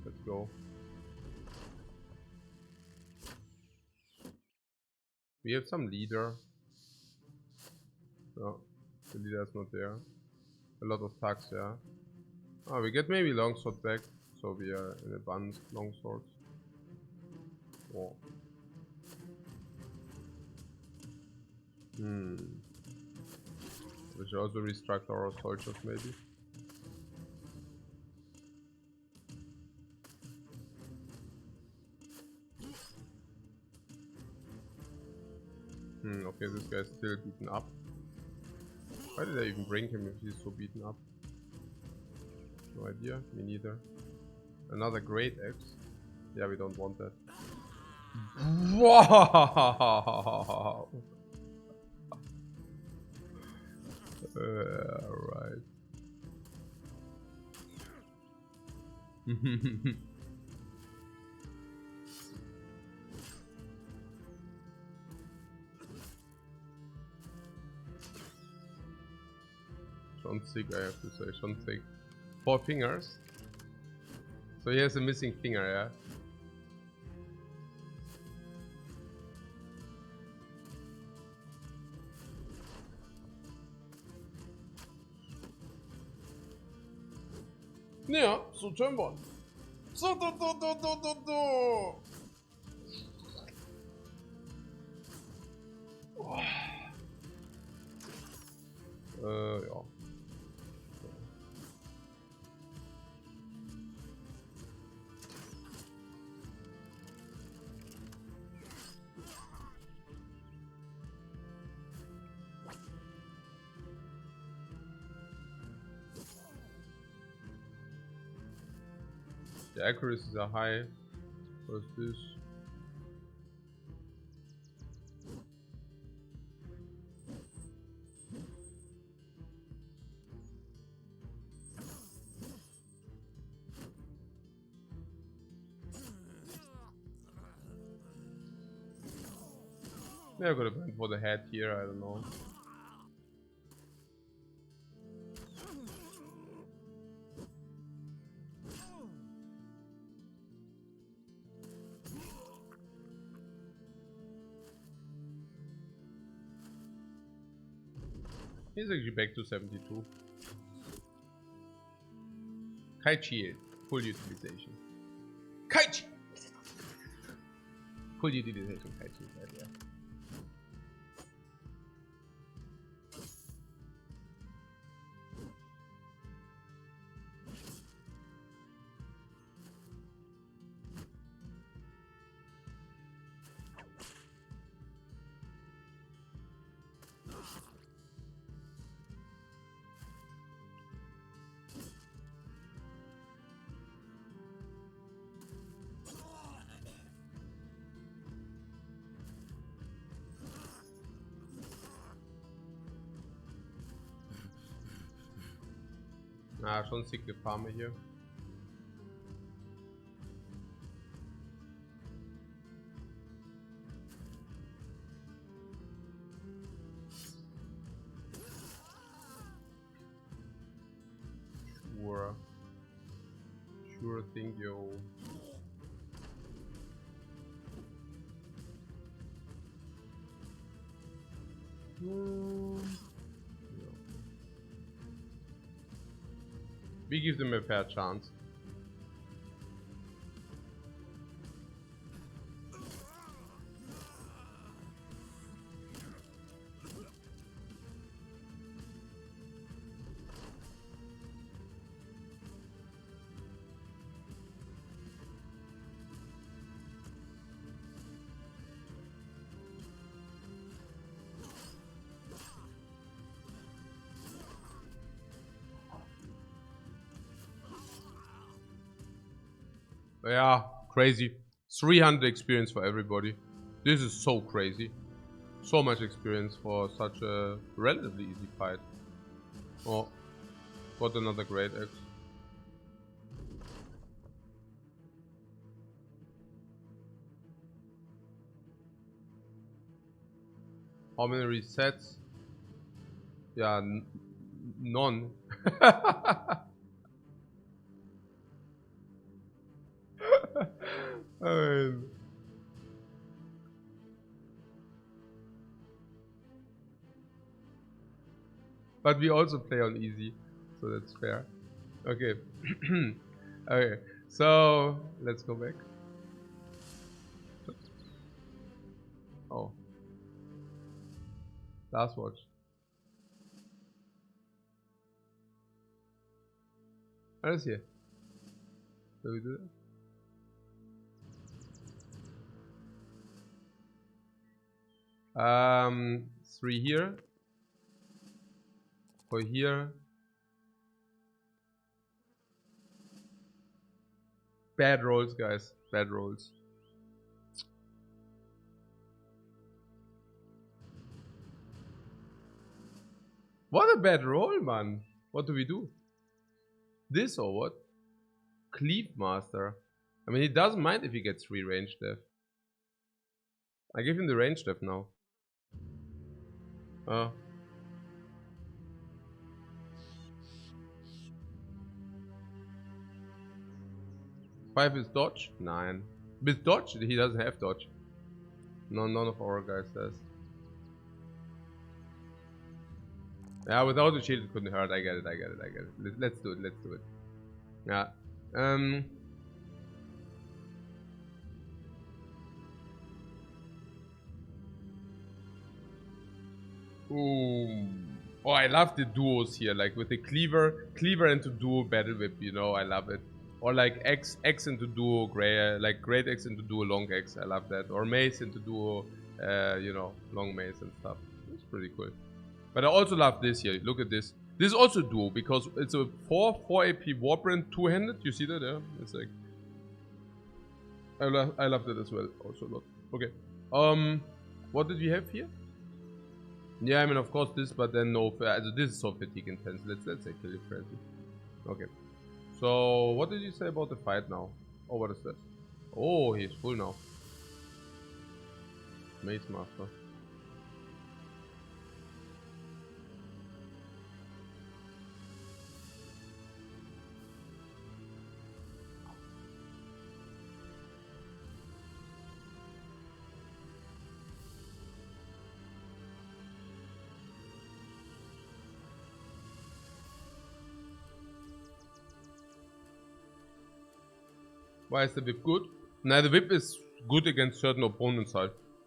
Let's go. We have some leader. No, the leader is not there. A lot of tags, yeah. Oh, we get maybe longsword back, so we are in advanced longswords. Oh. We should also restructure our soldiers, maybe. Okay, this guy's still beaten up. Why did I even bring him if he's so beaten up? No idea, me neither. Another great axe. Yeah, we don't want that. Wow! Right. Schon sick, I have to say. Schon sick. 4 fingers. So he has a missing finger, yeah? Ja, so turn 1. So do. Ja. The accuracies are high. What's this? Maybe I could have went for the head here, I don't know. He's actually back to 72. Kaichi, full utilization. Kaichi! Full utilization, Kaichi, yeah. Ah, schon sicke Farme hier. Sure thing, yo. We give them a fair chance. Yeah, crazy. 300 experience for everybody. This is so crazy. So much experience for such a relatively easy fight. Oh, got another great X. How many resets? Yeah, none. I mean, but we also play on easy, so that's fair. Okay. Okay, so let's go back. Oh, last watch. Alles hier. So we do that. 3 here. 4 here. Bad rolls, guys. Bad rolls. What a bad roll, man. What do we do? This or what? Cleave Master. I mean, he doesn't mind if he gets 3 range def. I give him the range def now. Oh. 5 is dodge? 9. With dodge? He doesn't have dodge. No, none of our guys does. Yeah, without the shield it couldn't hurt. I get it. Let's do it. Yeah. Ooh. Oh, I love the duos here, like with the cleaver into duo battle whip, you know, I love it. Or like X into duo gray, like great X into duo long X, I love that. Or mace into duo, you know, long mace and stuff. It's pretty cool. But I also love this here. Look at this. This is also duo because it's a 4 AP warbrand two-handed. You see that? Yeah, it's like I love that as well, also a lot. Okay. What did we have here? Yeah, I mean, of course this, but then no. This is so fatigue intense. Let's say kill it friendly. Okay. So what did you say about the fight now? Oh, what is that? Oh, he's full now. Maze Master. Why is the whip good? Now the whip is good against certain opponents.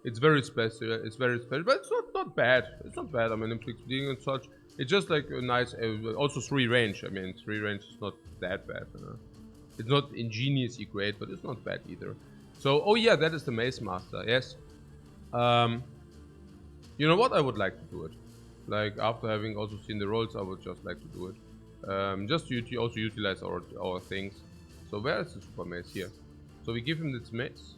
It's very special. It's very special, but it's not bad. It's not bad. I mean, inflicts bleeding and such. It's just like a nice. Also 3 range. I mean, 3 range is not that bad. It's not ingeniously great, but it's not bad either. So, oh yeah, that is the Maze Master. Yes. You know what? I would like to do it. Like after having also seen the rolls, I would just like to do it. Just to also utilize our things. So where is the super mace? Here. So we give him this mace.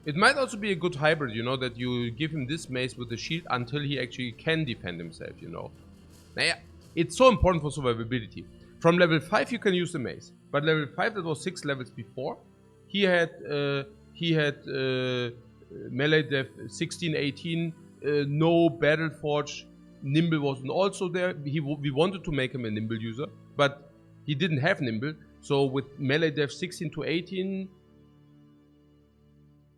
It might also be a good hybrid, you know, that you give him this mace with the shield until he actually can defend himself, you know. Now, it's so important for survivability. From level 5 you can use the mace, but level 5 that was 6 levels before, he had melee def 16, 18, no battle forge. Nimble wasn't also there. We wanted to make him a nimble user, but he didn't have nimble. So with melee def 16 to 18,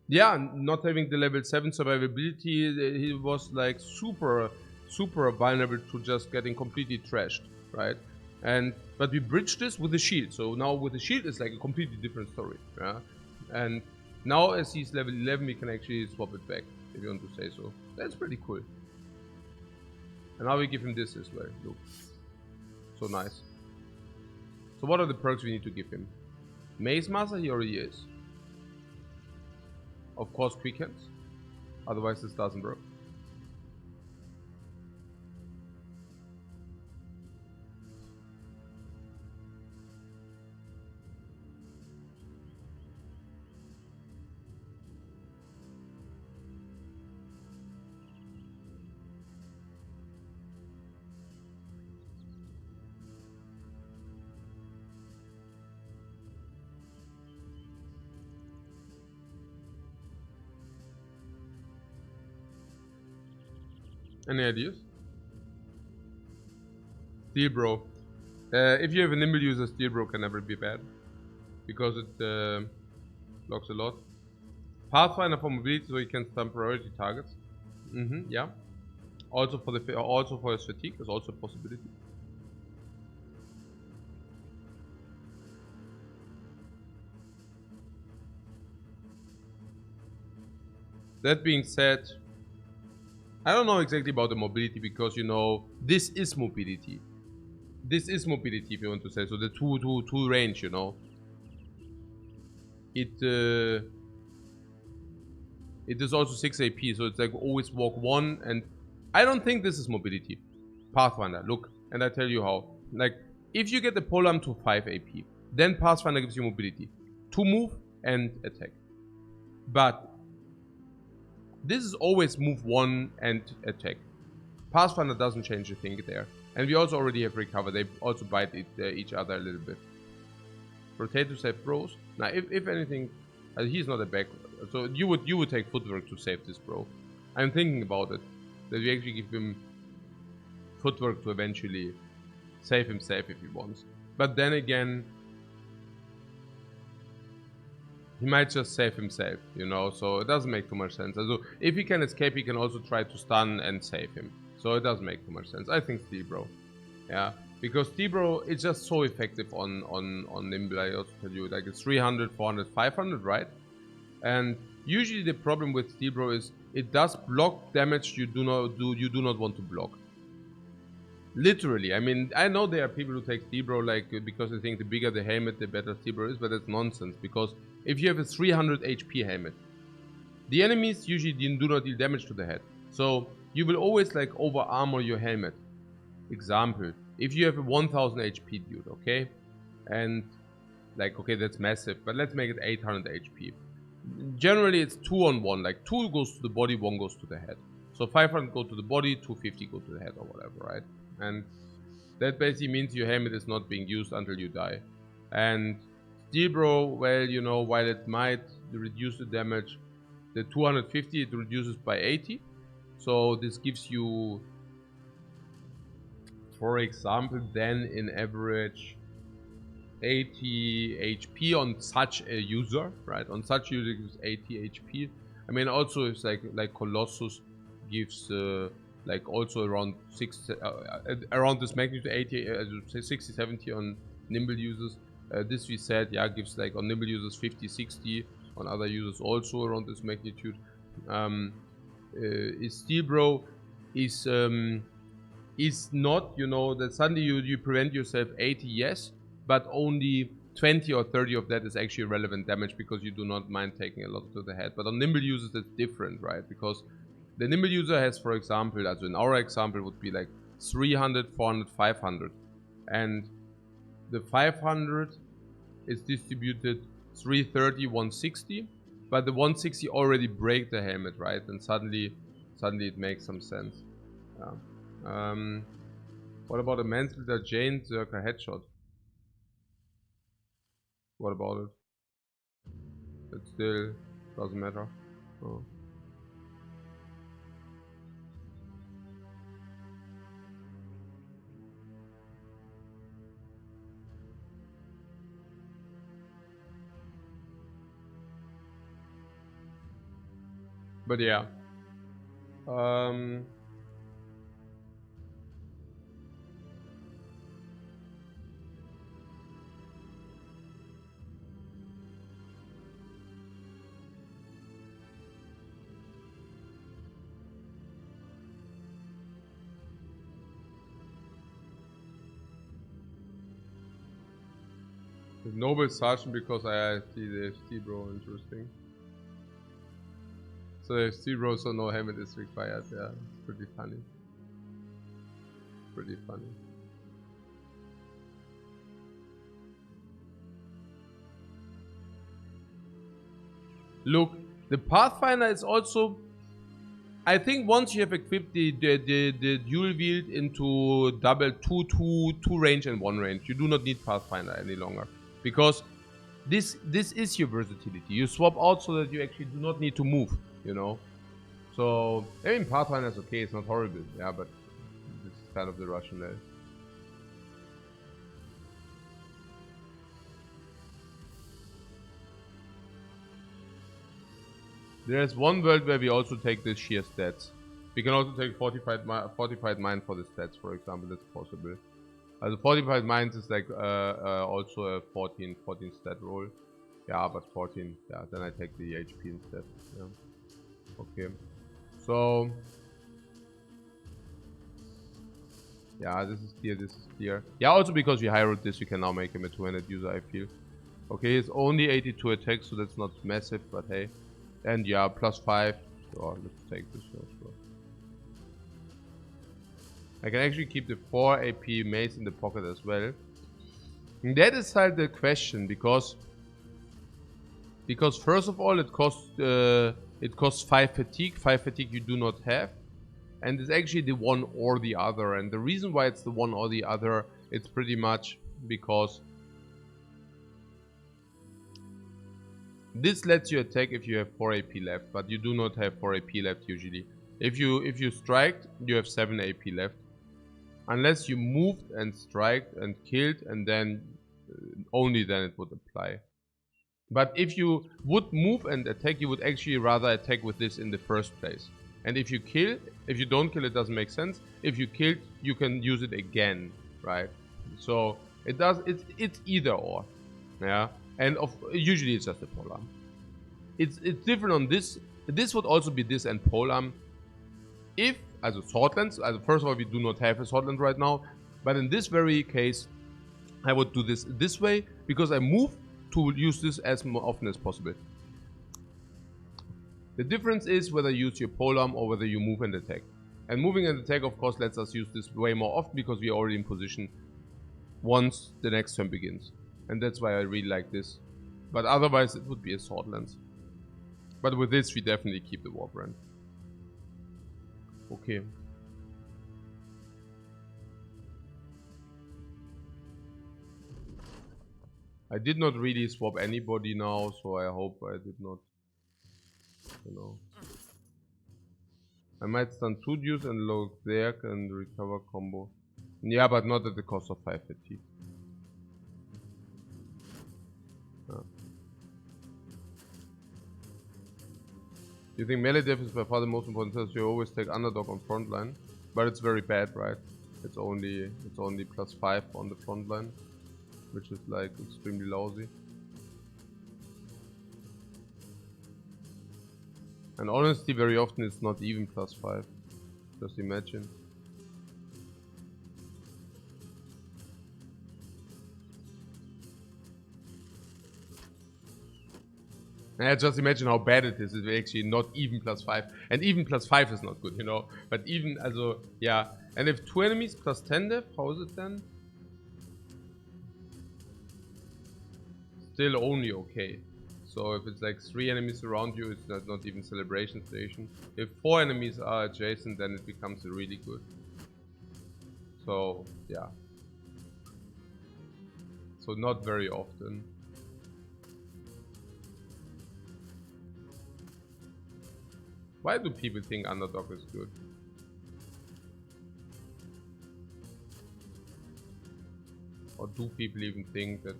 yeah, not having the level 7 survivability, he was like super vulnerable to just getting completely trashed, right? But we bridged this with the shield. So now with the shield it's like a completely different story, yeah. And now as he's level 11, we can actually swap it back, if you want to say so. That's pretty cool. And now we give him this as well. Look, so nice. So what are the perks we need to give him? Maze Master, he already is. Of course, quick hands. Otherwise this doesn't work. Any ideas? Steel Bro. If you have a nimble user, Steel Bro can never be bad. Because it blocks a lot. Pathfinder for mobility, so you can stun priority targets. Yeah. Also for his fatigue is also a possibility. That being said, I don't know exactly about the mobility because, you know, this is mobility. This is mobility, if you want to say so. The two range, you know. It is also 6 AP, so it's like always walk 1, and I don't think this is mobility. Pathfinder, look, and I tell you how. Like, if you get the polearm to 5 AP, then Pathfinder gives you mobility. 2 move and attack. But this is always move 1 and attack. Pathfinder doesn't change a thing there. And we also already have recover. They also bite each other a little bit. Rotate to save bros. Now, if anything, he's not a back. So you would take footwork to save this bro. I'm thinking about it. That we actually give him footwork to eventually save himself if he wants. But then again, he might just save himself, you know, so it doesn't make too much sense. So if he can escape, he can also try to stun and save him. So it doesn't make too much sense. I think Steel Bro. Yeah. Because Steel Bro is just so effective on Nimble. I also tell you, like it's 300, 400, 500, right? And usually the problem with Steel Bro is it does block damage you do not want to block. Literally, I mean, I know there are people who take Steel Bro like because they think the bigger the helmet, the better Steel Bro is, but that's nonsense. Because if you have a 300 HP helmet, the enemies usually do not deal damage to the head. So you will always like over armor your helmet. Example, if you have a 1000 HP dude, okay, and like, okay, that's massive, but let's make it 800 HP. Generally, it's 2 on 1, like 2 goes to the body, 1 goes to the head. So 500 go to the body, 250 go to the head or whatever, right? And that basically means your helmet is not being used until you die. And Steel Bro, well, you know, while it might reduce the damage, the 250 it reduces by 80. So this gives you, for example, then in average 80 HP on such a user, right? On such user gives 80 HP. I mean, also it's like Colossus gives like also around around this magnitude 80, say 60, 70 on nimble users. This we said, yeah, gives like on nimble users 50, 60, on other users also around this magnitude. Steel Bro is not, you know, that suddenly you prevent yourself 80, yes, but only 20 or 30 of that is actually relevant damage because you do not mind taking a lot to the head. But on nimble users, it's different, right? Because the nimble user has, for example, also in our example would be like 300, 400, 500. And the 500 is distributed 330, 160. But the 160 already break the helmet, right? And suddenly it makes some sense. Yeah. What about a Manslaughter Jane circa headshot? What about it? It still doesn't matter. Oh. But yeah. The Noble Sergeant because I see the Steel Bro, interesting. So the Steel Bro, so no helmet is required. Yeah, it's pretty funny. Pretty funny. Look, the Pathfinder is also, I think once you have equipped the dual wield into double two range and 1 range, you do not need Pathfinder any longer. Because this is your versatility. You swap out so that you actually do not need to move, you know. So, I mean, Pathfinder is okay, it's not horrible, yeah, but this is kind of the rationale. There's one world where we also take the sheer stats. We can also take fortified mind for the stats, for example, that's possible. The fortified minds is like also a 14 stat roll. Yeah, but 14. Yeah, then I take the HP instead. Yeah. Okay. So yeah, this is clear. This is clear. Yeah, also because we high rolled this, you can now make him a 200 user. I feel. Okay, it's only 82 attack, so that's not massive, but hey. And yeah, +5. So let's take this. Sure. I can actually keep the 4 AP mace in the pocket as well. And that is like the question, because first of all it costs 5 fatigue. 5 fatigue you do not have. And it's actually the one or the other. And the reason why it's the one or the other, it's pretty much because this lets you attack if you have 4 AP left, but you do not have 4 AP left usually. If you strike, you have 7 AP left. Unless you moved and striked and killed, and then only then it would apply. But if you would move and attack, you would actually rather attack with this in the first place. And if you don't kill, it doesn't make sense. If you killed, you can use it again, right? So it's either or, yeah. And usually it's just a polearm. It's different on this. This would also be this and polearm. If as a swordlands, first of all, we do not have a swordland right now, but in this very case, I would do this way because I move to use this as often as possible. The difference is whether you use your polearm or whether you move and attack. And moving and attack, of course, lets us use this way more often because we are already in position once the next turn begins. And that's why I really like this. But otherwise it would be a Swordlands. But with this we definitely keep the Warbrand. Okay. I did not really swap anybody now, so I hope I did not, you know. I might stun 2 dudes and load there and recover combo. Yeah, but not at the cost of 5 fatigue. You think melee def is by far the most important test? You always take underdog on frontline, but it's very bad, right? It's only +5 on the frontline, which is like extremely lousy. And honestly, very often it's not even +5. Just imagine. Yeah, just imagine how bad it is. It's actually not even +5. And even +5 is not good, you know. But even, also, yeah. And if 2 enemies +10 def, how is it then? Still only okay. So if it's like 3 enemies around you, it's not even celebration station. If 4 enemies are adjacent, then it becomes really good. So, yeah. So not very often. Why do people think underdog is good? Or do people even think that?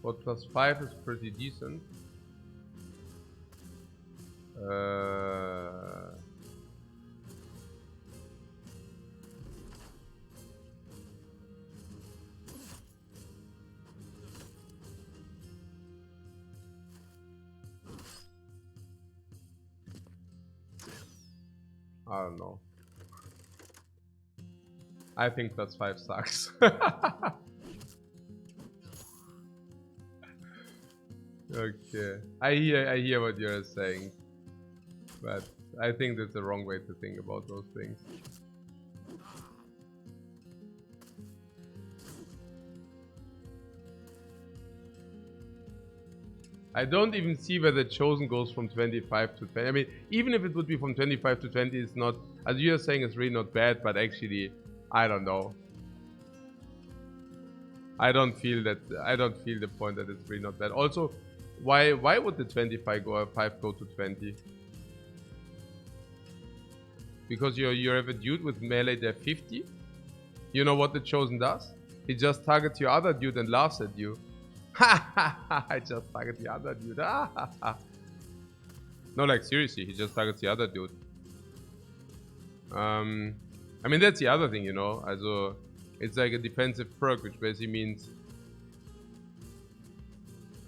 What +5 is pretty decent. I don't know. I think +5 sucks. Okay, I hear what you're saying, but I think that's the wrong way to think about those things. I don't even see where the chosen goes from 25 to 20. I mean, even if it would be from 25 to 20, it's not, as you're saying, it's really not bad, but actually, I don't know. I don't feel the point that it's really not bad. Also, why would the 25 go 5 go to 20? Because you have a dude with melee def 50. You know what the chosen does? He just targets your other dude and laughs at you. Ha ha ha! I just target the other dude. Ha ha ha! No, like seriously, he just targets the other dude. I mean that's the other thing, you know. Also, it's like a defensive perk, which basically means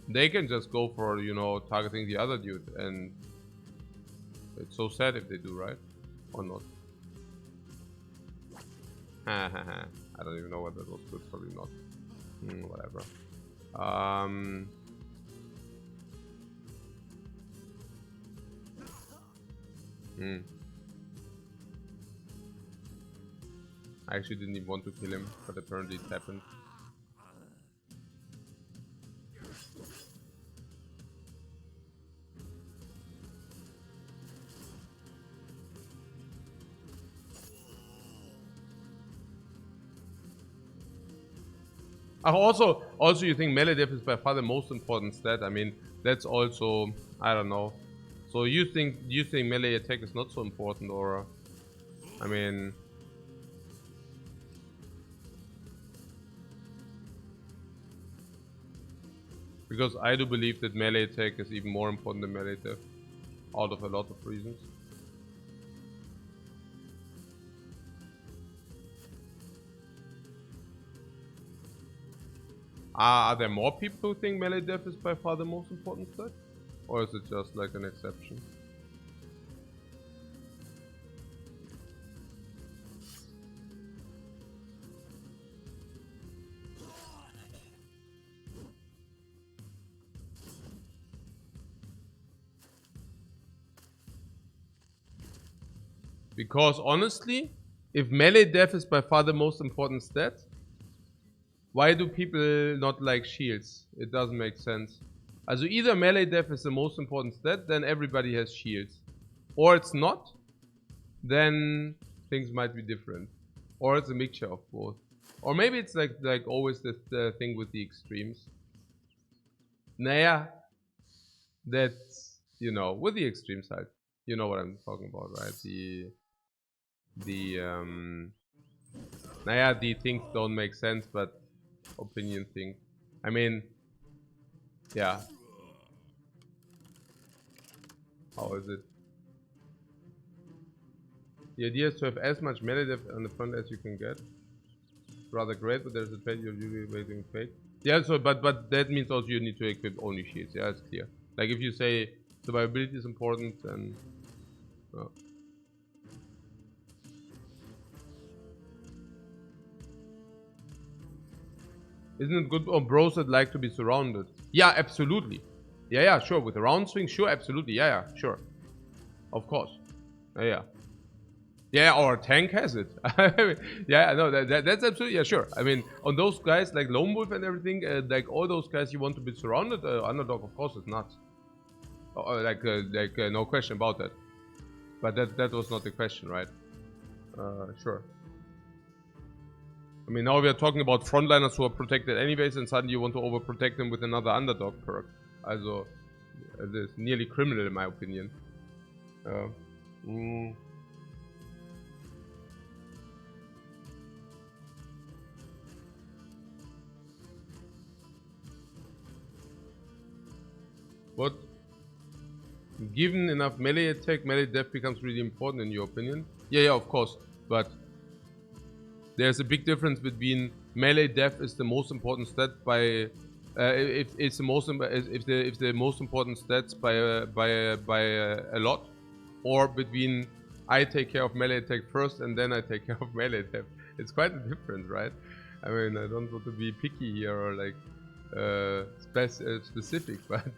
they can just go for, you know, targeting the other dude, and it's so sad if they do, right? Or not. Ha ha ha. I don't even know whether that was good, probably not. Whatever. I actually didn't even want to kill him, but apparently it happened. Also, you think melee def is by far the most important stat? I mean, that's also, I don't know. So you think melee attack is not so important, or, I mean, because I do believe that melee attack is even more important than melee def, out of a lot of reasons. Are there more people who think melee def is by far the most important stat? Or is it just like an exception? Because honestly, if melee def is by far the most important stat, why do people not like shields? It doesn't make sense. Also either melee def is the most important stat, then everybody has shields. Or it's not, then things might be different. Or it's a mixture of both. Or maybe it's like always the thing with the extremes. Naja, that's, you know, with the extreme side. You know what I'm talking about, right? Naja, the things don't make sense, but opinion thing. I mean, yeah. How is it? The idea is to have as much melee depth on the front as you can get. Rather great, but there's a trade you're usually waiting fake. Yeah, so but that means also you need to equip only shields. Yeah, it's clear. Like if you say survivability is important, then isn't it good on bros that like to be surrounded? Yeah, absolutely. Yeah, sure. With a round swing, sure, absolutely. Yeah, sure. Of course. Yeah, our tank has it. Yeah, no, that's absolutely, yeah, sure. I mean, on those guys like Lone Wolf and everything, like all those guys you want to be surrounded, underdog, of course, is nuts. No question about that. But that was not the question, right? Sure. I mean, now we are talking about frontliners who are protected anyways, and suddenly you want to overprotect them with another underdog perk. Also, it is nearly criminal in my opinion. What? Given enough melee attack, melee def becomes really important in your opinion? Yeah, of course. But there's a big difference between melee def is the most important stat by if it's the most if the most important stats by a lot, or between I take care of melee attack first and then I take care of melee def. It's quite a difference, right? I mean, I don't want to be picky here or like specific, but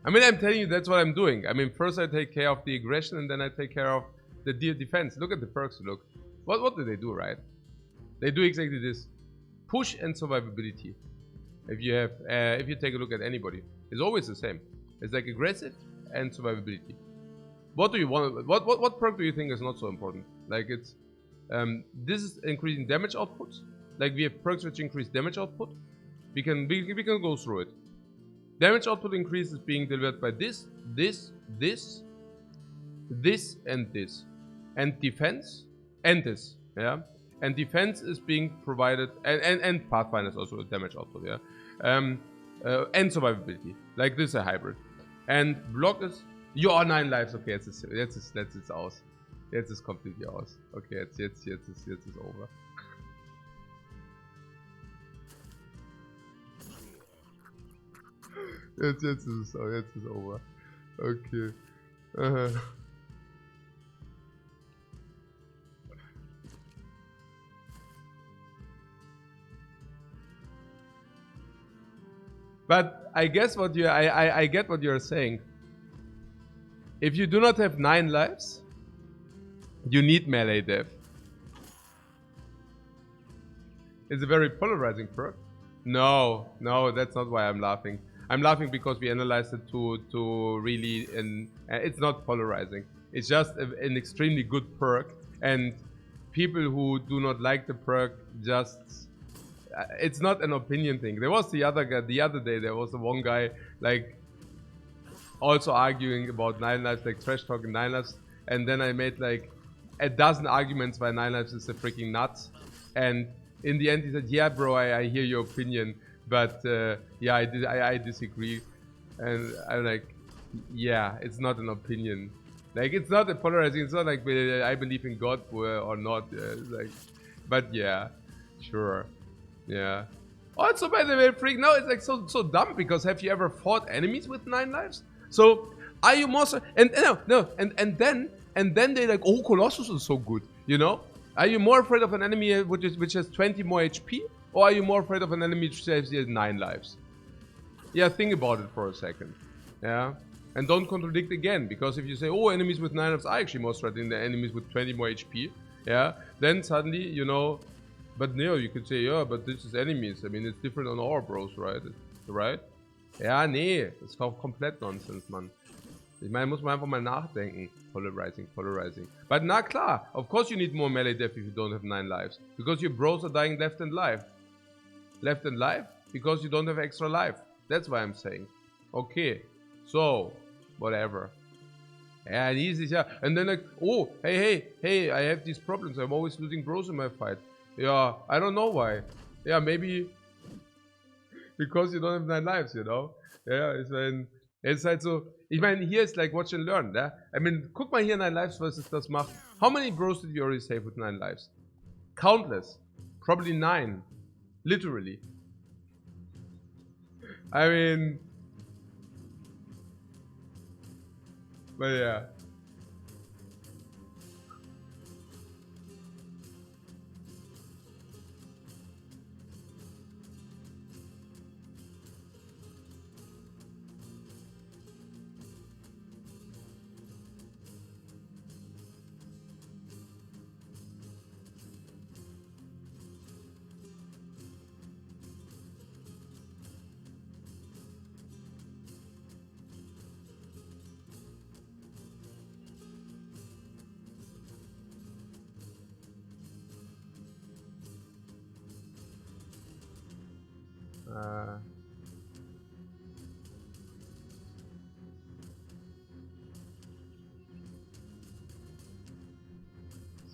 I mean, I'm telling you, that's what I'm doing. I mean, first I take care of the aggression and then I take care of the defense. Look at the perks, look. What do they do, right? They do exactly this. Push and survivability. If you take a look at anybody, it's always the same. It's like aggressive and survivability. What do you want? What perk do you think is not so important? Like it's this is increasing damage output. Like we have perks which increase damage output. We can go through it. Damage output increase is being delivered by this, and this. And defense, and this, yeah? And defense is being provided, and Pathfinder is also a damage output, yeah? And survivability, like this is a hybrid. And block is, you are 9 lives, okay, jetzt ist aus. Jetzt ist completely aus. Okay, jetzt ist over. Jetzt ist over. Okay. But I guess I get what you're saying. If you do not have 9 lives, you need melee def. It's a very polarizing perk. No, that's not why I'm laughing. I'm laughing because we analyzed it to really, and it's not polarizing. It's just an extremely good perk, and people who do not like the perk just, it's not an opinion thing. There was the other guy, the other day, there was the one guy, like, also arguing about 9 lives, like trash talking 9 lives, and then I made like a dozen arguments why 9 lives is a freaking nuts, and in the end he said, yeah bro, I hear your opinion, but yeah, I disagree. And I'm like, yeah, it's not an opinion. Like, it's not a polarizing, it's not like I believe in God or not. Like, but yeah, sure. Yeah. Also, by the way, freak, no, it's like so dumb, because have you ever fought enemies with 9 lives? So, are you more so, and then they like, oh, Colossus is so good, you know? Are you more afraid of an enemy which has 20 more HP? Or are you more afraid of an enemy which has 9 lives? Yeah, think about it for a second. Yeah. And don't contradict again, because if you say, oh, enemies with 9 lives are actually more threatening than enemies with 20 more HP, yeah, then suddenly, you know, but no, you could say, yeah, but this is enemies. I mean, it's different on our bros, right? Right? Ja, nee, das ist auch komplett Nonsens, Mann. Ich meine, muss man einfach mal nachdenken. Polarizing, polarizing. But na klar, of course you need more melee def if you don't have 9 lives. Because your bros are dying left and life. Left and life? Because you don't have extra life. That's why I'm saying. Okay, so, whatever. Yeah, easy, yeah. And then like, oh, hey, I have these problems. I'm always losing bros in my fight. Yeah, I don't know why. Yeah, maybe because you don't have 9 lives, you know? Ja, ist halt so, ich meine, hier ist like watch and learn, ja? I mean, guck mal hier 9 lives, was es das macht. How many bros did you already save with 9 lives? Countless. Probably 9. Literally. I mean, but yeah.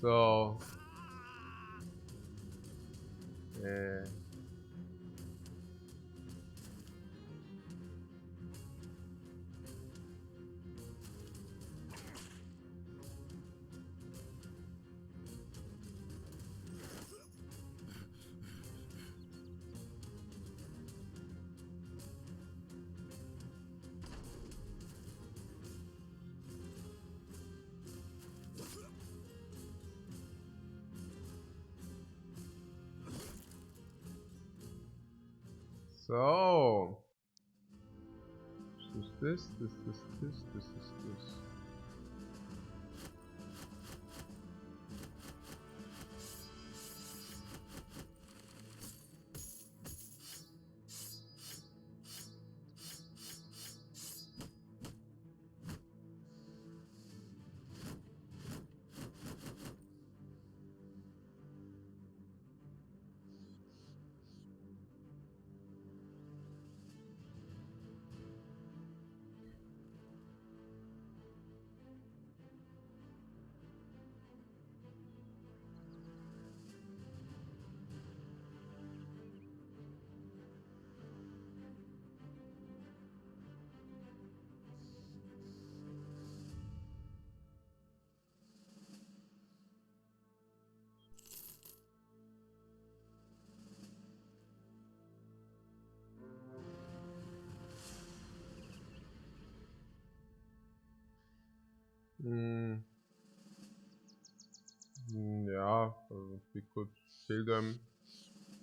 So, yeah. So, this is this. Yeah, we could kill them.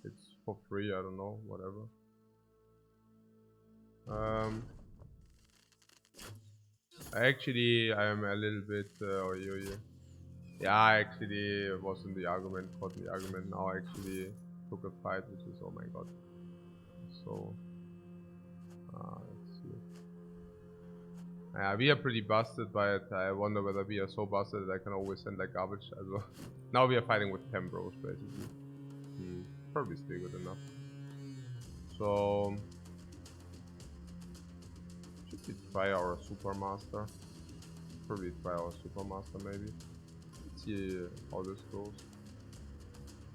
It's for free, I don't know, whatever. Actually, I'm a little bit, yeah, actually, it wasn't the argument, caught the argument. Now I actually took a fight, which is, oh my god. So, let's see. Yeah, we are pretty busted by it. I wonder whether we are so busted that I can always send like garbage. Also, now we are fighting with 10 bros, basically. Probably still good enough. So, should we try our Supermaster? Probably try our Supermaster, maybe. Let's see how this goes.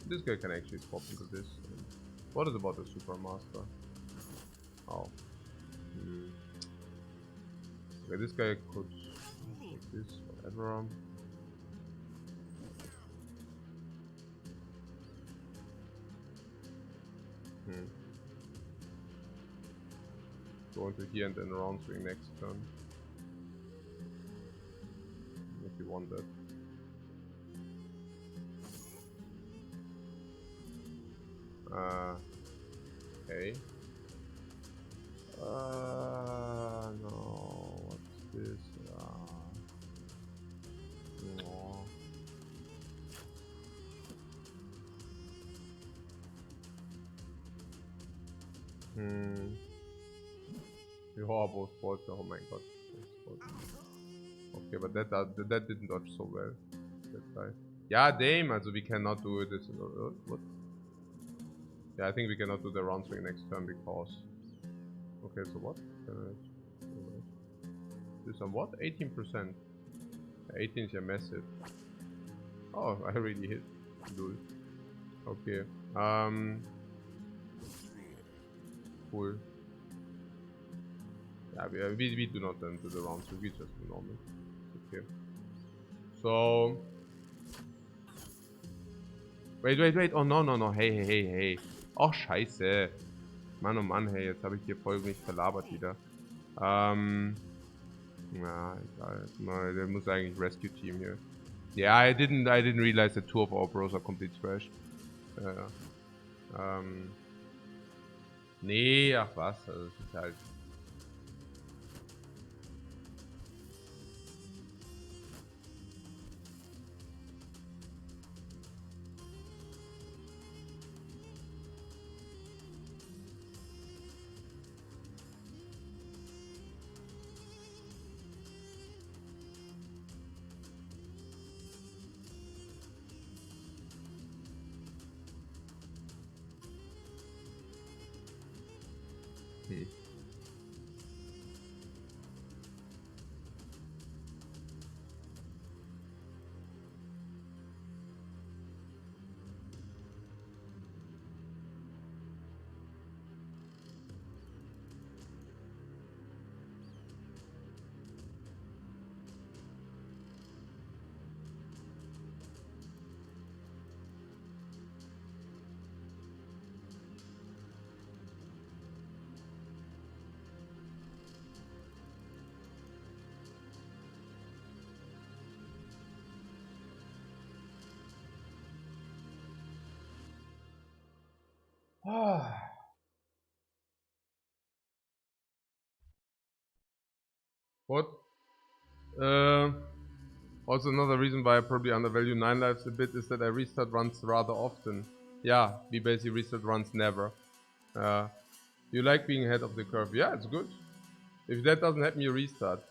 This guy can actually swap into this. What is about the Supermaster? Oh. Okay, this guy could take this, whatever. Go into here and then round swing next turn. If you want that. Okay. No. Yeah, both balls. Oh my god. Okay, but that didn't dodge so well. That guy. Yeah, damn. Also we cannot do it. What? Yeah, I think we cannot do the round swing next turn because. Okay, so what? Do some what? 18%. 18 is yeah massive. Oh, I already hit. Dude. Okay. Cool. Yeah, we do not then do the round swing. We just do normal. Okay. So. Wait. Oh, no. Hey. Oh, scheiße. Mann, oh Mann, hey, jetzt habe ich hier voll mich verlabert wieder. Ja, egal. No, der muss eigentlich Rescue Team hier. Yeah, I didn't realize that two of our bros are complete trash. Nee, ach was, also das ist halt. What? Also another reason why I probably undervalue 9 lives a bit is that I restart runs rather often. Yeah, we basically restart runs never. You like being ahead of the curve? Yeah, it's good. If that doesn't help me restart.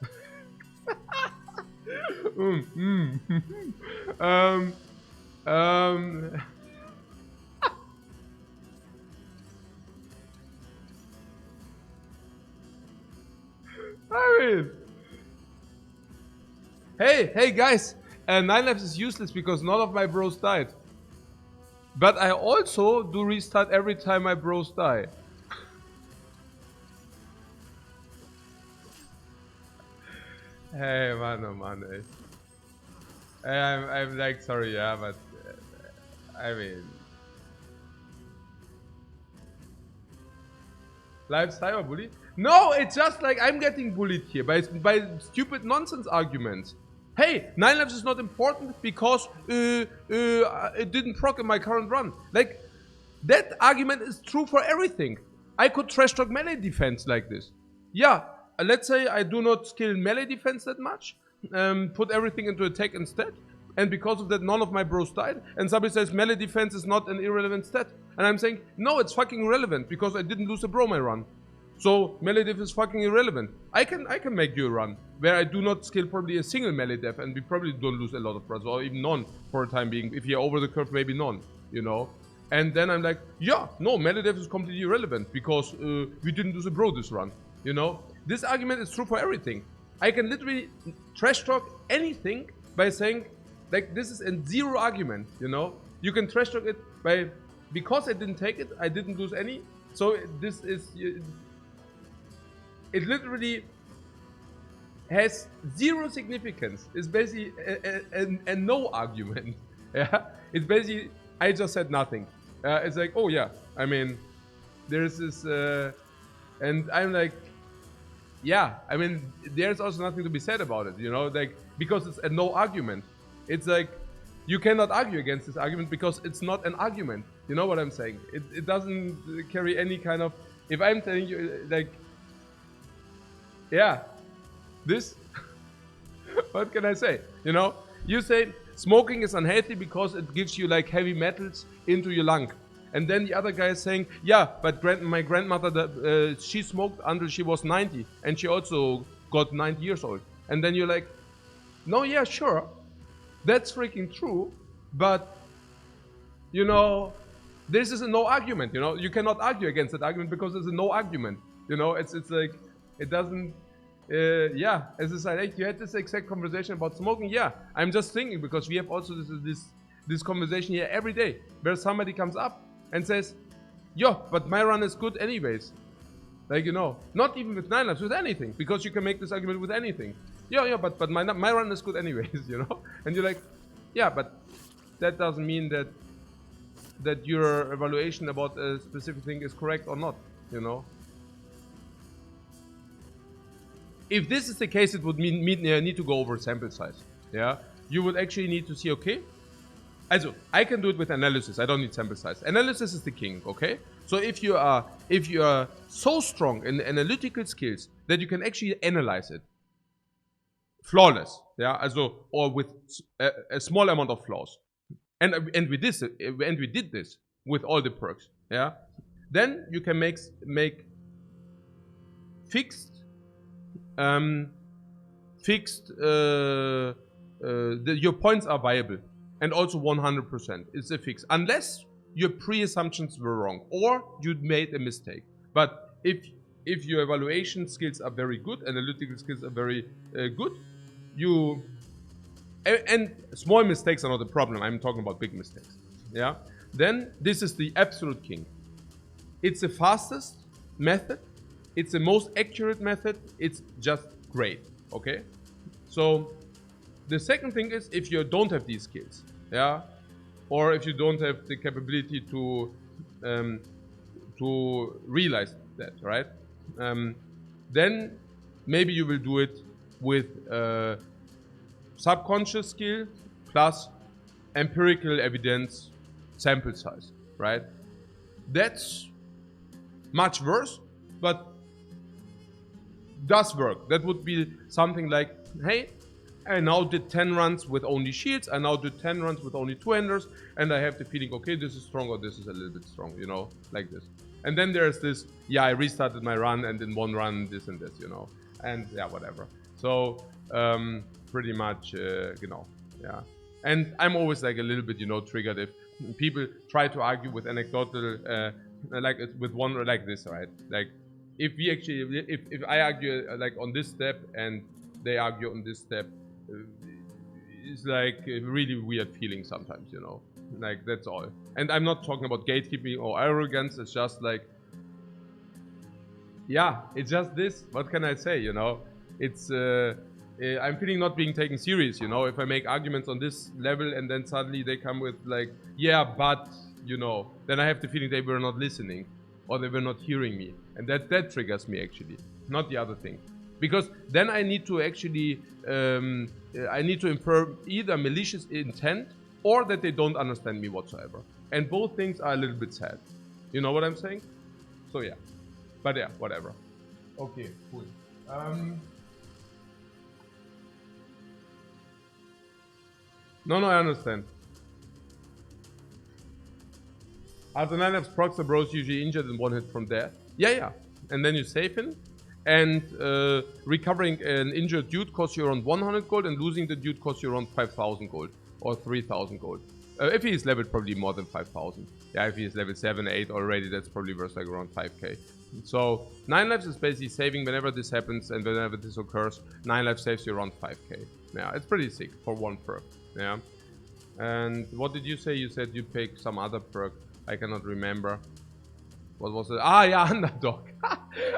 I mean, hey guys, 9 lives is useless because none of my bros died. But I also do restart every time my bros die. Hey man, oh man, ey. I'm like sorry, yeah, but I mean, live cyber bully? No, it's just like I'm getting bullied here by stupid nonsense arguments. Hey, 9 lives is not important because it didn't proc in my current run. Like, that argument is true for everything. I could trash talk melee defense like this. Yeah, let's say I do not skill melee defense that much, put everything into attack instead, and because of that none of my bros died, and somebody says melee defense is not an irrelevant stat. And I'm saying, no, it's fucking relevant because I didn't lose a bro my run. So melee def is fucking irrelevant. I can make you a run where I do not skill probably a single melee def, and we probably don't lose a lot of bros, or even none for a time being. If you're over the curve, maybe none, you know. And then I'm like, yeah, no, melee def is completely irrelevant because we didn't lose a bro this run, you know. This argument is true for everything. I can literally trash talk anything by saying, like, this is a zero argument, you know. You can trash talk it by, because I didn't take it, I didn't lose any. So this is, it literally has zero significance. It's basically a no argument. Yeah, it's basically, I just said nothing. It's like, oh yeah, I mean, there's this, and I'm like, yeah, I mean, there's also nothing to be said about it, you know, like, because it's a no argument. It's like, you cannot argue against this argument because it's not an argument. You know what I'm saying? It doesn't carry any kind of, if I'm telling you, like, yeah, this, what can I say? You know, you say smoking is unhealthy because it gives you like heavy metals into your lung. And then the other guy is saying, yeah, but my grandmother, she smoked until she was 90, and she also got 90 years old. And then you're like, no, yeah, sure, that's freaking true, but you know, this is a no argument. You know, you cannot argue against that argument because it's a no argument. You know, it's like it doesn't. Yeah, as I said, like, you had this exact conversation about smoking. Yeah, I'm just thinking because we have also this conversation here every day where somebody comes up and says, yo, but my run is good anyways. Like, you know, not even with 9 Lives, with anything, because you can make this argument with anything. Yeah, but my run is good anyways, you know? And you're like, yeah, but that doesn't mean that your evaluation about a specific thing is correct or not, you know? If this is the case, it would need to go over sample size, yeah? You would actually need to see, okay, also, I can do it with analysis. I don't need sample size. Analysis is the king, okay? So if you are so strong in analytical skills that you can actually analyze it, flawless, yeah, also, or with a small amount of flaws, and we did this with all the perks, yeah, then you can make fixed your points are viable. And also 100% is a fix, unless your pre-assumptions were wrong or you made a mistake. But if your evaluation skills are very good, analytical skills are very good, and small mistakes are not a problem. I'm talking about big mistakes. Yeah. Then this is the absolute king. It's the fastest method. It's the most accurate method. It's just great. Okay. So the second thing is if you don't have these skills, yeah, or if you don't have the capability to realize that, right? Then maybe you will do it with subconscious skill plus empirical evidence sample size, right? That's much worse, but does work. That would be something like, hey, I now did 10 runs with only shields, I now did 10 runs with only 2-handers, and I have the feeling, okay, this is strong or this is a little bit strong, you know, like this. And then there's this, yeah, I restarted my run and in one run this and this, you know, and yeah, whatever. So pretty much, you know, yeah. And I'm always like a little bit, you know, triggered if people try to argue with anecdotal, like with one like this, right? Like if we actually, if I argue like on this step and they argue on this step, it's like a really weird feeling sometimes, you know, like that's all. And I'm not talking about gatekeeping or arrogance. It's just like, yeah, it's just this. What can I say, you know? It's I'm feeling not being taken serious, you know, if I make arguments on this level and then suddenly they come with like, yeah, but, you know, then I have the feeling they were not listening or they were not hearing me. And that triggers me actually, not the other thing. Because then I need to actually, I need to infer either malicious intent or that they don't understand me whatsoever. And both things are a little bit sad. You know what I'm saying? So yeah. But yeah, whatever. Okay, cool. No, I understand. After 9 Lives procs, the bro's usually injured and one hit from death. Yeah. And then you save him. And recovering an injured dude costs you around 100 gold, and losing the dude costs you around 5,000 gold or 3,000 gold. If he is leveled, probably more than 5,000. Yeah, if he is level 7, 8 already, that's probably worth like around 5k. So 9 Lives is basically saving whenever this happens and whenever this occurs. 9 Lives saves you around 5k. Yeah, it's pretty sick for one perk. Yeah. And what did you say? You said you pick some other perk. I cannot remember. What was it? Ah, yeah, underdog.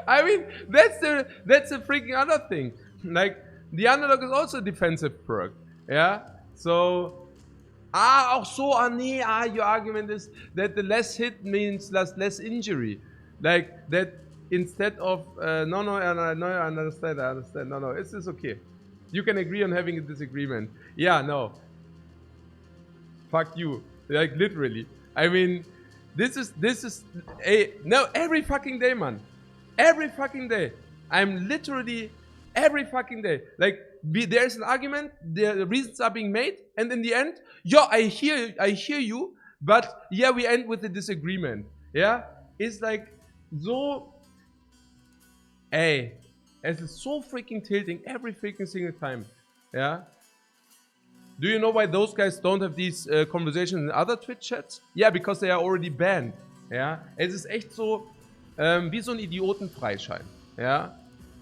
I mean, that's a freaking other thing. Like, the underdog is also a defensive perk. Yeah? So, your argument is that the less hit means less injury. Like, that instead of, no, I understand. No, it's okay. You can agree on having a disagreement. Yeah, no. Fuck you. Like, literally. I mean, this is every fucking day, man. Every fucking day. I'm literally every fucking day. Like, there's an argument, the reasons are being made, and in the end, I hear you, But yeah, we end with a disagreement. Yeah, it's like so. Ey, es ist so freaking tilting every freaking single time. Yeah. Do you know why those guys don't have these conversations in other Twitch chats? Yeah, because they are already banned. Ja, es ist echt so wie so ein Idiotenfreischein. Ja,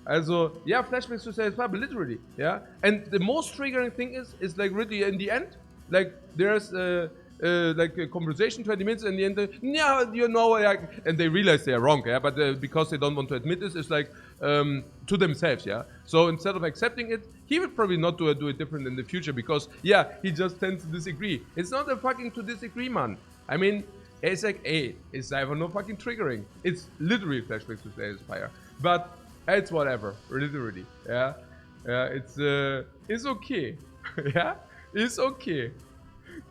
also yeah, flashbacks to say but literally. Yeah, and the most triggering thing is like really in the end, like there's like a conversation 20 minutes and the end, yeah, you know, like, and they realize they are wrong. Yeah, but because they don't want to admit this, it's like to themselves. Yeah, so instead of accepting it, he would probably not do it different in the future because yeah, he just tends to disagree. It's not a fucking to disagree, man. I mean, it's like, hey, it's einfach no fucking triggering. It's literally flashbacks to Slay the Spire, but it's whatever, literally. Yeah, it's okay. Yeah, it's okay.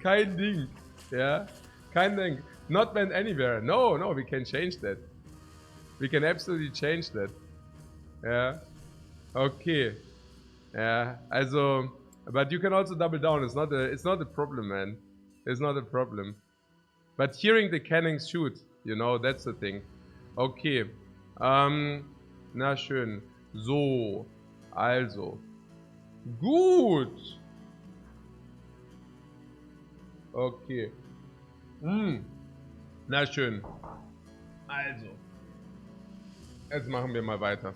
Kein Ding. Yeah, kein Ding. Not banned anywhere. No, no, we can change that. We can absolutely change that. Yeah. Okay. Yeah. Also, but you can also double down. It's not a problem, man. It's not a problem. But hearing the cannons shoot, you know, that's the thing. Okay. Na schön. So. Also. Gut. Okay. Na schön. Also. Jetzt machen wir mal weiter.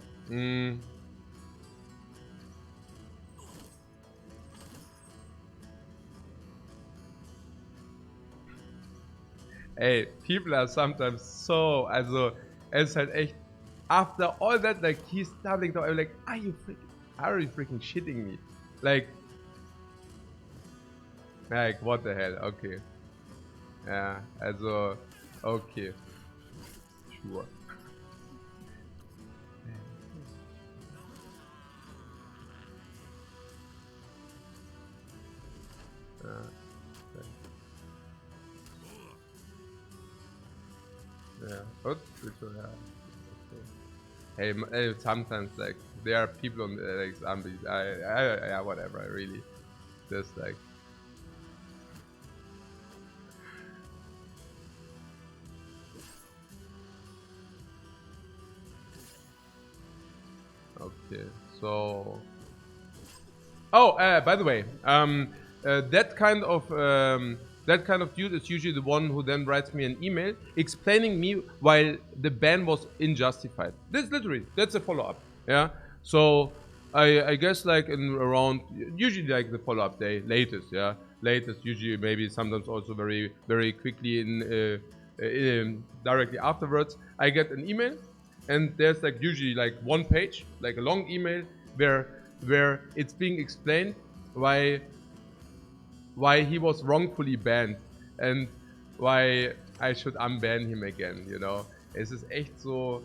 Ey, people are sometimes so, also, es ist halt echt, after all that, like, he's stumbling down, I'm like, are you freaking shitting me? Like, what the hell, okay. Ja, also, okay. Sure. Yeah, but hey, sometimes like there are people on the example. Yeah, whatever. I really just like. Okay, so. Oh, by the way, that kind of dude is usually the one who then writes me an email explaining me why the ban was unjustified. That's a follow-up. Yeah. So I guess like in around usually like the follow-up day latest. Yeah. Latest usually maybe sometimes also very very quickly in directly afterwards I get an email and there's like usually like one page like a long email where it's being explained why he was wrongfully banned and why I should unban him again, you know. Es ist echt so,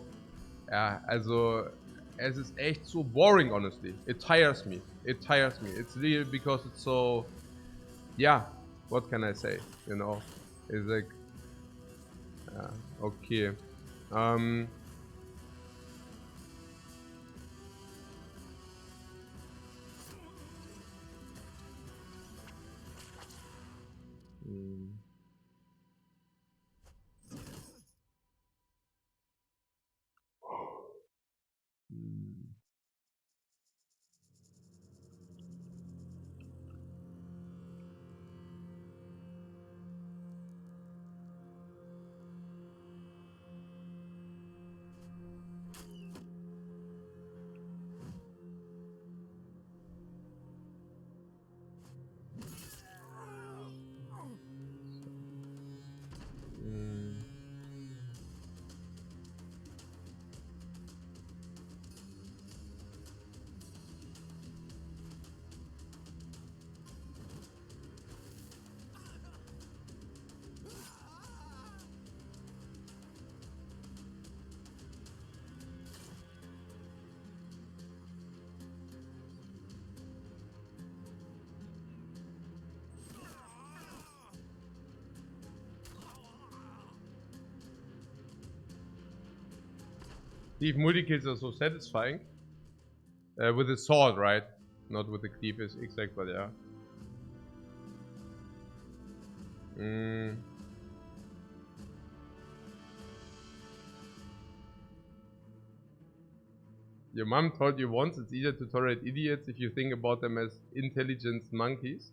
ja, also es ist echt so boring, honestly. It tires me. It's really because it's so, yeah, what can I say, you know. It's like, okay. Thief multi-kills are so satisfying. With the sword, right? Not with the cleave is exact, but yeah. Your mom told you once it's easier to tolerate idiots if you think about them as intelligent monkeys.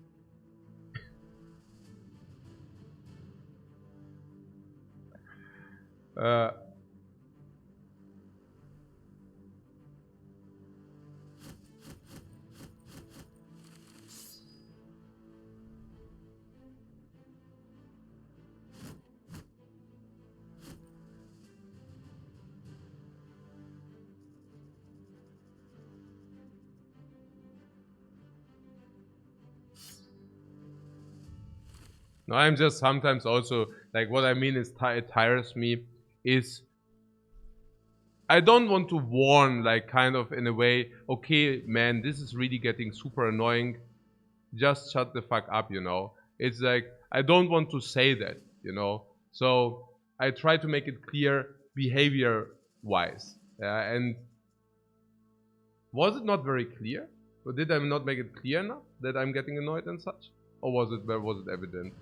No, I'm just sometimes also, like, what I mean is it tires me is I don't want to warn, like, kind of in a way, okay, man, this is really getting super annoying. Just shut the fuck up, you know. It's like, I don't want to say that, you know. So I try to make it clear behavior wise. And was it not very clear? Or did I not make it clear enough that I'm getting annoyed and such? Or was it evident?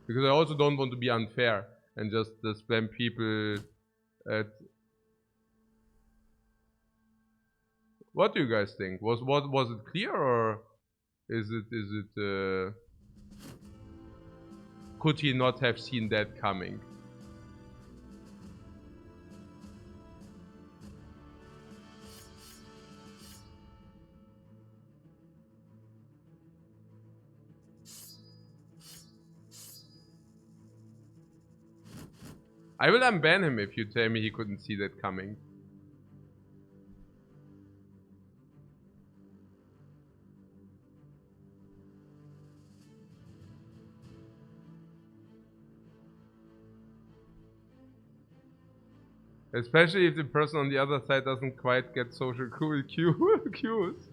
Because I also don't want to be unfair and just spam people at... What do you guys think? Was it clear, or is it could he not have seen that coming? I will unban him if you tell me he couldn't see that coming. Especially if the person on the other side doesn't quite get social cool cues.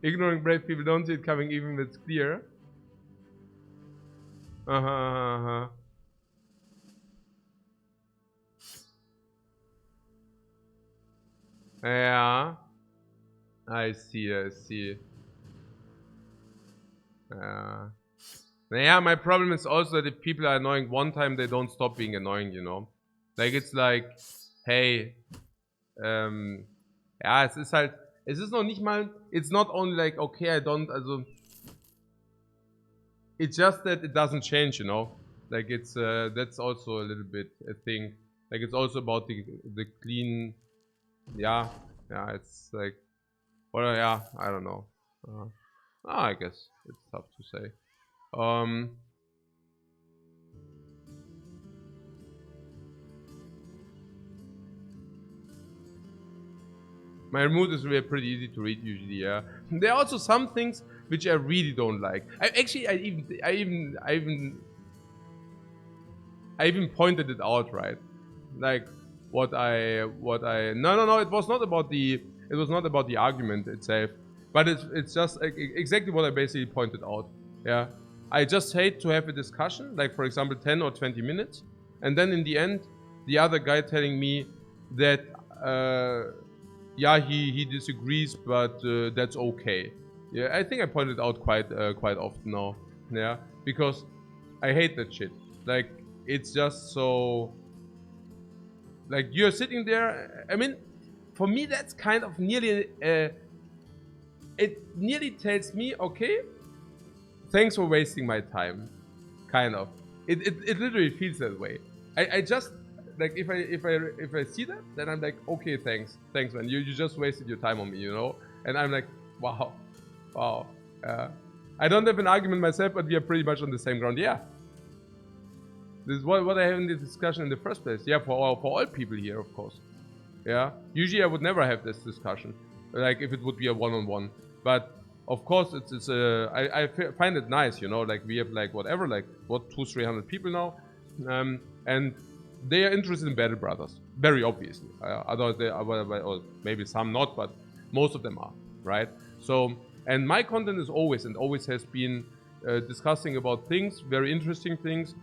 Ignoring brave people don't see it coming even if it's clear. Yeah. I see. Yeah, my problem is also that if people are annoying one time, they don't stop being annoying, you know? Like, it's like, hey, ja, es ist halt, es ist noch nicht mal, it's not only like, okay, I don't, also, it's just that it doesn't change, you know? Like, it's, that's also a little bit a thing. Like, it's also about the clean, yeah, it's like, well, yeah, I don't know. I guess it's tough to say. My mood is really pretty easy to read usually, yeah. There are also some things which I really don't like. I even pointed it out, right? Like what I no, it was not about the argument itself, but it's just exactly what I basically pointed out. Yeah, I just hate to have a discussion, like for example 10 or 20 minutes, and then in the end the other guy telling me that yeah, he disagrees, but that's okay. Yeah, I think I pointed out quite often now. Yeah, because I hate that shit. Like, it's just so, like, you're sitting there. I mean, for me that's kind of nearly it nearly tells me, okay, thanks for wasting my time. Kind of. It literally feels that way. I just, like, if I see that, then I'm like, okay, thanks man, you just wasted your time on me, you know. And I'm like, wow. I don't have an argument myself, but we are pretty much on the same ground. Yeah, this is what I have in the discussion in the first place. Yeah, for all people here, of course. Yeah, usually I would never have this discussion, like if it would be a one-on-one. But of course, it's I find it nice, you know. Like, we have like whatever, like what 200-300 people now, and they are interested in Battle Brothers, very obviously. Otherwise, they are, or maybe some not, but most of them are, right? So, and my content is always has been discussing about things, very interesting things,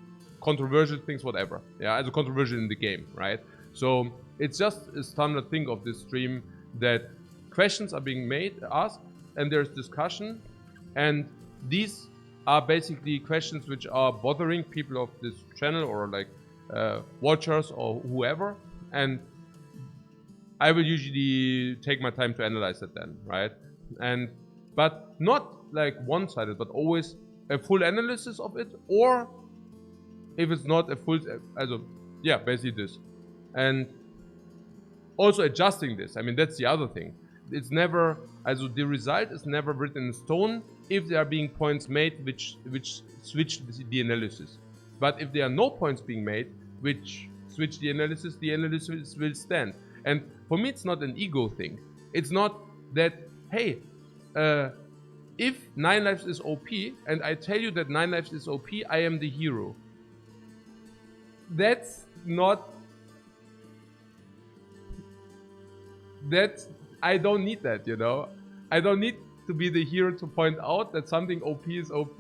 controversial things, whatever. Yeah, as a controversial in the game, right? So it's just a standard thing of this stream that questions are being asked, and there's discussion, and these are basically questions which are bothering people of this channel, or like watchers or whoever, and I will usually take my time to analyze it then, right? But not like one-sided, but always a full analysis of it, or if it's not a full, yeah, basically this. And also adjusting this. I mean, that's the other thing. It's never, the result is never written in stone if there are being points made which switch the analysis. But if there are no points being made which switch the analysis will stand. And for me, it's not an ego thing. It's not that, hey, if 9 Lives is OP and I tell you that 9 Lives is OP, I am the hero. That's not... I don't need that, you know. I don't need to be the hero to point out that something OP is OP.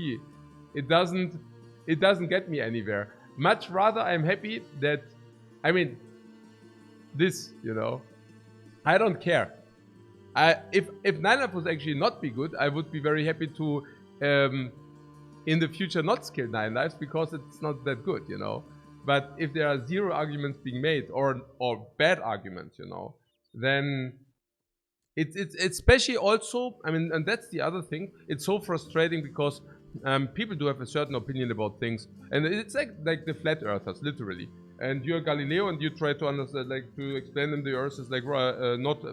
It doesn't get me anywhere. Much rather, I'm happy that, I mean, this, you know, I don't care. If 9-Life was actually not be good, I would be very happy to, in the future, not skill 9 Lives because it's not that good, you know. But if there are 0 arguments being made or bad arguments, you know, then it's especially also, I mean, and that's the other thing. It's so frustrating because people do have a certain opinion about things, and it's like the flat earthers, literally. And you're Galileo, and you try to understand, like, to explain them the Earth is like not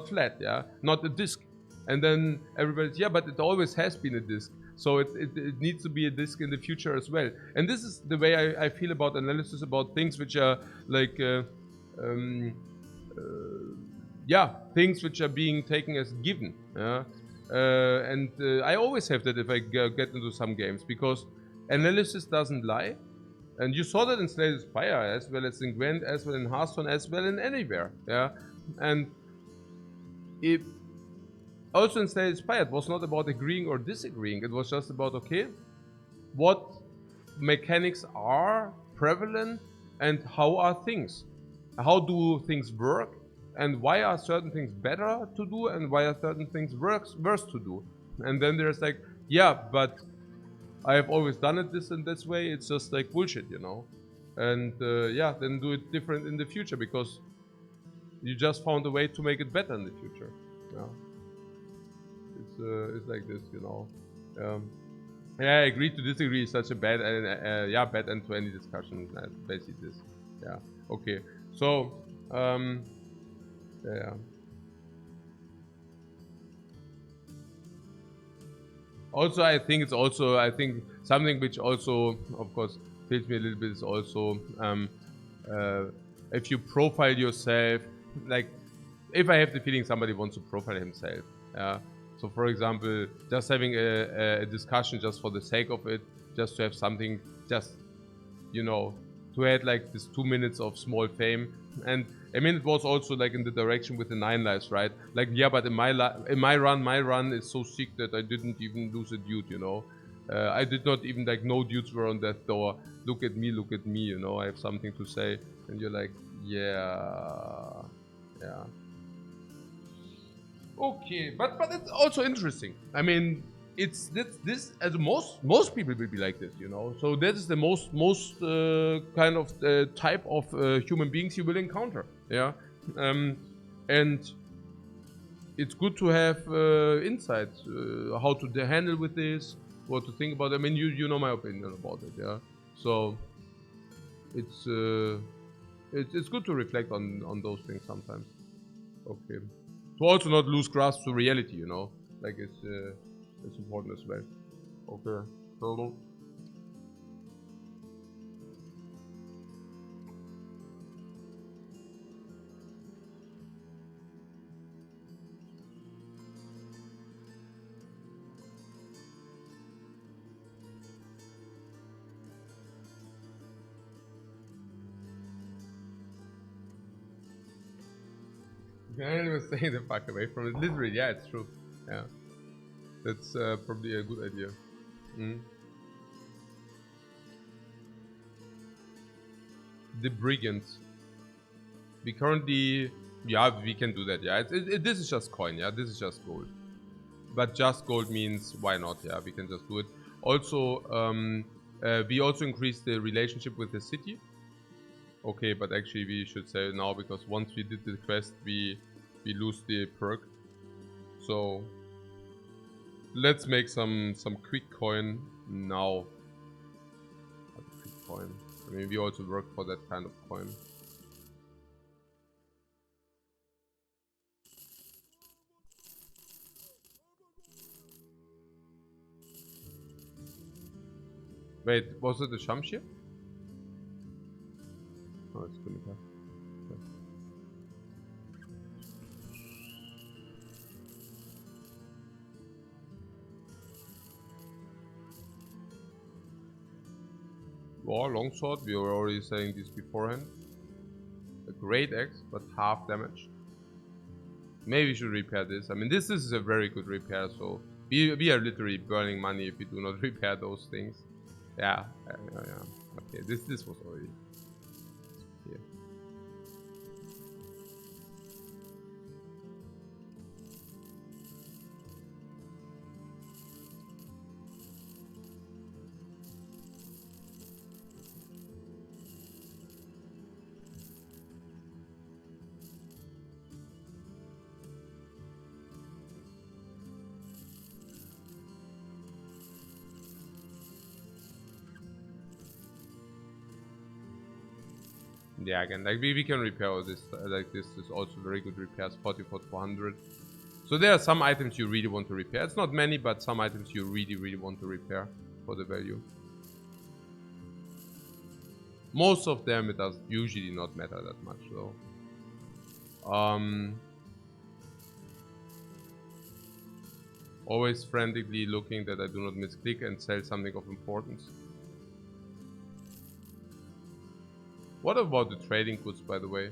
flat, yeah, not a disc. And then everybody's, yeah, but it always has been a disc, so it needs to be a disc in the future as well. And this is the way I feel about analysis about things which are like, yeah, things which are being taken as given. Yeah, I always have that if I get into some games, because analysis doesn't lie. And you saw that in Slay the Spire, as well as in Gwent, as well in Hearthstone, as well in anywhere. Yeah, and if also in Slay the Spire, it was not about agreeing or disagreeing. It was just about, okay, what mechanics are prevalent and how are things? How do things work? And why are certain things better to do and why are certain things worse to do? And then there's like, yeah, but I have always done it this and this way. It's just like bullshit, you know. And yeah, then do it different in the future because you just found a way to make it better in the future. Yeah, it's like this, you know. Yeah, I agree to disagree is such a bad bad end to any discussion. Basically this. Yeah. Okay. So yeah. Also, I think something which also, of course, fills me a little bit is also if you profile yourself, like if I have the feeling somebody wants to profile himself, yeah. So, for example, just having a discussion just for the sake of it, just to have something, just, you know, to add like this 2 minutes of small fame. And I mean, it was also like in the direction with the 9 Lives, right? Like, yeah, but in my run is so sick that I didn't even lose a dude, you know. I did not even, like, no dudes were on that door. Look at me, you know. I have something to say, and you're like, yeah. Okay, but it's also interesting. I mean, it's this as most people will be like this, you know. So that is the most kind of type of human beings you will encounter. Yeah, and it's good to have insights how to handle with this, what to think about it. I mean, you know my opinion about it. Yeah, so it's good to reflect on those things sometimes. Okay, to also not lose grasp to reality, you know, like it's important as well. Okay, so I was saying the fuck away from it. Literally, yeah, it's true. Yeah, that's probably a good idea. The Brigands. We currently, yeah, we can do that. Yeah, this is just coin. Yeah, this is just gold. But just gold means why not? Yeah, we can just do it. Also, we also increase the relationship with the city. Okay, but actually we should sell now, because once we did the quest, we lose the perk. So let's make some quick coin now. Quick coin. I mean, we also work for that kind of coin. Wait, was it the Shamshir? Oh, it's Kunika. Okay. War, longsword, we were already saying this beforehand. A great axe, but half damage. Maybe we should repair this. I mean, this is a very good repair, so we are literally burning money if we do not repair those things. Yeah. Okay, this was already here. Yeah, again, like we can repair all this. Like this is also very good repairs, 44 to 400. So there are some items you really want to repair. It's not many, but some items you really want to repair for the value. Most of them it does usually not matter that much though. Always frantically looking that I do not misclick and sell something of importance. What about the trading goods, by the way?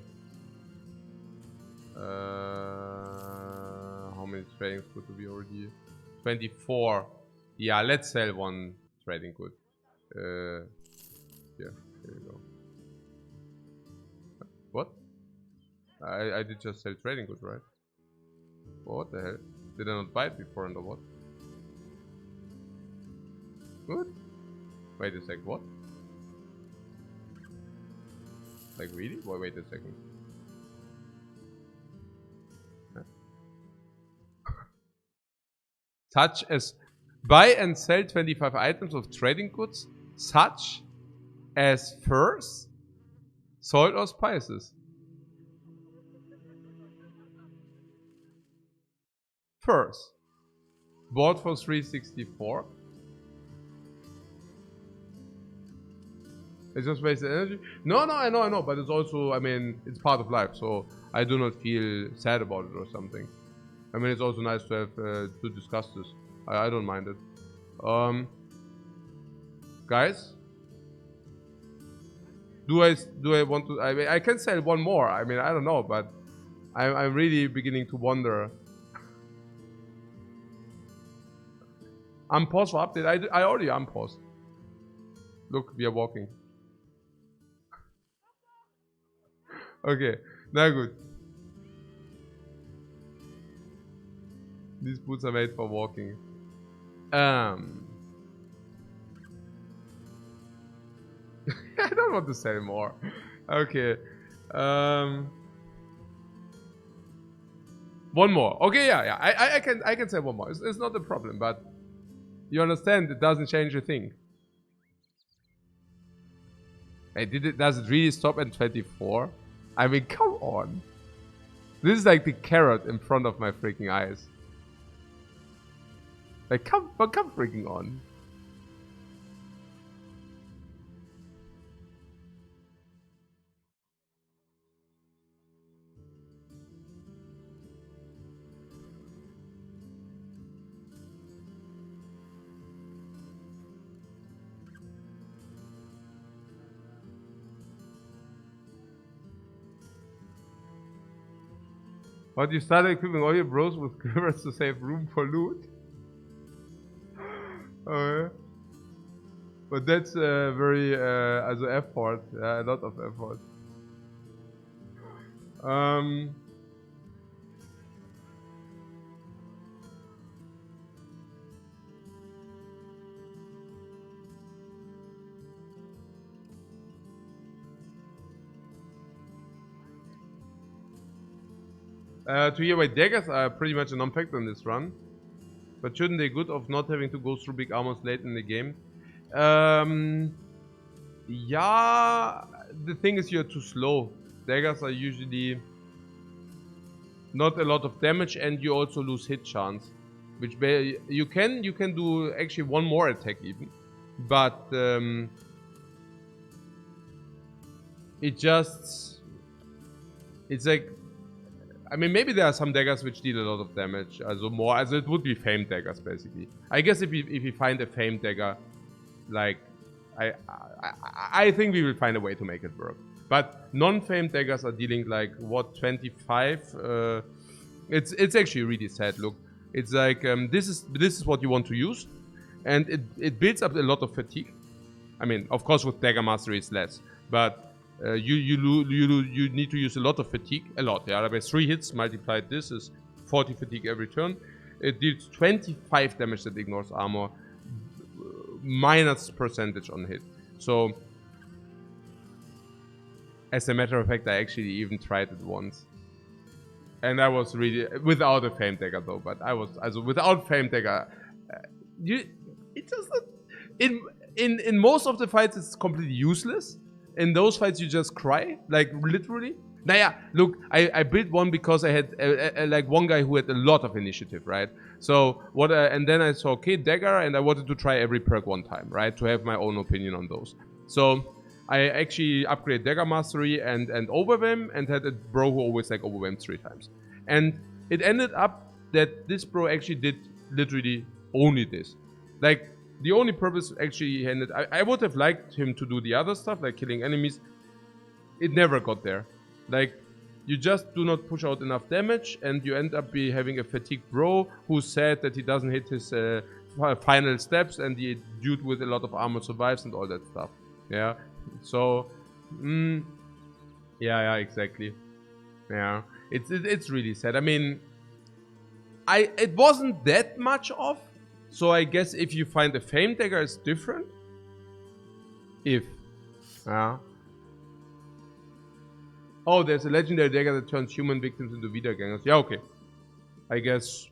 How many trading goods do we already? 24. Yeah, let's sell one trading good. Yeah, there you go. What? I did just sell trading goods, right? What the hell? Did I not buy it before and what? Good? Wait a sec, what? Like really? Wait a second. Huh? Such as buy and sell 25 items of trading goods, such as furs, salt or spices. Furs. Bought for 364. It's just wasted energy. No, I know, but it's also, I mean, it's part of life, so I do not feel sad about it or something. I mean, it's also nice to have to discuss this. I don't mind it. Guys, do I want to? I mean, I can sell one more. I mean, I don't know, but I'm really beginning to wonder. Unpause for update. I already unpaused. Look, we are walking. Okay, na good. These boots are made for walking. I don't want to sell more. Okay. One more. Okay, yeah. I can say one more. It's not a problem, but you understand it doesn't change a thing. Hey, does it really stop at 24? I mean, come on. This is like the carrot in front of my freaking eyes. Like, come freaking on. But you started equipping all your bros with quivers to save room for loot? But that's very, also effort. Yeah, a lot of effort. To hear why daggers are pretty much a non-factor in this run. But shouldn't they good of not having to go through big armors late in the game? Yeah, the thing is you're too slow. Daggers are usually not a lot of damage, and you also lose hit chance. Which you can do actually one more attack even. But it's like, I mean, maybe there are some daggers which deal a lot of damage, also more, as it would be famed daggers basically. I guess if you find a famed dagger, like, I think we will find a way to make it work. But non-famed daggers are dealing like what, 25? It's actually really sad. Look, it's like this is what you want to use, and it builds up a lot of fatigue. I mean, of course, with dagger mastery it's less, but you need to use a lot of fatigue, a lot. Yeah, by 3 hits multiplied, this is 40 fatigue every turn. It deals 25 damage that ignores armor, minus percentage on hit. So, as a matter of fact, I actually even tried it once, and I was really without a famed dagger though. But I was also without famed dagger. It just in most of the fights it's completely useless. In those fights you just cry, like literally. Naja, look, I built one because I had like one guy who had a lot of initiative, right? So what? And then I saw, okay, dagger, and I wanted to try every perk one time, right? To have my own opinion on those. So I actually upgraded dagger mastery and overwhelm, and had a bro who always like overwhelmed 3 times. And it ended up that this bro actually did literally only this. Like, the only purpose actually he ended, I would have liked him to do the other stuff, like killing enemies. It never got there. Like, you just do not push out enough damage, and you end up having a fatigued bro who's sad that he doesn't hit his final steps, and the dude with a lot of armor survives and all that stuff. Yeah. So, yeah, exactly. Yeah, it's really sad. I mean, it wasn't that much off. So I guess if you find a famed dagger, it's different. Oh, there's a legendary dagger that turns human victims into wiedergängers. Yeah, okay. I guess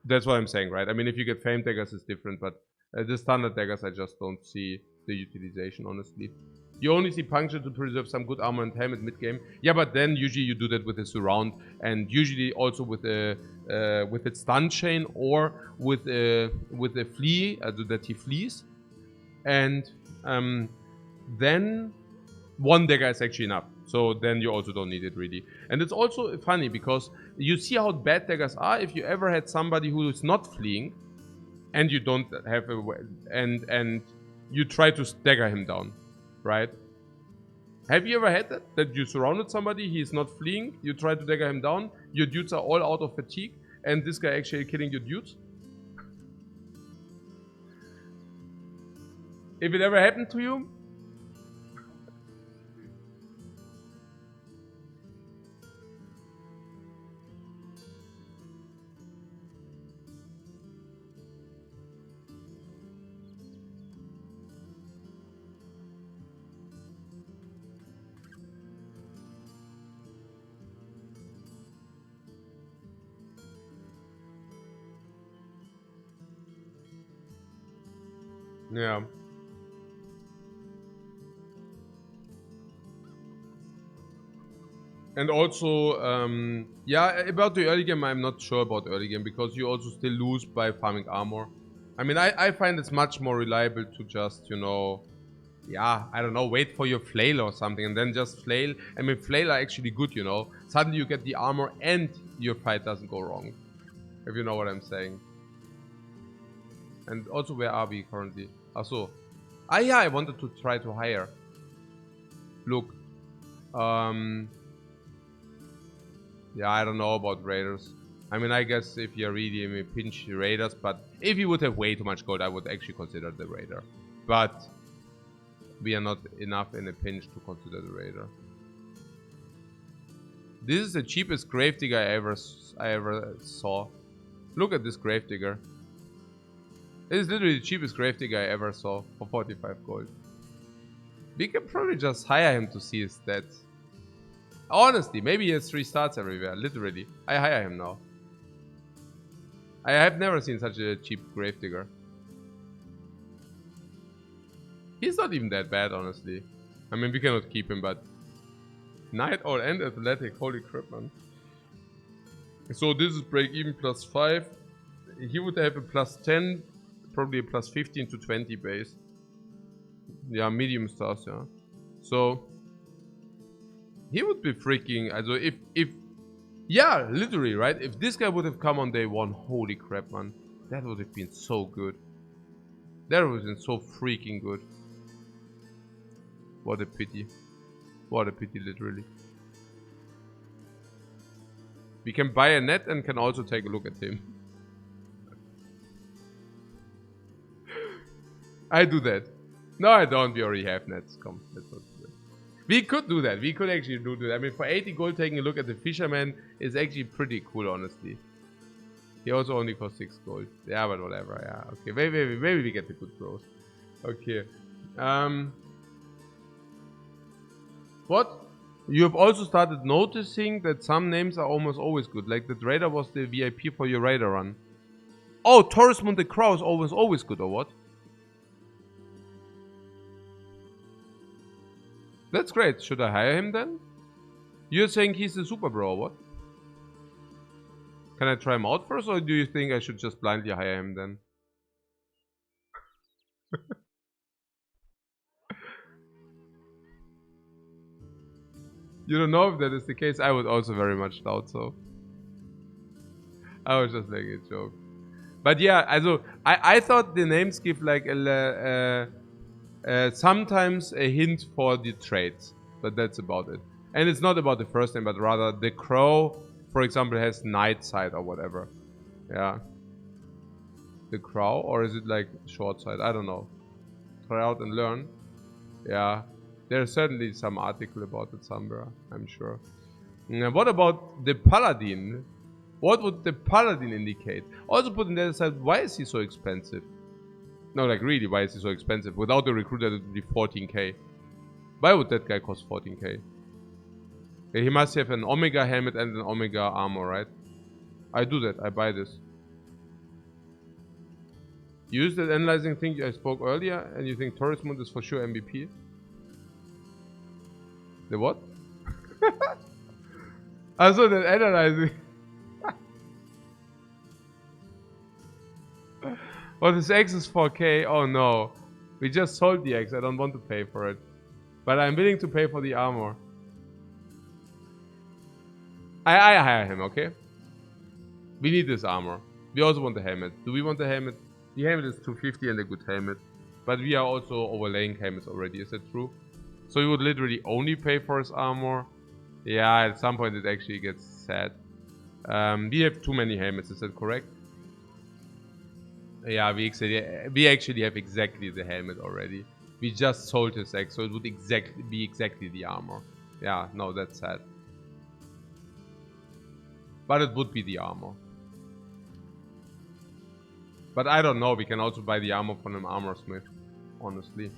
that's what I'm saying, right? I mean, if you get famed daggers, it's different, but the standard daggers, I just don't see the utilization, honestly. You only see puncture to preserve some good armor and helmet mid-game. Yeah, but then usually you do that with a surround, and usually also with a stun chain, or with a flea, that he flees. And then one dagger is actually enough. So then you also don't need it really. And it's also funny because you see how bad daggers are if you ever had somebody who is not fleeing, and you don't have a and you try to dagger him down, right? Have you ever had that? That you surrounded somebody, he's not fleeing, you try to dagger him down, your dudes are all out of fatigue, and this guy actually killing your dudes? If it ever happened to you? Yeah. And also, yeah, about the early game, I'm not sure about early game, because you also still lose by farming armor. I mean, I find it's much more reliable to just, you know, yeah, I don't know, wait for your flail or something, and then just flail. I mean, flail are actually good, you know. Suddenly you get the armor and your fight doesn't go wrong, if you know what I'm saying. And also, where are we currently? So, yeah, I wanted to try to hire. Look, yeah, I don't know about raiders. I mean, I guess if you're really in a pinch, raiders, but if you would have way too much gold, I would actually consider the raider. But we are not enough in a pinch to consider the raider. This is the cheapest gravedigger I ever saw. Look at this gravedigger. It is literally the cheapest gravedigger I ever saw for 45 gold. We can probably just hire him to see his stats. Honestly, maybe he has 3 starts everywhere. Literally. I hire him now. I have never seen such a cheap Gravedigger. He's not even that bad, honestly. I mean, we cannot keep him, but... Knight all and athletic. Holy crap, man. So this is break even plus 5. He would have a plus 10, probably a plus 15 to 20 base. Yeah, medium stars, yeah. So he would be freaking. Also if yeah, literally, right? If this guy would have come on day 1, holy crap, man, that would have been so good. That would have been so freaking good. What a pity. What a pity, literally. We can buy a net and can also take a look at him. I do that. No, I don't. We already have nets. Come, let's not do that. We could do that. We could actually do that. I mean, for 80 gold, taking a look at the Fisherman is actually pretty cool, honestly. He also only costs 6 gold. Yeah, but whatever. Yeah, okay. Maybe we get the good bros. Okay. What? You have also started noticing that some names are almost always good. Like the Raider was the VIP for your Raider run. Oh, Torresmund the Crow is always good, or what? That's great. Should I hire him then? You're saying he's the super bro, or what? Can I try him out first, or do you think I should just blindly hire him then? You don't know if that is the case. I would also very much doubt so. I was just making a joke. But yeah, also, I thought the names give like sometimes a hint for the traits. But that's about it. And it's not about the first name, but rather the Crow, for example, has night sight or whatever. Yeah. The Crow, or is it like short sight? I don't know. Try out and learn. Yeah. There's certainly some article about it somewhere, I'm sure. Now, what about the Paladin? What would the Paladin indicate? Also put in the other side, why is he so expensive? No, like really, why is he so expensive? Without the recruiter, it would be 14k. Why would that guy cost 14k? He must have an Omega helmet and an Omega armor, right? I do that, I buy this. Use that analyzing thing I spoke earlier, and you think Torresmund is for sure MVP? The what? Also, that analyzing. Well, this X is 4k. Oh no. We just sold the X. I don't want to pay for it. But I'm willing to pay for the armor. I hire him, okay? We need this armor. We also want the helmet. Do we want the helmet? The helmet is 250 and a good helmet. But we are also overlaying helmets already. Is that true? So you would literally only pay for his armor? Yeah, at some point it actually gets sad. We have too many helmets, is that correct? Yeah, we actually have exactly the helmet already. We just sold his X, so it would be exactly the armor. Yeah, no, that's sad. But it would be the armor. But I don't know, we can also buy the armor from an armor smith, honestly.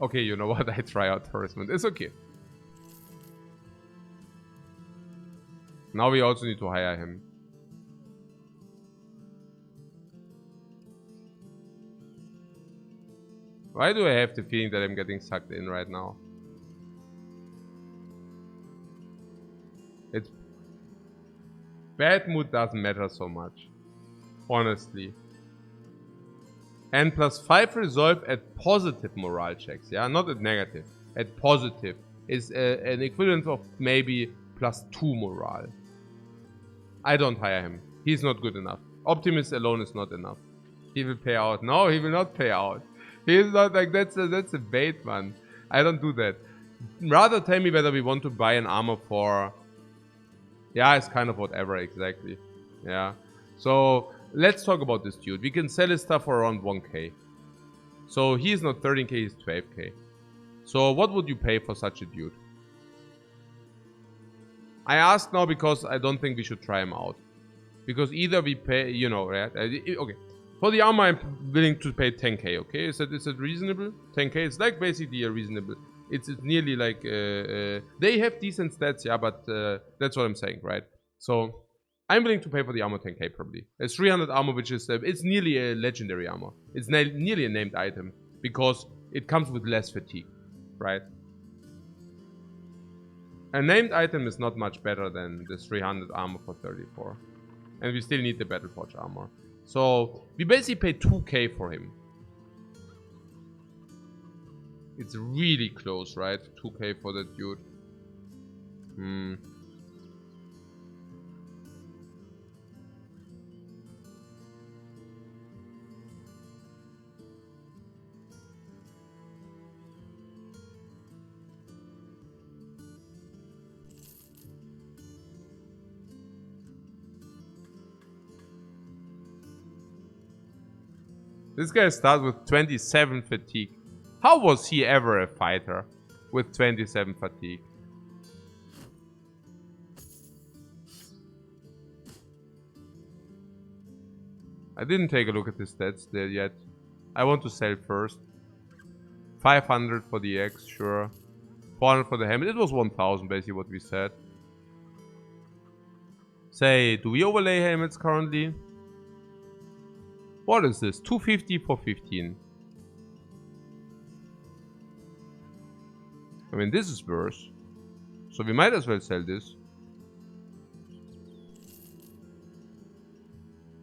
Okay, you know what? I try out harassment. It's okay. Now we also need to hire him. Why do I have the feeling that I'm getting sucked in right now? It's... Bad mood doesn't matter so much. Honestly. And plus 5 resolve at positive morale checks. Yeah, not at negative. At positive. Is an equivalent of maybe plus 2 morale. I don't hire him. He's not good enough. Optimist alone is not enough. He will pay out. No, he will not pay out. He is not like, that's a bait, man. I don't do that. Rather tell me whether we want to buy an armor for... Yeah, it's kind of whatever, exactly. Yeah. So, let's talk about this dude. We can sell his stuff for around 1k. So, he is not 13k, he's 12k. So, what would you pay for such a dude? I ask now because I don't think we should try him out. Because either we pay, you know, right? Okay. For the armor, I'm willing to pay 10k, okay? Is that reasonable? 10k is like basically a reasonable. It's nearly like they have decent stats, yeah, but that's what I'm saying, right? So I'm willing to pay for the armor 10k probably. It's 300 armor, which is it's nearly a legendary armor. It's nearly a named item because it comes with less fatigue, right? A named item is not much better than this 300 armor for 34. And we still need the Battle Forge armor. So we basically paid 2k for him. It's really close, right? 2k for that dude. This guy starts with 27 fatigue. How was he ever a fighter with 27 fatigue? I didn't take a look at the stats there yet. I want to sell first. 500 for the X, sure. 400 for the helmet. It was 1000 basically what we said. Say, do we overlay helmets currently? What is this? 250 for 15. I mean, this is worse. So we might as well sell this.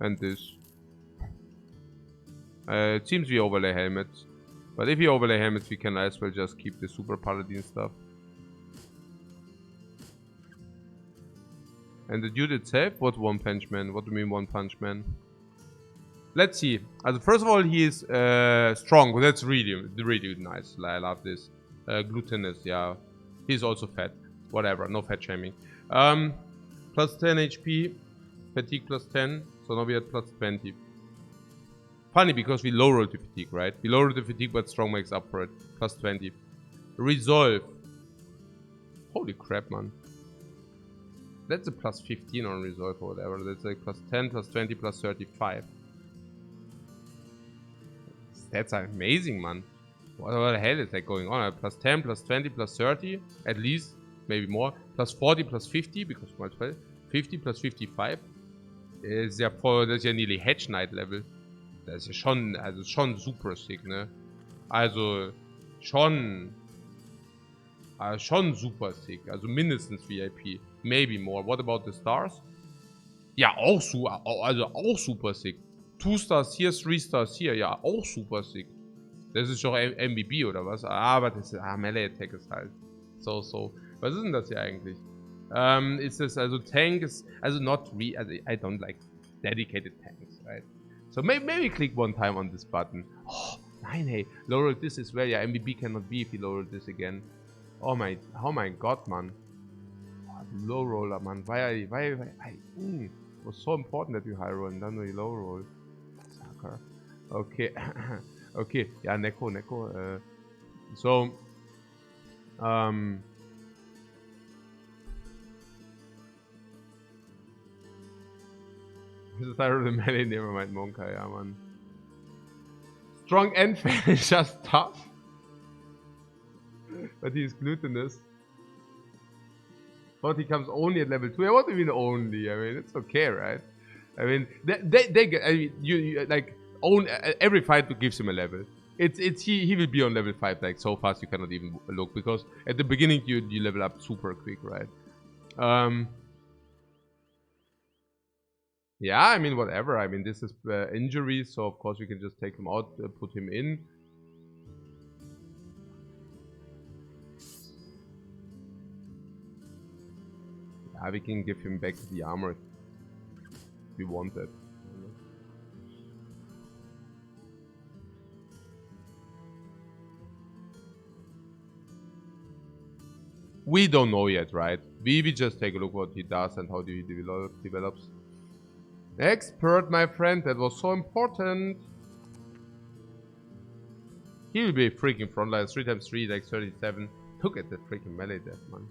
And this. It seems we overlay helmets. But if we overlay helmets, we can as well just keep the super paladin stuff. And the dude itself? What One Punch Man? What do you mean One Punch Man? Let's see. First of all, he is strong. That's really nice. I love this. Glutinous, yeah. He's also fat. Whatever, no fat shaming. Plus 10 HP. Fatigue plus 10. So now we are plus 20. Funny, because we low rolled the fatigue, right? We low rolled the fatigue, but strong makes up for it. Plus 20. Resolve. Holy crap, man. That's a plus 15 on resolve or whatever. That's like plus 10, plus 20, plus 35. That's amazing, man. What the hell is that going on? Plus 10, plus 20, plus 30, at least, maybe more. Plus 40, plus 50, because my 12. 50 plus 55 ist ja voll, das ist ja nearly Hedge Knight Level. Das ist ja schon, also schon super sick, ne? Also schon super sick. Also mindestens VIP. Maybe more. What about the stars? Ja, auch super sick. 2 Stars hier, 3 Stars hier. Ja, auch super sick. Das ist doch MVP oder was? Aber das ist, Melee Attack ist halt so. Was ist denn das hier eigentlich? Ist das, also Tank ist, also I don't like dedicated tanks, right? So maybe click one time on this button. Oh, nein, hey, lower this is where yeah, MVP cannot be if you lower this again. Oh my god, man. Oh, low roller, man. Why it was so important that you high roll and then you low roll. Sucker. Okay. Okay, yeah, Neko. So, this is the melee, never mind Monka, yeah, man. Strong and fan is just tough. But he is glutinous. But he comes only at level 2. Yeah, what do you mean only? I mean, it's okay, right? I mean, they get, I mean, you like, every fight gives him a level. He will be on level 5 like so fast you cannot even look, because at the beginning you level up super quick, right? Yeah, I mean whatever. I mean this is injury, so of course we can just take him out, put him in. Yeah, we can give him back the armor if we want that. We don't know yet, right? We just take a look what he does and how he develops. Expert, my friend, that was so important. He will be a freaking frontline. 3x3, like 37. Look at that freaking melee death, man.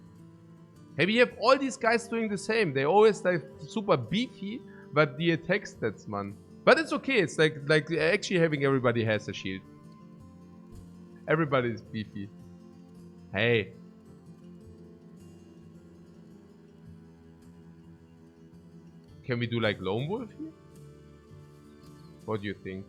Hey, we have all these guys doing the same. They always like super beefy, but the attack stats, man. But it's okay. It's like actually having everybody has a shield. Everybody is beefy. Hey. Can we do like Lone Wolf here? What do you think?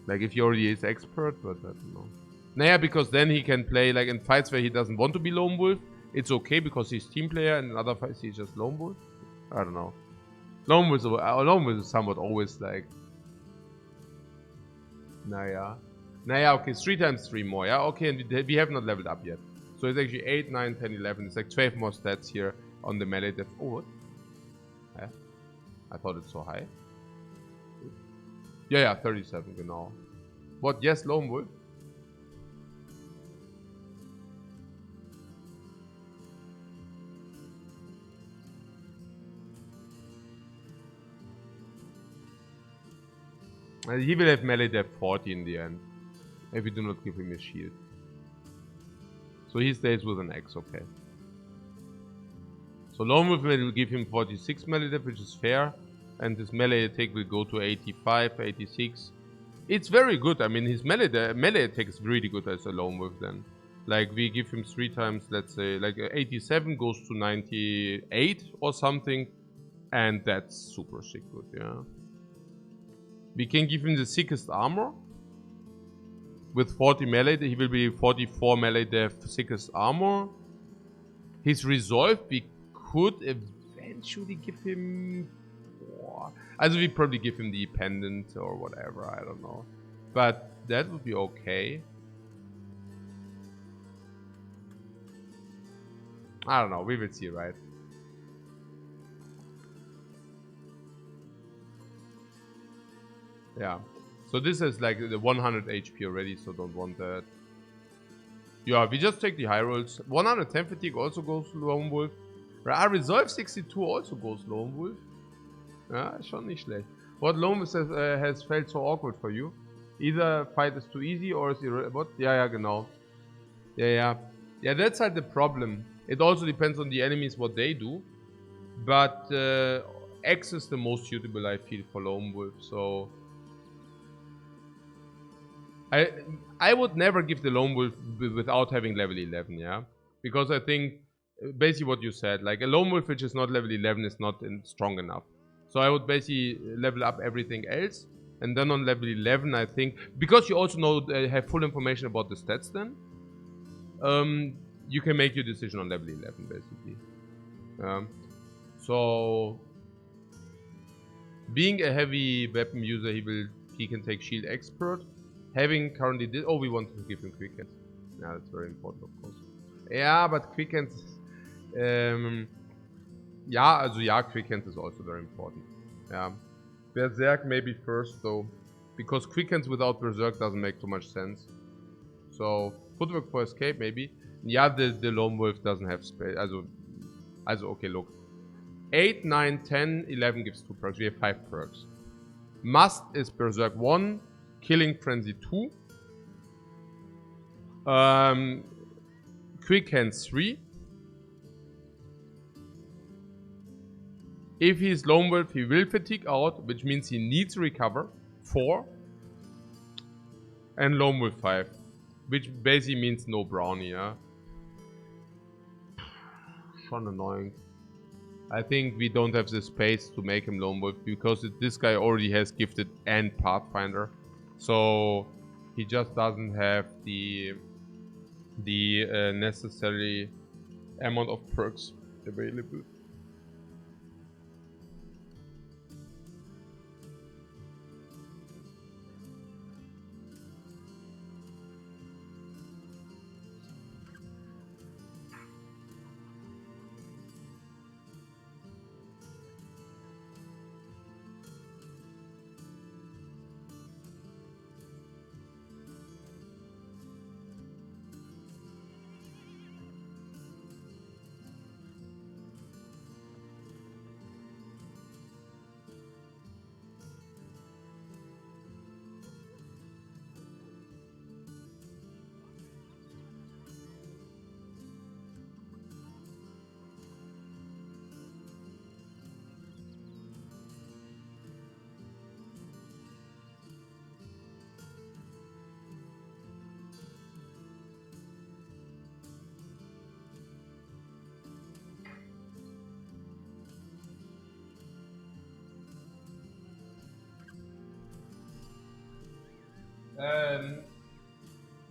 Like if he already is expert, but I don't know. Naja, because then he can play like in fights where he doesn't want to be Lone Wolf. It's okay because he's team player, and in other fights he's just Lone Wolf. I don't know. Lone Wolf is somewhat always like. Naja. Okay, 3 times 3 more, yeah? Okay, and we have not leveled up yet. So it's actually 8, 9, 10, 11. It's like 12 more stats here on the melee def. Oh, what? Yeah. I thought it's so high. Yeah, 37, genau. What? Yes, Lone Wolf? He will have melee def 40 in the end. If we do not give him a shield. So he stays with an X, okay. So Lone Wolf will give him 46 melee def, which is fair. And his melee attack will go to 85, 86. It's very good. I mean, his melee attack is really good as a Lone Wolf then. Like, we give him 3 times, let's say, like 87 goes to 98 or something. And that's super sick good, yeah. We can give him the sickest armor. With 40 melee, he will be 44 melee def, sickest armor. His resolve, we could eventually give him... Also, we probably give him the pendant or whatever, I don't know. But that would be okay. I don't know, we will see, right? Yeah. So this is like the 100 HP already, so don't want that. Yeah, we just take the high rolls. 110 fatigue also goes to Lone Wolf. Our Resolve 62 also goes Lone Wolf. Ja, schon nicht schlecht. What Lone Wolf has felt so awkward for you? Either fight is too easy or is what? Yeah, genau. Yeah, that's like the problem. It also depends on the enemies what they do. But X is the most suitable, I feel, for Lone Wolf, so... I would never give the Lone Wolf without having level 11, yeah? Because I think, basically what you said, like a Lone Wolf which is not level 11 is not strong enough. So I would basically level up everything else. And then on level 11, I think, because you also know, have full information about the stats then, you can make your decision on level 11, basically. So, being a heavy weapon user, he can take shield expert. Having currently this, we want to give him quick hands. Yeah, that's very important, of course. Yeah, but quick hands, quick hands is also very important. Yeah, Berserk maybe first though, because quick hands without Berserk doesn't make too much sense. So footwork for escape maybe. Yeah, the Lone Wolf doesn't have space. Also okay, look. 8, 9, 10, 11 gives 2 perks. We have 5 perks. Must is Berserk 1. Killing Frenzy 2. Quick Hands 3. If he's Lone Wolf, he will fatigue out, which means he needs recover 4. And Lone Wolf 5, which basically means no brownie, yeah. Schon annoying. I think we don't have the space to make him Lone Wolf because this guy already has Gifted and Pathfinder. So he just doesn't have the necessary amount of perks available.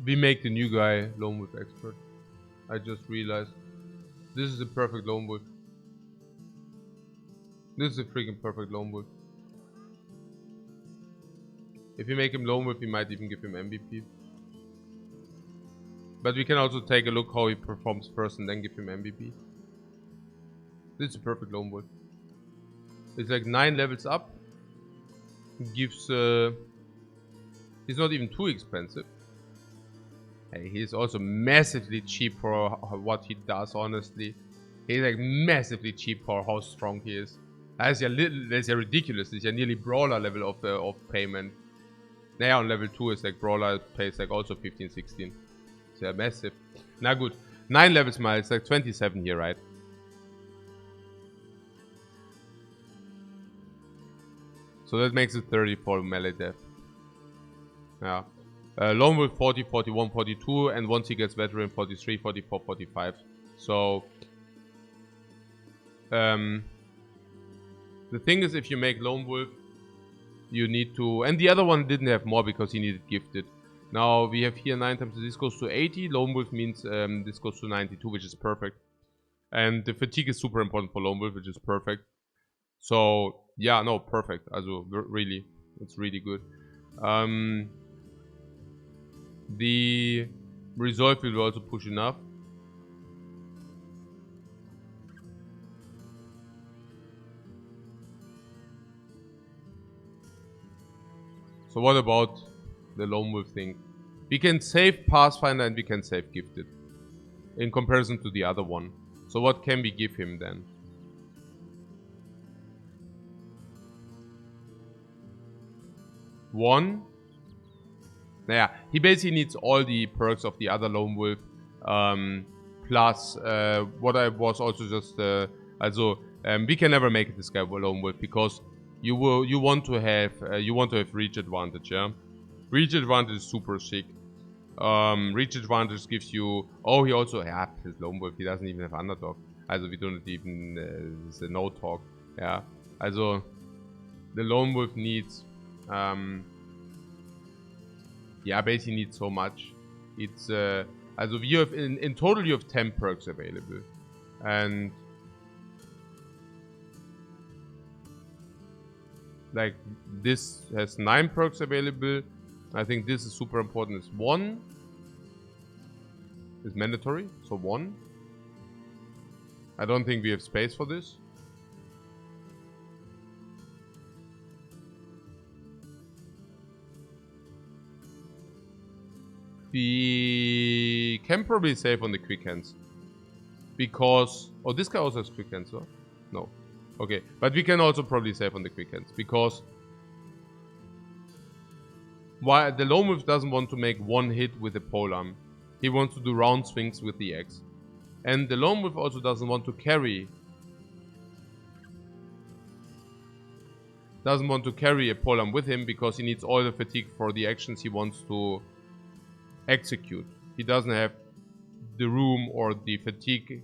We make the new guy Lone Wolf expert. I just realized. This is a perfect Lone Wolf. This is a freaking perfect Lone Wolf. If you make him Lone Wolf, we might even give him MVP. But we can also take a look how he performs first and then give him MVP. This is a perfect Lone Wolf. It's like 9 levels up. Gives... he's not even too expensive. Hey, he's also massively cheap for what he does, honestly. He's like massively cheap for how strong he is. That's ja ridiculous. It's ja nearly Brawler level of payment. Naja, on level 2 is like Brawler pays like also 15, 16. It's ja massive. Na gut. 9 levels mal, it's like 27 here, right? So that makes it 30 for melee death. Yeah. Lone Wolf 40, 41, 42, and once he gets Veteran 43, 44, 45. So... the thing is, if you make Lone Wolf, you need to... And the other one didn't have more because he needed Gifted. Now, we have here 9 times this goes to 80. Lone Wolf means this goes to 92, which is perfect. And the fatigue is super important for Lone Wolf, which is perfect. So, yeah, no, perfect. Also, really. It's really good. The Resolve will also push enough. So what about the Lone Wolf thing? We can save Pathfinder and we can save Gifted. In comparison to the other one. So what can we give him then? One. Naja, he basically needs all the perks of the other Lone Wolf. Plus, what I was also just... we can never make this guy Lone Wolf because you want to have reach advantage, yeah? Reach advantage is super sick. Reach advantage gives you... Oh, he also... Yeah, his Lone Wolf, he doesn't even have Underdog. Also, we don't even... it's a no-talk. Yeah. Also, the Lone Wolf needs... yeah, basically needs so much. It's... also, you have... In total, you have 10 perks available. And... like, this has 9 perks available. I think this is super important. It's 1 is mandatory, so 1. I don't think we have space for this. We can probably save on the quick hands. Because... Oh, this guy also has quick hands, so? No. Okay, but we can also probably save on the quick hands. Because... Why the Lone Wolf doesn't want to make one hit with the polearm. He wants to do round swings with the axe. And the Lone Wolf also doesn't want to carry... Doesn't want to carry a polearm with him because he needs all the fatigue for the actions he wants to execute. He doesn't have the room or the fatigue...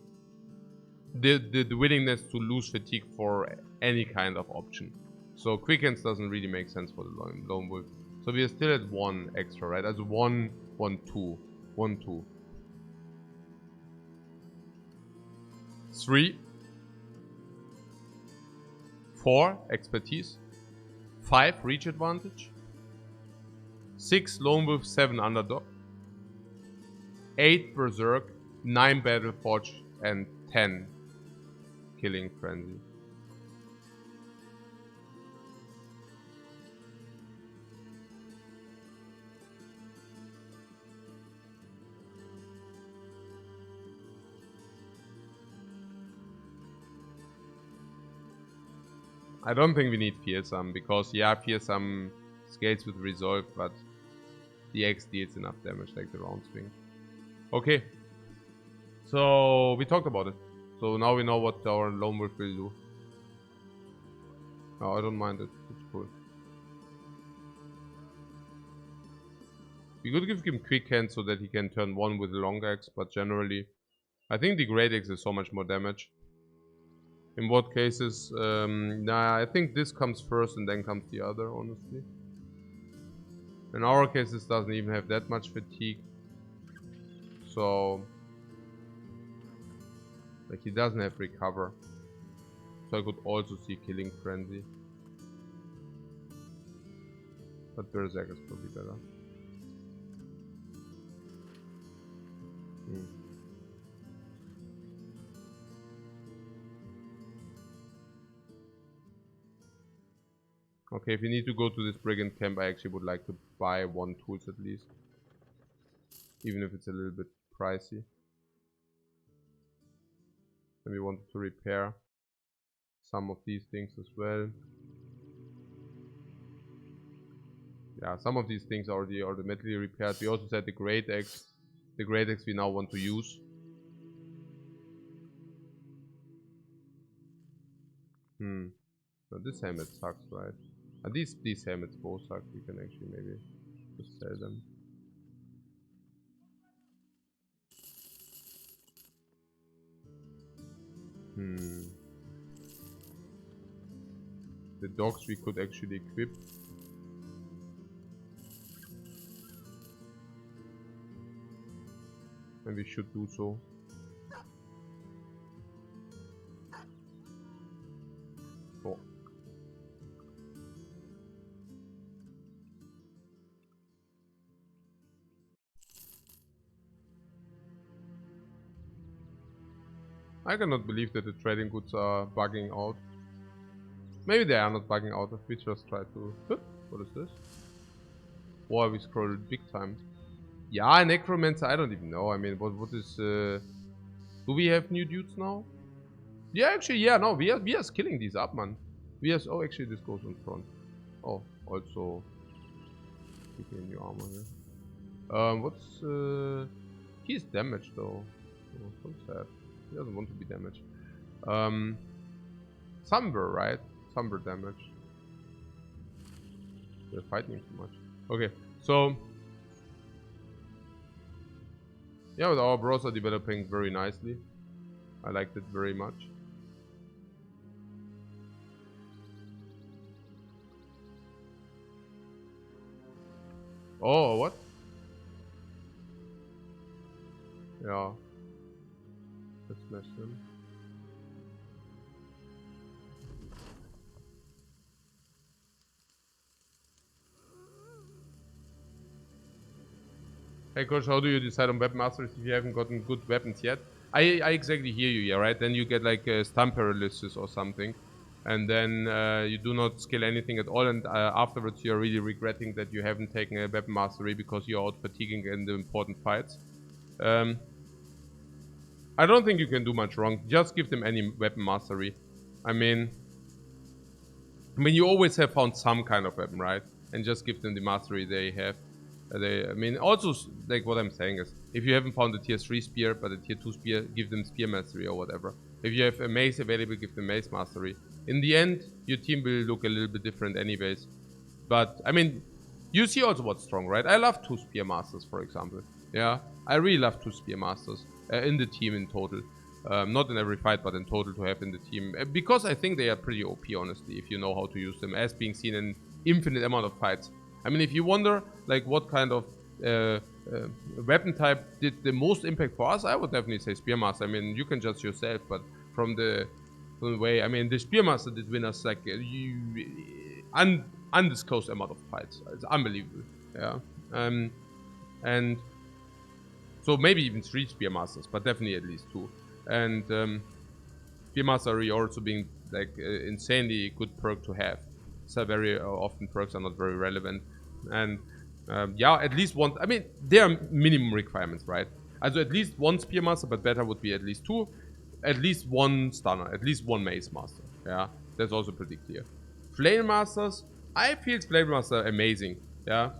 The willingness to lose fatigue for any kind of option. So quick hands doesn't really make sense for the Lone Wolf. So we are still at 1 extra, right? As 1, 1, 2. 1, 2. 3. 4. Expertise. 5. Reach advantage. 6. Lone Wolf, 7. Underdog. 8. Berserk. 9. Battle Forge. And 10. Killing Frenzy. I don't think we need Fearsome, because yeah, Fearsome scales with Resolve, but the X deals enough damage like the round swing. Okay. So we talked about it. So now we know what our Lone Wolf will do. Oh, I don't mind it. It's cool. We could give him quick hand so that he can turn 1 with the long axe, but generally I think the great axe is so much more damage. In what cases? Nah, I think this comes first and then comes the other, honestly. In our case, this doesn't even have that much fatigue. So, like, he doesn't have recover. So I could also see Killing Frenzy. But Berserk is probably better. Okay, if you need to go to this Brigand camp, I actually would like to buy 1 tools at least. Even if it's a little bit pricey. And we wanted to repair some of these things as well. Yeah, some of these things are already automatically repaired. We also said the Great Axe. The Great Axe we now want to use. So this helmet sucks, right? These helmets both suck. We can actually maybe just sell them. The dogs we could actually equip. And we should do so. Oh. I cannot believe that the trading goods are bugging out. Maybe they are not bugging out if we just try to... What is this? Boy, we scrolled big time. Yeah, Necromancer, I don't even know. I mean, what is... Do we have new dudes now? Yeah, actually, yeah, no, we are skilling these up, man. Oh, actually, this goes in front. Oh, also... Picking new armor here. He's damaged, though. Oh, so sad. He doesn't want to be damaged. Somber, right? Somber damage. They're fighting too much. Okay, so... Yeah, with our bros are developing very nicely. I liked it very much. Oh, what? Yeah. Let's smash them. Hey coach, how do you decide on weapon masters if you haven't gotten good weapons yet? I exactly hear you, yeah, right? Then you get like a stun paralysis or something. And then you do not skill anything at all, and afterwards you're really regretting that you haven't taken a weapon mastery because you're out fatiguing in the important fights. I don't think you can do much wrong. Just give them any weapon mastery. I mean, you always have found some kind of weapon, right? And just give them the mastery they have. I mean, also, like what I'm saying is, if you haven't found a tier 3 spear, but a tier 2 spear, give them spear mastery or whatever. If you have a mace available, give them mace mastery. In the end, your team will look a little bit different anyways. But, I mean, you see also what's strong, right? I love 2 spear masters, for example. Yeah, I really love 2 spear masters in the team in total. Not in every fight, but in total to have in the team. Because I think they are pretty OP, honestly, if you know how to use them, as being seen in infinite amount of fights. I mean, if you wonder, like, what kind of weapon type did the most impact for us, I would definitely say Spearmaster. I mean, you can judge yourself, but from the way, I mean, the Spearmaster did win us, like, undisclosed amount of fights. It's unbelievable, yeah. And so maybe even 3 Spearmasters, but definitely at least 2. And Spearmaster also being, like, insanely good perk to have. So very often perks are not very relevant, and yeah, at least one. I mean, there are minimum requirements, right? Also at least 1 spearmaster, but better would be at least 2, at least 1 stunner, at least 1 mace master. Yeah, that's also pretty clear. Flame masters, I feel flame master amazing. Yeah,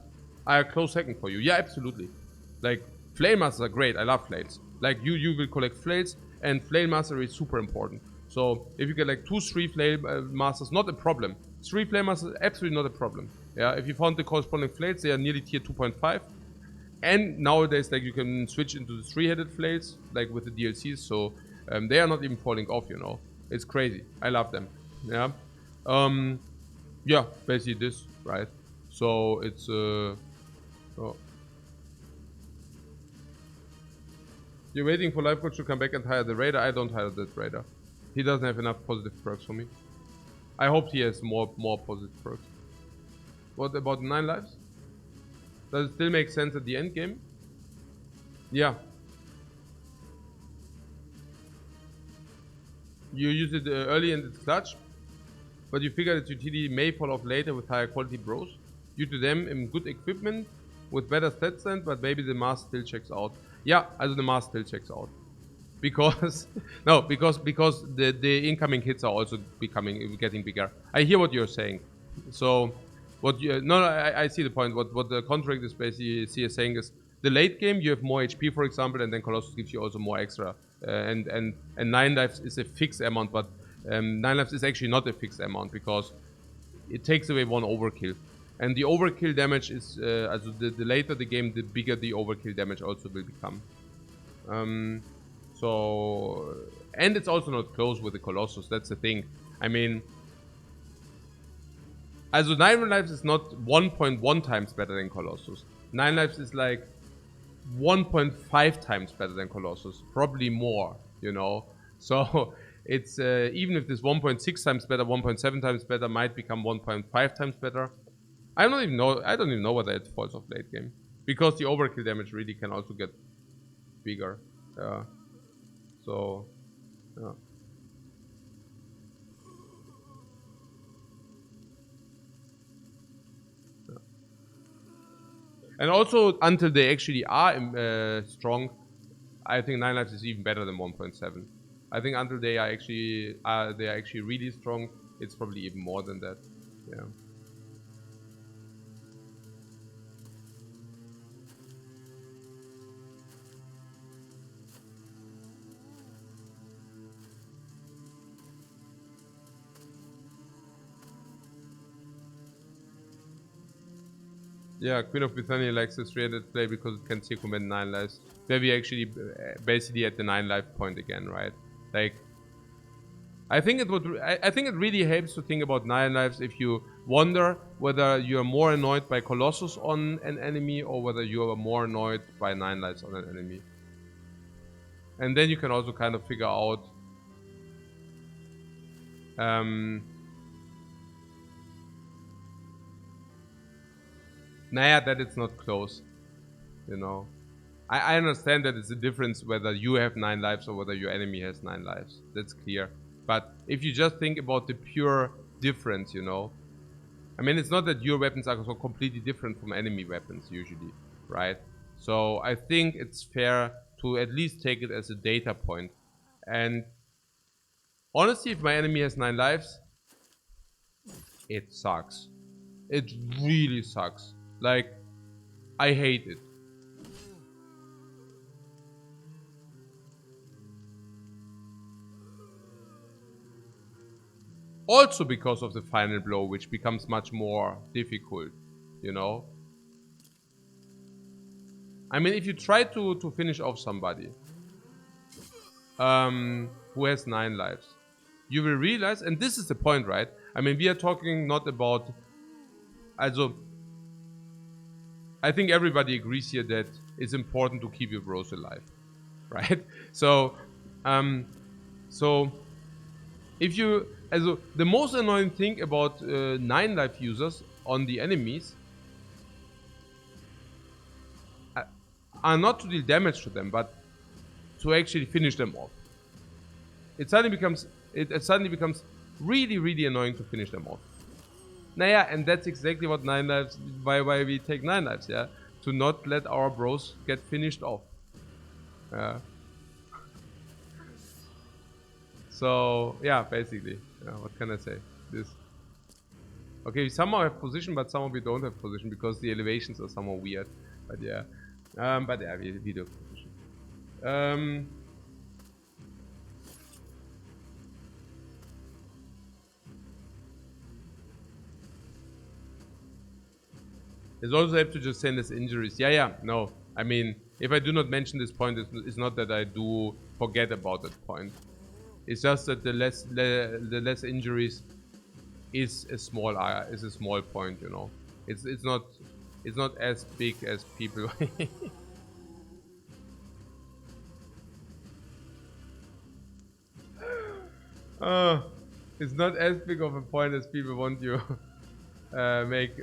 I a close second for you. Yeah, absolutely. Like flame masters are great. I love flails. Like you will collect flails, and flame master is super important. So if you get like 2, 3 flame masters, not a problem. 3 flame masters, absolutely not a problem. Yeah, if you found the corresponding flails, they are nearly tier 2.5. And nowadays, like, you can switch into the 3-headed flails, like with the DLCs, so they are not even falling off, you know. It's crazy. I love them. Yeah. Yeah, basically this, right? So it's Oh. You're waiting for Lifecoach to come back and hire the Raider. I don't hire that Raider. He doesn't have enough positive perks for me. I hope he has more positive perks. What about 9 lives? Does it still make sense at the end game? Yeah. You use it early and it's clutch, but you figure its utility may fall off later with higher quality bros. Due to them in good equipment with better stat stand, but maybe the mask still checks out. Yeah, also the mask still checks out. Because no, because the incoming hits are also getting bigger. I hear what you're saying. So what you I see the point. What the contract is basically saying is the late game you have more HP, for example, and then Colossus gives you also more extra. And 9 lives is a fixed amount, but 9 lives is actually not a fixed amount because it takes away 1 overkill. And the overkill damage is the later the game, the bigger the overkill damage also will become. So, and it's also not close with the Colossus, that's the thing. I mean, also 9 lives is not 1.1 times better than Colossus. 9 lives is like 1.5 times better than Colossus, probably more, you know. So it's even if this 1.6 times better, 1.7 times better might become 1.5 times better. I don't even know whether it falls off late game, because the overkill damage really can also get bigger. So, yeah. And also, until they actually are strong, I think 9 lives is even better than 1.7. I think until they are actually really strong, it's probably even more than that. Yeah. Yeah, Queen of Bithania likes this 300 play because it can circumvent 9 lives. Where we actually basically at the 9 life point again, right? Like, I think it really helps to think about 9 lives if you wonder whether you're more annoyed by Colossus on an enemy or whether you are more annoyed by 9 lives on an enemy. And then you can also kind of figure out that it's not close, you know. I understand that it's a difference whether you have 9 lives or whether your enemy has 9 lives. That's clear. But if you just think about the pure difference, you know. I mean, it's not that your weapons are so completely different from enemy weapons usually, right? So I think it's fair to at least take it as a data point. And honestly, if my enemy has 9 lives, it sucks. It really sucks. Like, I hate it. Also because of the final blow, which becomes much more difficult, you know. I mean, if you try to finish off somebody who has 9 lives, you will realize, and this is the point, right? I mean, we are talking not about, also, I think everybody agrees here that it's important to keep your bros alive, right? So, if you, also, the most annoying thing about 9 life users on the enemies are not to deal damage to them, but to actually finish them off. It suddenly becomes really, really annoying to finish them off. And that's exactly what 9 lives, why we take 9 lives, yeah? To not let our bros get finished off. So, yeah, basically. What can I say? This. Okay, we somehow have position, but somehow we don't have position because the elevations are somehow weird. But yeah. We do have position. It's also have to just send us injuries. No. I mean, if I do not mention this point, it's not that I do forget about that point. It's just that the less injuries is a small point, you know. It's not It's not as big as people. It's not as big of a point as people want you make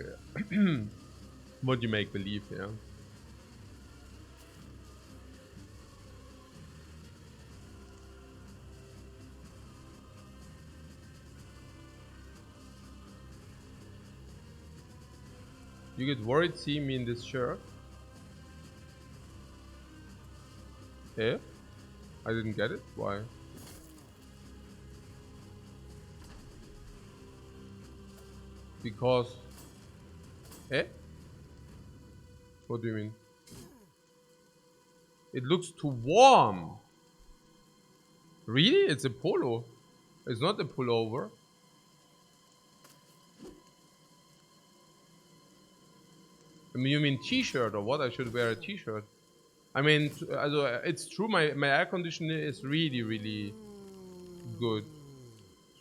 what you make believe, yeah. You get worried seeing me in this shirt? Eh? I didn't get it? Why? Because... Eh? What do you mean? It looks too warm. Really? It's a polo. It's not a pullover. I mean, you mean t-shirt or what? I should wear a t-shirt. I mean, it's true, my air conditioner is really, really good.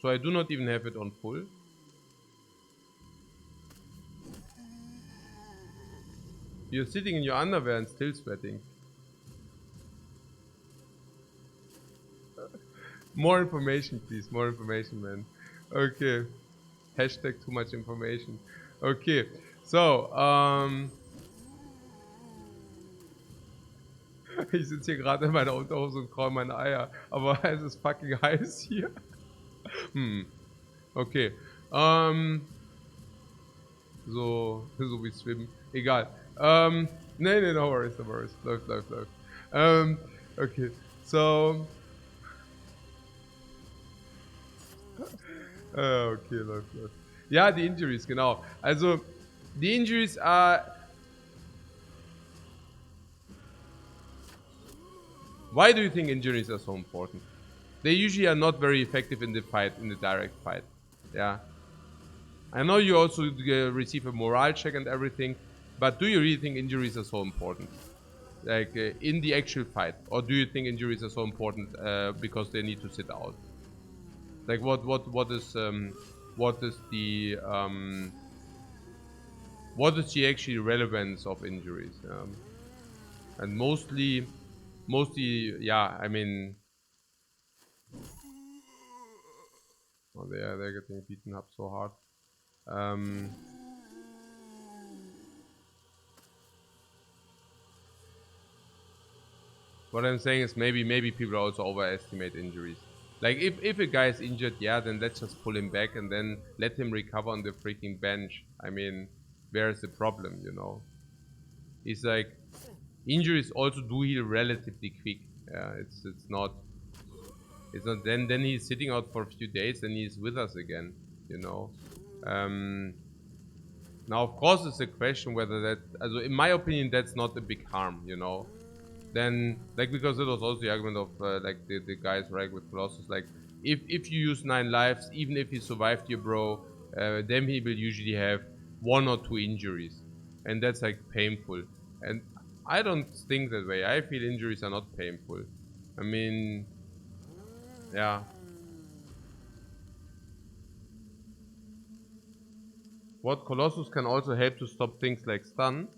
So I do not even have it on full. You're sitting in your underwear and still sweating. More information, please. More information, man. Okay. Hashtag too much information. Okay. So, ich sitze hier gerade in meiner Unterhose und kraule meine Eier. Aber es ist fucking heiß hier. Okay. So wie Swim. Egal. Nee, no worries, no worries. Läuft. Okay. So. Okay, läuft. Ja, die Injuries, genau. Also, die Injuries are... Why do you think injuries are so important? They usually are not very effective in the fight, in the direct fight. Yeah. I know you also receive a morale check and everything, but do you really think injuries are so important? Like, in the actual fight? Or do you think injuries are so important because they need to sit out? Like, what is the actual relevance of injuries? And mostly, yeah, I mean, oh, they're getting beaten up so hard. What I'm saying is maybe people also overestimate injuries. Like, if a guy is injured, yeah, then let's just pull him back and then let him recover on the freaking bench. I mean, where's the problem, you know? It's like, injuries also do heal relatively quick. Yeah, it's not then he's sitting out for a few days, then he's with us again, you know. Now of course it's a question whether that, also in my opinion, that's not a big harm, you know. Then, like, because it was also the argument of like the guys right with Colossus, like, if you use 9 lives, even if he survived your bro, then he will usually have 1 or 2 injuries, and that's like painful. And I don't think that way. I feel injuries are not painful. I mean, yeah. What, Colossus can also help to stop things like stun?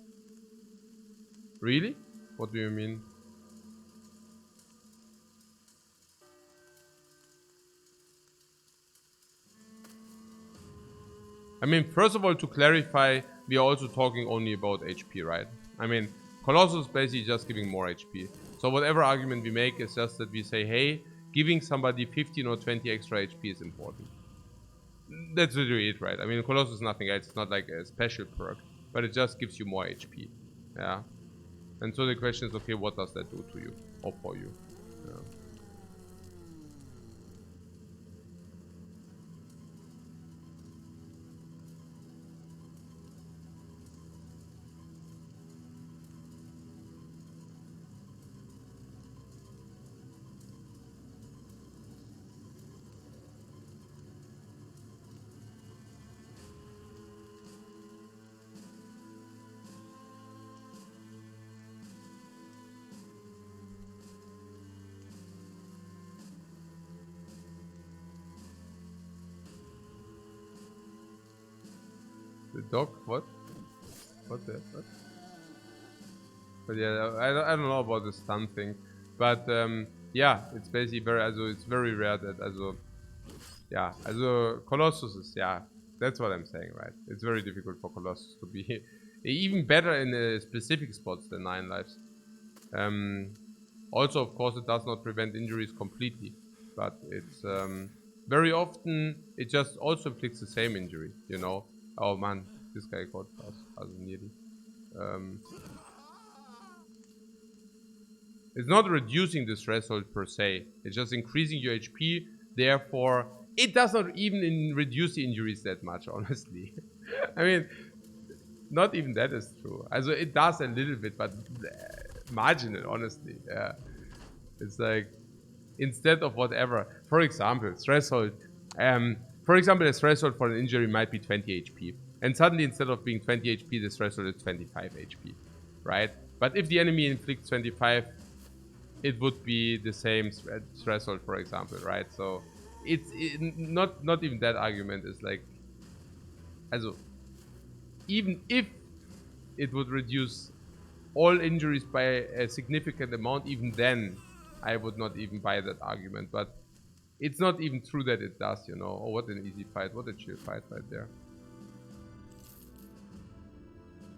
Really? What do you mean? I mean, first of all, to clarify, we are also talking only about HP, right? I mean, Colossus is basically just giving more HP. So whatever argument we make is just that we say, hey, giving somebody 15 or 20 extra HP is important. That's literally it, right? I mean, Colossus is nothing else. It's not like a special perk, but it just gives you more HP. Yeah. And so the question is, okay, what does that do to you or for you? Yeah. The dog, what? What the? What? But yeah, I don't know about the stun thing. But yeah, it's basically very, also it's very rare that, also, yeah, also Colossus is, yeah, that's what I'm saying, right? It's very difficult for Colossus to be even better in specific spots than 9 lives. Also, of course, it does not prevent injuries completely, but it's very often it just also inflicts the same injury, you know. Oh man, this guy got us, also nearly. It's not reducing this threshold per se. It's just increasing your HP. Therefore, it does not even reduce the injuries that much, honestly. I mean, not even that is true. Also, it does a little bit, but marginal, honestly. Yeah. It's like, instead of whatever. For example, threshold. For example, the threshold for an injury might be 20 HP. And suddenly, instead of being 20 HP, the threshold is 25 HP. Right? But if the enemy inflicts 25, it would be the same threshold, for example, right? So it's not even that argument is like, also, even if it would reduce all injuries by a significant amount, even then I would not even buy that argument. But it's not even true that it does, you know. Oh, what an easy fight, what a chill fight right there.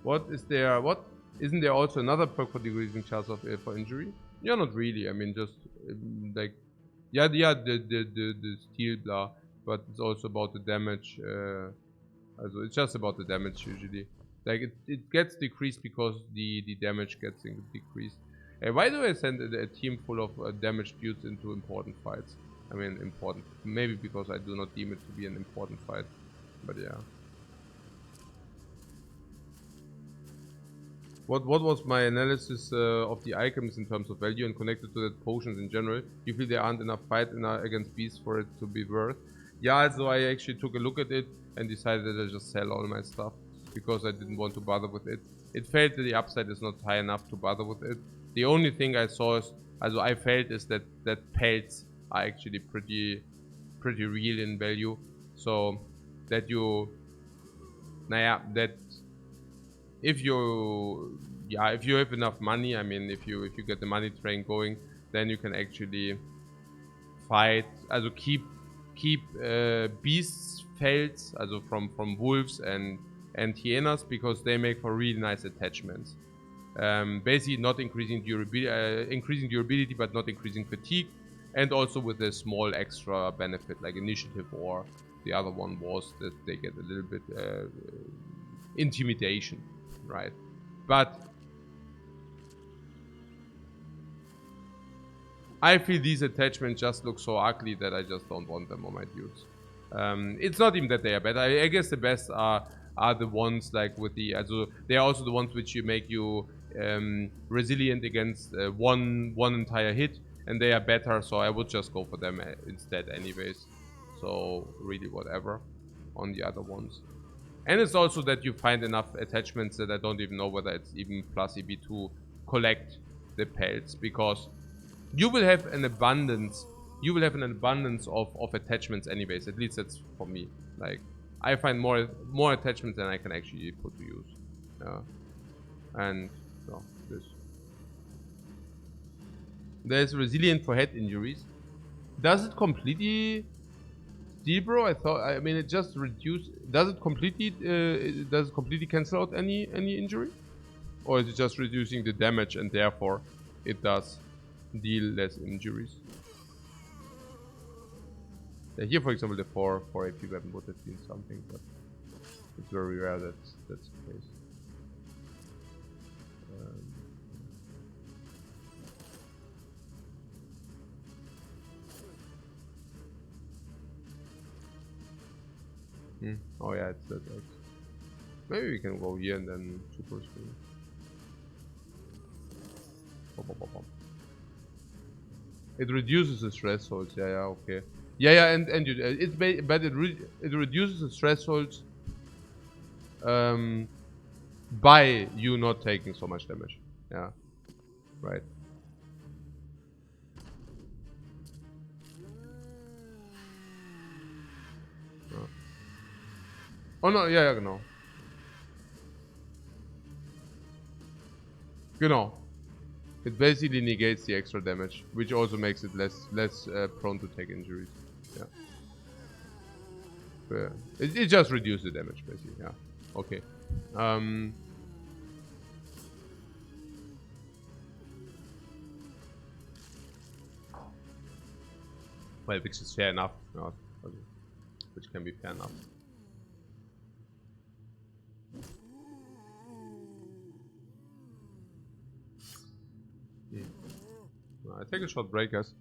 What is there? What isn't there also another perk for decreasing chance of for injury? Yeah, not really. I mean, just like, yeah, the steel blah, but it's also about the damage. Also, it's just about the damage usually. Like it gets decreased because the damage gets decreased. Why do I send a team full of damaged dudes into important fights? I mean, important. Maybe because I do not deem it to be an important fight. But yeah. What was my analysis of the items in terms of value and connected to that potions in general? You feel there aren't enough fight against beasts for it to be worth? Yeah, so I actually took a look at it and decided that I just sell all my stuff because I didn't want to bother with it. It felt that the upside is not high enough to bother with it. The only thing I saw is, also I felt, is that pelts are actually pretty real in value. So that you, that if you, yeah, if you have enough money, I mean, if you get the money train going, then you can actually fight, also keep beasts felds, also from wolves and hyenas, because they make for really nice attachments. Basically not increasing durability, but not increasing fatigue, and also with a small extra benefit like initiative, or the other one was that they get a little bit intimidation, right? But I feel these attachments just look so ugly that I just don't want them on my dudes. It's not even that they are bad. I guess the best are the ones like with the, also they are also the ones which you make you resilient against one entire hit, and they are better, so I would just go for them instead anyways. So really whatever on the other ones. And it's also that you find enough attachments that I don't even know whether it's even plus EB to collect the pelts, because you will have an abundance. You will have an abundance of attachments anyways. At least that's for me. Like, I find more attachments than I can actually put to use. Yeah. And no, there's resilient for head injuries. Does it completely deal, bro? I mean, it just reduce. Does it completely cancel out any injury, or is it just reducing the damage and therefore it does deal less injuries? Yeah, here, for example, the 4 AP weapon would have been something, but it's very rare that's the case. Oh yeah, it's that. Maybe we can go here and then super screen. It reduces the thresholds. Yeah, okay. Yeah, and but it reduces the thresholds by you not taking so much damage. Yeah, right. Oh no, yeah, no. Genau. It basically negates the extra damage, which also makes it less prone to take injuries. Yeah. It just reduces the damage, basically. Yeah. Okay. Well, which is fair enough. Yeah. Which can be fair enough. I take a short break, guys.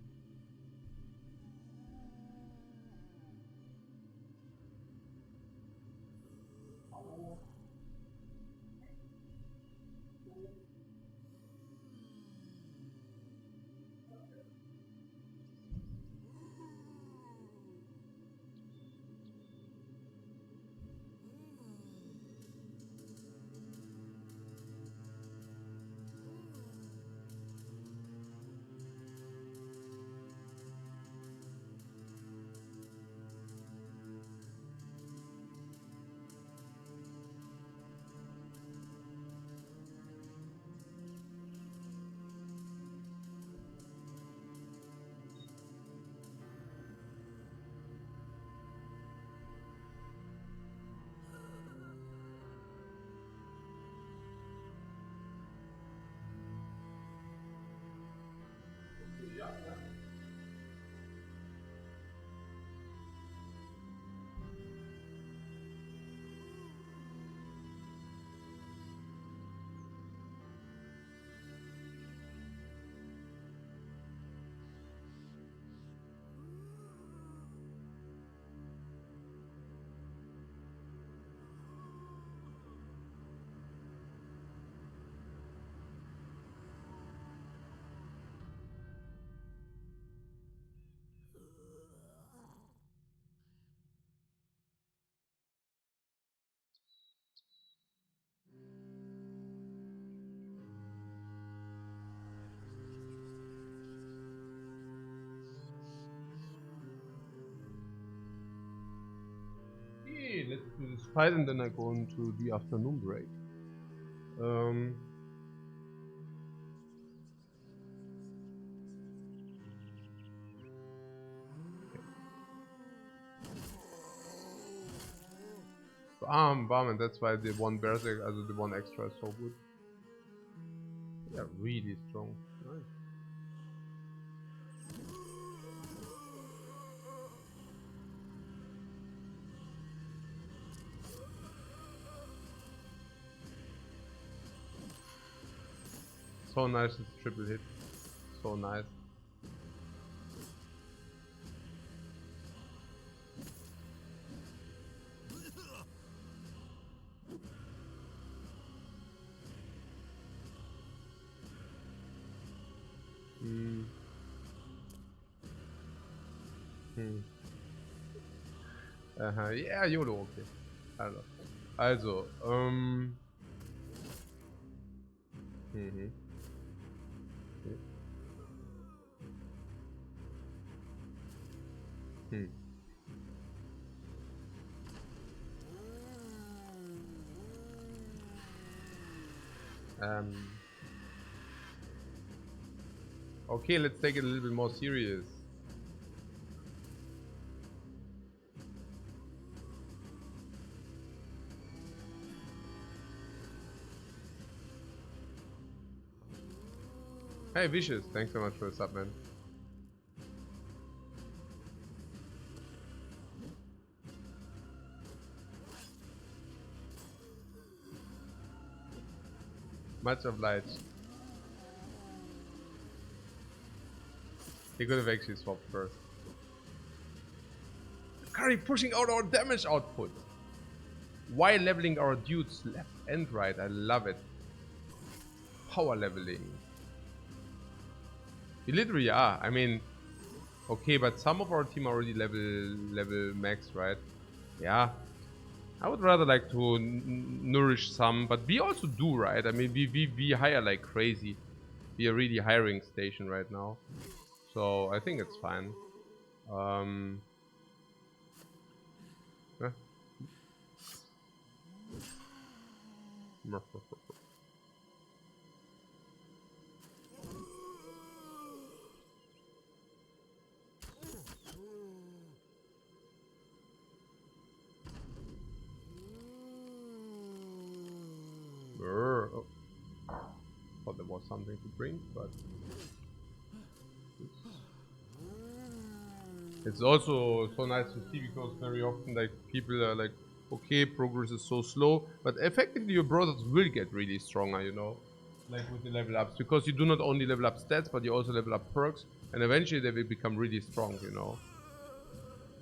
Okay, let's do this fight and then I go into the afternoon break. Bam, and that's why the one berserk, also the one extra is so good. Yeah, really strong. Nice. So nice, it's triple hit. So nice. Yeah, YOLO, okay. Also. Also, mhm. Hm. Okay, let's take it a little bit more serious. Hey, Vicious, thanks so much for the sub, man. Much obliged. He could have actually swapped first. Curry pushing out our damage output while leveling our dudes left and right. I love it. Power leveling. We literally are. I mean, okay, but some of our team already level max, right? Yeah. I would rather like to nourish some, but we also do, right? I mean, we hire like crazy. We are really hiring station right now, so I think it's fine. Eh. something to drink, but it's also so nice to see, because very often like people are like, okay, progress is so slow, but effectively your brothers will get really stronger, you know, like with the level ups, because you do not only level up stats, but you also level up perks, and eventually they will become really strong, you know.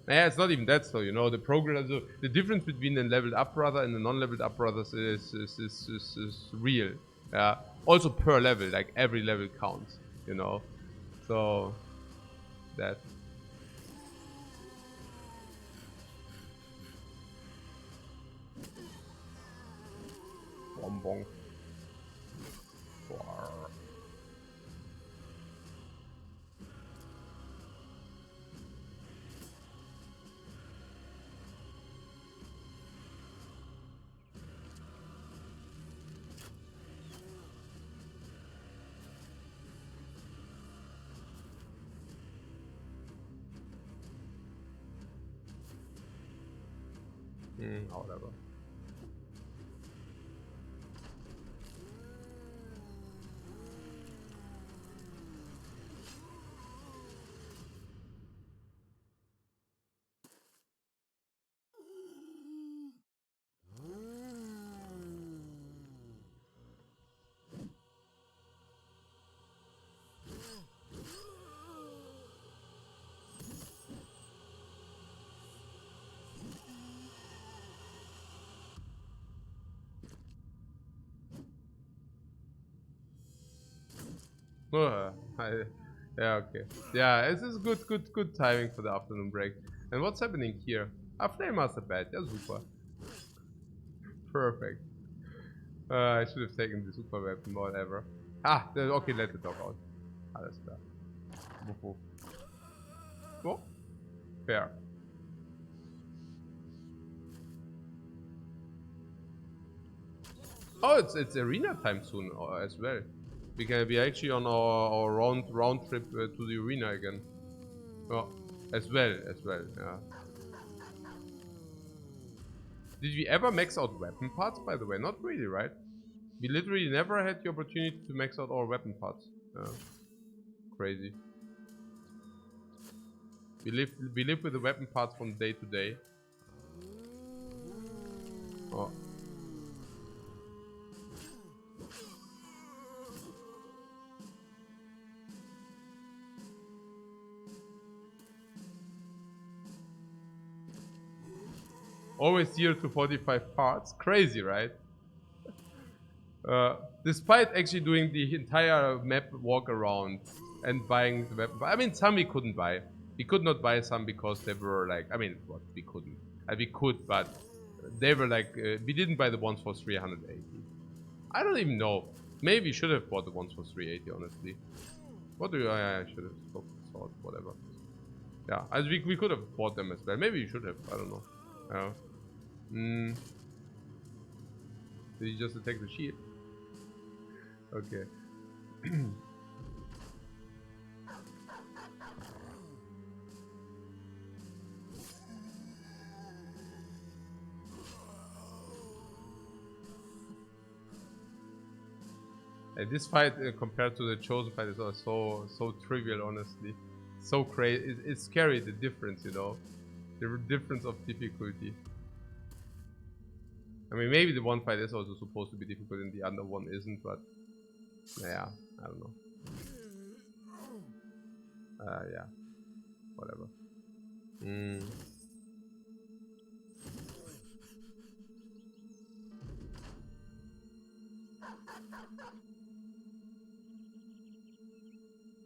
Yeah, it's not even that so, you know, the progress, the difference between the leveled up brother and the non-leveled up brothers is real. Yeah, also per level, like every level counts, you know, so that. Bong bong. Whatever. Yeah, okay. Yeah, this is good timing for the afternoon break. And what's happening here? Flame Master Bad. Yeah, super. Perfect. I should have taken the super weapon, whatever. Okay, let the dog out. Alles klar. Wuff, wuff. Oh, fair. Oh, it's arena time soon as well. We can be actually on our round trip to the arena again. Oh, as well, yeah. Did we ever max out weapon parts, by the way? Not really, right? We literally never had the opportunity to max out our weapon parts. Crazy. We live with the weapon parts from day to day. Oh. Always 0 to 45 parts. Crazy, right? Despite actually doing the entire map walk around and buying the weapon. I mean, some we couldn't buy. We could not buy some because they were like, I mean, what, we couldn't. We could, but they were like, we didn't buy the ones for 380. I don't even know. Maybe we should have bought the ones for 380, honestly. What do you, I should have thought, whatever. Yeah, as we could have bought them as well. Maybe you should have, I don't know. Yeah. Did you just attack the shield? Okay. This fight compared to the Chosen fight is so trivial, honestly. So crazy. It's scary, the difference, you know. The difference of difficulty. I mean, maybe the one fight is also supposed to be difficult and the other one isn't, but yeah, I don't know. Yeah, whatever.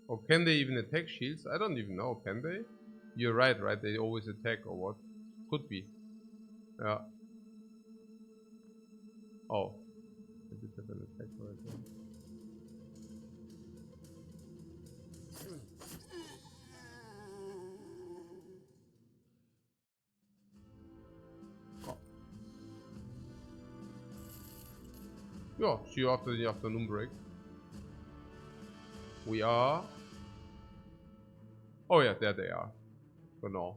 Or can they even attack shields? I don't even know, can they? You're right? They always attack or what? Could be. Yeah. Oh. I did have an attack right there. Oh. Yeah, see you after the afternoon break. We are... Oh yeah, there they are. For now.